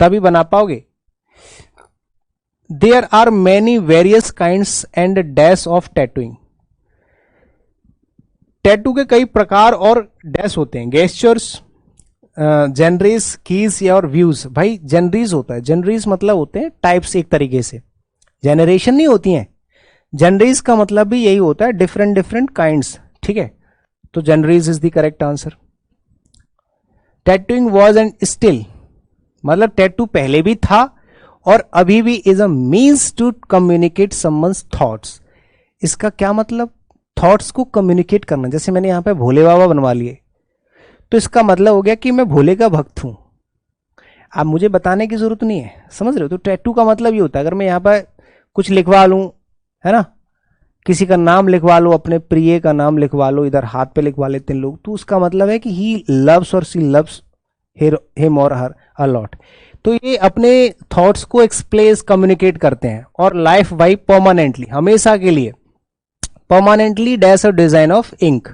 तभी बना पाओगे। There are many various kinds and dash of tattooing. Tattoo के कई प्रकार और डैश होते हैं, गेस्चर्स, जनरीज, कीज या और व्यूज। भाई जनरीज होता है, जनरीज मतलब होते हैं टाइप्स, एक तरीके से जेनरेशन नहीं होती हैं, जनरीज का मतलब भी यही होता है, डिफरेंट डिफरेंट काइंड्स, ठीक है, तो genres is the correct answer. Tattooing was and still, मतलब टैटू पहले भी था और अभी भी is a means to communicate someone's thoughts. इसका क्या मतलब, थॉट्स को कम्युनिकेट करना, जैसे मैंने यहां पे भोले बाबा बनवा लिए, तो इसका मतलब हो गया कि मैं भोले का भक्त हूं, अब मुझे बताने की जरूरत नहीं है, समझ रहे हो। तो टैटू का मतलब ये होता है, अगर मैं यहां पर कुछ लिखवा लूं, है ना, किसी का नाम लिखवा लो, अपने प्रिय का नाम लिखवा लो, इधर हाथ पे लिखवा लेते हैं लोग, तो उसका मतलब है कि ही लव्स और सी लव्स हिम और हर अ लॉट। तो ये अपने थॉट्स को एक्सप्रेस कम्युनिकेट करते हैं। और लाइफ बाई परमानेंटली, हमेशा के लिए, permanently dash a design of ink,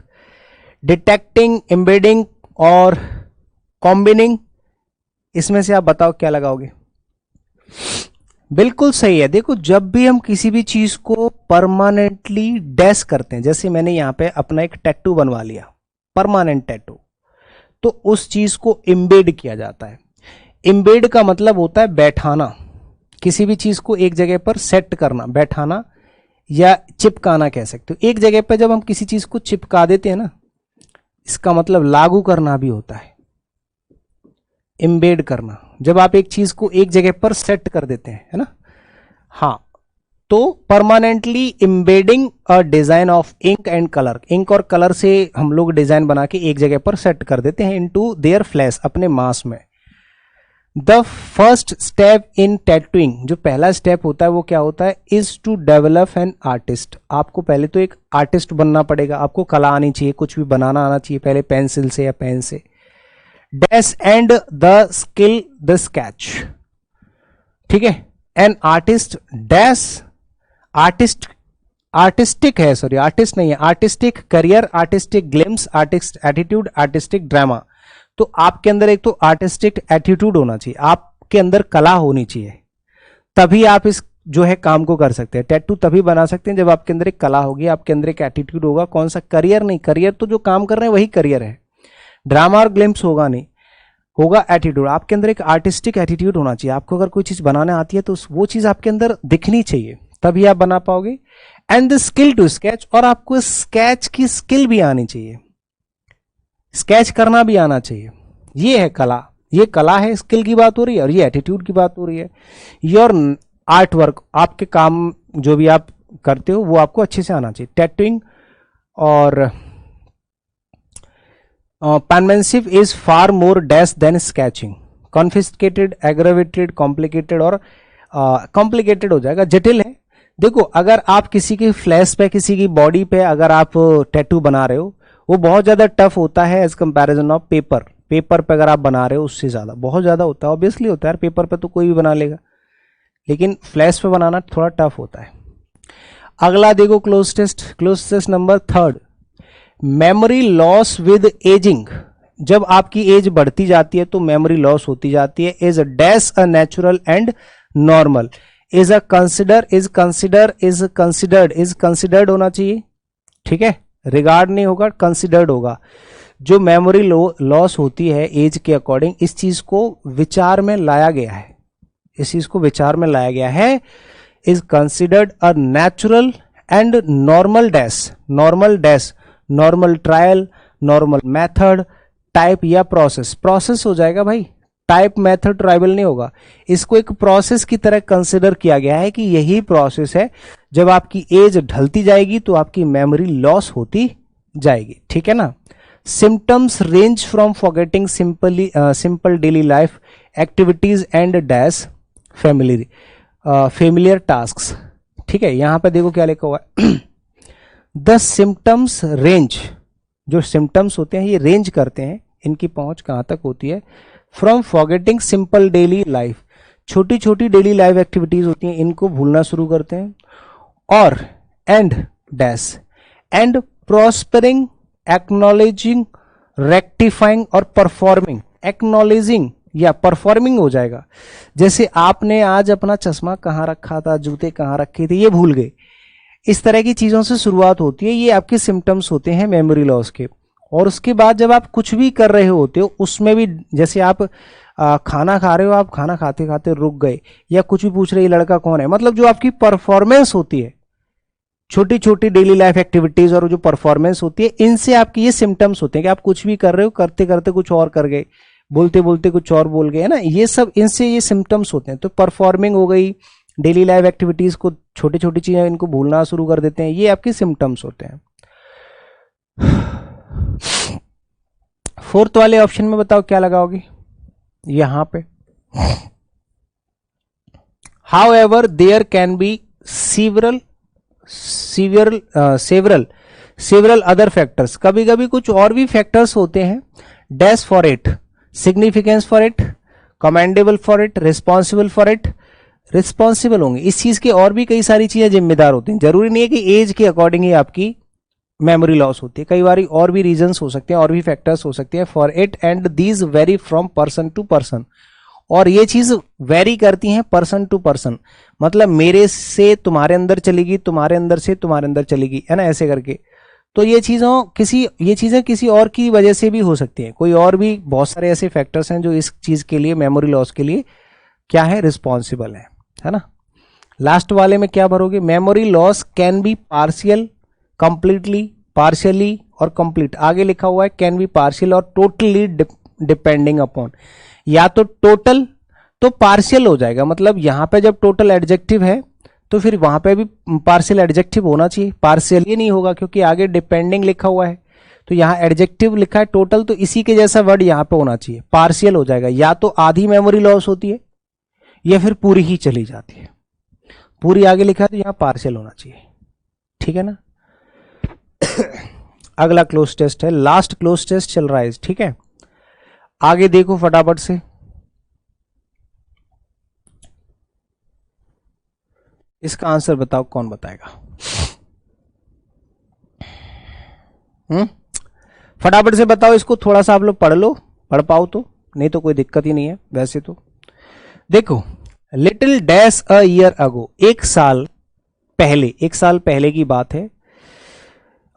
detecting, embedding और कॉम्बिनिंग, इसमें से आप बताओ क्या लगाओगे। बिल्कुल सही है। देखो, जब भी हम किसी भी चीज को परमानेंटली डैश करते हैं, जैसे मैंने यहां पे अपना एक टैटू बनवा लिया, परमानेंट टैटू, तो उस चीज को एम्बेड किया जाता है। एम्बेड का मतलब होता है बैठाना, किसी भी चीज को एक जगह पर सेट करना, बैठाना या चिपकाना कह सकते हो। एक जगह पर जब हम किसी चीज को चिपका देते हैं ना, इसका मतलब लागू करना भी होता है, एम्बेड करना, जब आप एक चीज को एक जगह पर सेट कर देते हैं, है ना। हाँ, तो permanently embedding a design of ink and colour, इंक और कलर से हम लोग डिजाइन बना के एक जगह पर सेट कर देते हैं इनटू देयर फ्लैश, अपने मास में। The first step in tattooing, जो पहला स्टेप होता है वो क्या होता है, is to develop an artist. आपको पहले तो एक आर्टिस्ट बनना पड़ेगा, आपको कला आनी चाहिए, कुछ भी बनाना आना चाहिए, पहले पेंसिल से या पेन से। Dash and the skill the sketch, ठीक है। एन आर्टिस्ट डैश, आर्टिस्टिक है, सॉरी आर्टिस्ट नहीं है, artistic career, artistic glimpse, artist attitude, artistic drama. तो आपके अंदर एक तो आर्टिस्टिक एटीट्यूड होना चाहिए, आपके अंदर कला होनी चाहिए, तभी आप इस जो है काम को कर सकते हैं। टैटू तभी बना सकते हैं जब आपके अंदर एक कला होगी, आपके अंदर एक एटीट्यूड होगा। कौन सा, करियर नहीं, करियर तो जो काम कर रहे हैं वही करियर है। ड्रामा और ग्लिम्स होगा नहीं, होगा एटीट्यूड। आपके अंदर एक आर्टिस्टिक एटीट्यूड होना चाहिए, आपको अगर कोई चीज बनाने आती है तो वो चीज आपके अंदर दिखनी चाहिए, तभी आप बना पाओगे। And the skill to sketch, और आपको स्केच की स्किल भी आनी चाहिए, स्केच करना भी आना चाहिए। ये है कला, ये कला है, स्किल की बात हो रही है, और ये एटीट्यूड की बात हो रही है। योर आर्ट वर्क, आपके काम जो भी आप करते हो वो आपको अच्छे से आना चाहिए। टैटूइंग और penmanship is far more dash than sketching, confiscated, aggravated, complicated, और कॉम्प्लिकेटेड हो जाएगा, जटिल है। देखो, अगर आप किसी की फ्लैश पे, किसी की बॉडी पे अगर आप टैटू बना रहे हो, वो बहुत ज्यादा टफ होता है as comparison of paper. Paper पे अगर आप बना रहे हो उससे ज्यादा, बहुत ज्यादा होता है, ऑब्वियसली होता है, पेपर पे तो कोई भी बना लेगा, लेकिन फ्लैश पे बनाना थोड़ा टफ होता है। अगला देखो, close test number 3, memory loss with aging. जब आपकी एज बढ़ती जाती है तो मेमोरी लॉस होती जाती है। Is dash a natural and normal, is a consider, is consider, is considered, is considered होना चाहिए, ठीक है, रिगार्ड नहीं होगा, कंसिडर्ड होगा। जो मेमोरी लॉस होती है एज के अकॉर्डिंग, इस चीज को विचार में लाया गया है, इस चीज को विचार में लाया गया है। Is considered a natural and normal dash, normal dash, normal trial, normal method, type या प्रोसेस। प्रोसेस हो जाएगा भाई, टाइप मेथड ट्राइबल नहीं होगा। इसको एक प्रोसेस की तरह कंसिडर किया गया है कि यही प्रोसेस है, जब आपकी एज ढलती जाएगी तो आपकी मेमोरी लॉस होती जाएगी, ठीक है ना। Symptoms range from forgetting simple daily life activities and dash familiar tasks, ठीक है। यहां पे देखो क्या लिखा हुआ है द सिम्टम्स रेंज, जो सिम्टम्स होते हैं ये रेंज करते हैं, इनकी पहुंच कहां तक होती है, from forgetting simple daily life, छोटी छोटी डेली लाइफ एक्टिविटीज होती हैं इनको भूलना शुरू करते हैं, और and dash and prospering acknowledging rectifying और परफॉर्मिंग। एक्नॉलेजिंग या परफॉर्मिंग हो जाएगा, जैसे आपने आज अपना चश्मा कहाँ रखा था, जूते कहाँ रखे थे, ये भूल गए। इस तरह की चीजों से शुरुआत होती है, ये आपके सिम्टम्स होते हैं मेमोरी लॉस के। और उसके बाद जब आप कुछ भी कर रहे होते हो उसमें भी, जैसे आप खाना खा रहे हो, आप खाना खाते खाते रुक गए, या कुछ भी पूछ रहे ये लड़का कौन है, मतलब जो आपकी परफॉर्मेंस होती है, छोटी छोटी डेली लाइफ एक्टिविटीज और जो परफॉर्मेंस होती है, इनसे आपके ये सिम्टम्स होते हैं कि आप कुछ भी कर रहे हो, करते करते कुछ और कर गए, बोलते बोलते कुछ और बोल गए, है ना, ये सब इनसे ये सिम्टम्स होते हैं। तो परफॉर्मिंग हो गई, डेली लाइफ एक्टिविटीज को, छोटी छोटी चीजें इनको भूलना शुरू कर देते हैं, ये आपके सिम्टम्स होते हैं। फोर्थ वाले ऑप्शन में बताओ क्या लगाओगे यहां पे। However there can be several other factors, कभी कभी कुछ और भी फैक्टर्स होते हैं। Dash for it, significance for it, commendable for it, responsible for it. Responsible होंगे इस चीज के, और भी कई सारी चीजें जिम्मेदार होती हैं। जरूरी नहीं है कि एज के अकॉर्डिंग ही आपकी मेमोरी लॉस होती है, कई बार और भी रीजंस हो सकते हैं, और भी फैक्टर्स हो सकते हैं। For it and these vary from person to person, और ये चीज वेरी करती हैं पर्सन टू पर्सन, मतलब मेरे से तुम्हारे अंदर चलेगी, तुम्हारे अंदर से तुम्हारे अंदर चलेगी, है ना, ऐसे करके। तो ये चीजें किसी और की वजह से भी हो सकती हैं, कोई और भी बहुत सारे ऐसे फैक्टर्स हैं जो इस चीज के लिए, मेमोरी लॉस के लिए क्या है, रिस्पॉन्सिबल है ना। लास्ट वाले में क्या भरोगे, memory loss can be partial, completely, partially और कंप्लीट। आगे लिखा हुआ है कैन बी पार्शियल और टोटली डिपेंडिंग अपॉन, या तो टोटल तो पार्शियल हो जाएगा, मतलब यहां पे जब टोटल एडजेक्टिव है तो फिर वहां पे भी पार्शियल एडजेक्टिव होना चाहिए, पार्शियल ये नहीं होगा क्योंकि आगे डिपेंडिंग लिखा हुआ है, तो यहां एडजेक्टिव लिखा है टोटल, तो इसी के जैसा वर्ड यहां पे होना चाहिए, पार्शियल हो जाएगा। या तो आधी मेमोरी लॉस होती है या फिर पूरी ही चली जाती है, पूरी आगे लिखा है तो यहां पार्शियल होना चाहिए, ठीक है ना। अगला क्लोज टेस्ट है, लास्ट क्लोज टेस्ट चल रहा है, ठीक है। आगे देखो फटाफट से, इसका आंसर बताओ, कौन बताएगा। फटाफट से बताओ इसको, थोड़ा सा आप लोग पढ़ लो, पढ़ पाओ तो, नहीं तो कोई दिक्कत ही नहीं है वैसे तो। देखो, little dash a year ago, एक साल पहले की बात है।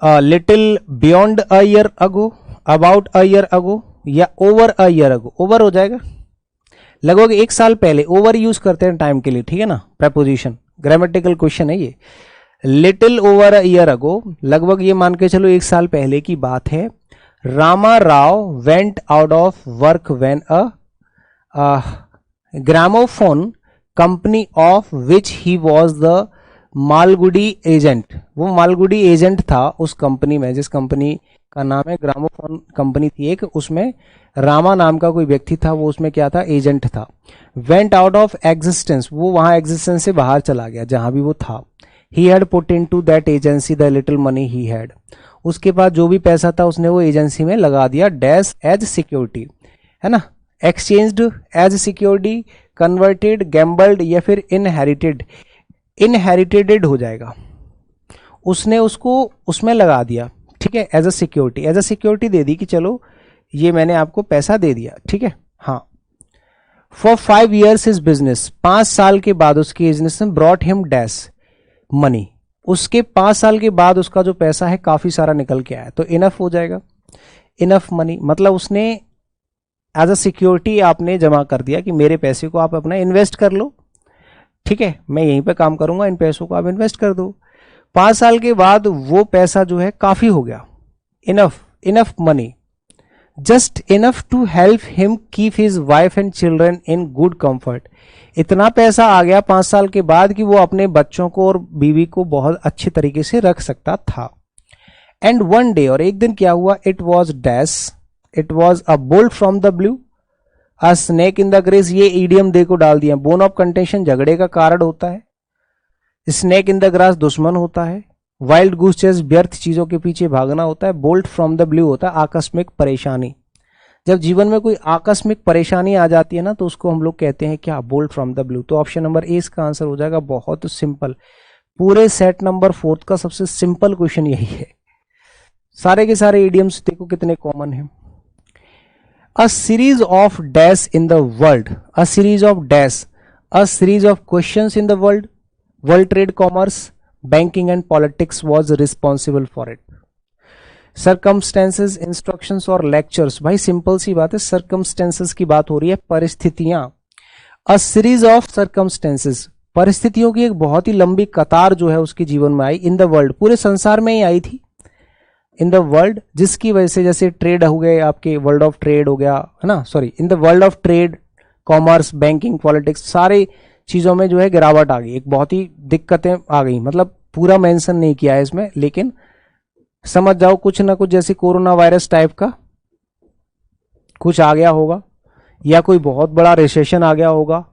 Little beyond a year ago, about a year ago, या over a year ago. Over हो जाएगा, लगभग एक साल पहले, ओवर यूज करते हैं टाइम के लिए, ठीक है ना, प्रेपोजिशन, ग्रामेटिकल क्वेश्चन है ये। लिटिल ओवर अ ईयर अगो, लगभग ये मान के चलो एक साल पहले की बात है। Rama Rao went out of work when a gramophone company of which he was the Malgudi agent, वो मालगुडी एजेंट था उस कंपनी में, जिस कंपनी का नाम है ग्रामोफोन कंपनी थी एक, उसमें रामा नाम का कोई व्यक्ति था, वो उसमें क्या था, एजेंट था। वेंट आउट ऑफ एग्जिस्टेंस, वो वहां एग्जिस्टेंस से बाहर चला गया जहां भी वो था। He had put into that agency the little money he had, उसके पास जो भी पैसा था उसने वो एजेंसी में लगा दिया। डैश एज सिक्योरिटी, है ना, exchanged as security, converted, gambled या फिर इनहेरिटेड, इनहेरिटेड हो जाएगा, उसने उसको उसमें लगा दिया, ठीक है, एज अ सिक्योरिटी दे दी कि चलो ये मैंने आपको पैसा दे दिया, ठीक है। हाँ, फॉर 5 years इज बिजनेस, 5 साल के बाद उसकी बिजनेस ने ब्रॉट हिम डैश मनी, उसके 5 साल के बाद उसका जो पैसा है काफी सारा निकल के आया, तो इनफ हो जाएगा, इनफ मनी, मतलब उसने एज अ सिक्योरिटी आपने जमा कर दिया कि मेरे पैसे को आप अपना इन्वेस्ट कर लो, ठीक है, मैं यहीं पे काम करूंगा, इन पैसों को आप इन्वेस्ट कर दो। 5 साल के बाद वो पैसा जो है काफी हो गया, enough money, just enough to help him keep his wife and children in good comfort. इतना पैसा आ गया 5 साल के बाद कि वो अपने बच्चों को और बीवी को बहुत अच्छे तरीके से रख सकता था. एंड वन डे, और एक दिन क्या हुआ, it was dash, it was a bolt from the blue, a snake in the grace. ये ईडियम दे को डाल दिया. बोन ऑफ कंटेंशन झगड़े का कारण होता है, स्नेक इन द ग्रास दुश्मन होता है, वाइल्ड गूस चेस व्यर्थ चीजों के पीछे भागना होता है, बोल्ट फ्रॉम द ब्लू होता है आकस्मिक परेशानी. जब जीवन में कोई आकस्मिक परेशानी आ जाती है ना, तो उसको हम लोग कहते हैं क्या, बोल्ट फ्रॉम द ब्लू. तो ऑप्शन नंबर ए इसका आंसर हो जाएगा. बहुत सिंपल, पूरे सेट नंबर 4 का सबसे सिंपल क्वेश्चन यही है. सारे के सारे इडियम्स देखो कितने कॉमन है. A series of dash in the world, a series of dash, a series of questions in the world, world trade, commerce, banking and politics was responsible for it. Circumstances, instructions और lectures. भाई simple सी बात है, circumstances की बात हो रही है, परिस्थितियां. अ सीरीज ऑफ सर्कमस्टेंसेस, परिस्थितियों की एक बहुत ही लंबी कतार जो है उसके जीवन में आई. इन द वर्ल्ड, पूरे संसार में ही आई थी. इन द वर्ल्ड, जिसकी वजह से जैसे ट्रेड हो गए आपके, वर्ल्ड ऑफ ट्रेड हो गया है ना, sorry, in the world of trade, commerce, banking, politics, सारे चीजों में जो है गिरावट आ गई. एक बहुत ही दिक्कतें आ गई. मतलब पूरा मेंशन नहीं किया है इसमें, लेकिन समझ जाओ कुछ ना कुछ, जैसे कोरोना वायरस टाइप का कुछ आ गया होगा, या कोई बहुत बड़ा रिसेशन आ गया होगा.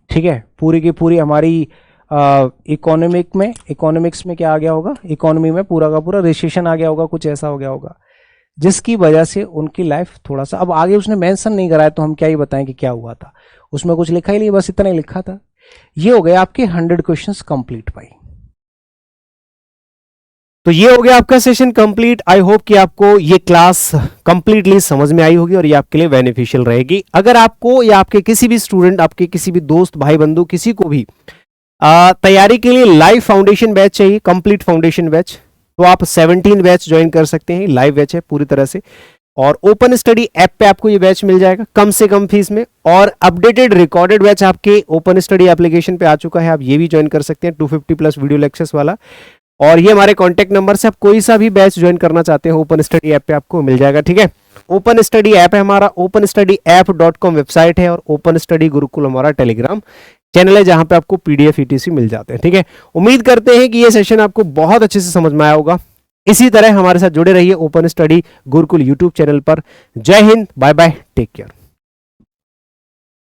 ठीक है, पूरी की पूरी हमारी इकोनॉमिक्स में क्या आ गया होगा, इकोनॉमी में पूरा का पूरा रिसेशन आ गया होगा, कुछ ऐसा हो गया होगा, जिसकी वजह से उनकी लाइफ थोड़ा सा, अब आगे उसने मेंशन नहीं कराया तो हम क्या ही बताएं कि क्या हुआ था. उसमें कुछ लिखा ही नहीं, बस इतना ही लिखा था. ये हो गए आपके 100 क्वेश्चंस कंप्लीट भाई. तो ये हो गया आपका सेशन कंप्लीट. आई होप कि आपको ये क्लास कंप्लीटली समझ में आई होगी और ये आपके लिए बेनिफिशियल रहेगी. अगर आपको या आपके किसी भी स्टूडेंट, आपके किसी भी दोस्त, भाई बंधु, किसी को भी तैयारी के लिए लाइव फाउंडेशन बैच चाहिए, कंप्लीट फाउंडेशन बैच, तो आप 17 बैच ज्वाइन कर सकते हैं. लाइव बैच है पूरी तरह से, और ओपन स्टडी ऐप पे आपको ये बैच मिल जाएगा कम से कम फीस में. और अपडेटेड रिकॉर्डेड बैच आपके ओपन स्टडी एप्लीकेशन पे आ चुका है, आप ये भी ज्वाइन कर सकते हैं, 250 प्लस वीडियो लेक्चर्स वाला. और ये हमारे कॉन्टैक्ट नंबर से आप कोई सा भी बैच ज्वाइन करना चाहते हैं ओपन स्टडी ऐप पे आपको मिल जाएगा. ठीक है, ओपन स्टडी ऐप है हमारा, openstudyApp.com वेबसाइट है, और ओपन स्टडी गुरुकुल हमारा टेलीग्राम चैनल है, जहां पे आपको PDF ETC मिल जाते हैं. ठीक है, उम्मीद करते हैं कि ये सेशन आपको बहुत अच्छे से समझ में आया होगा. इसी तरह हमारे साथ जुड़े रहिए open study Gurukul YouTube channel पर. जय हिंद, बाय बाय, टेक केयर.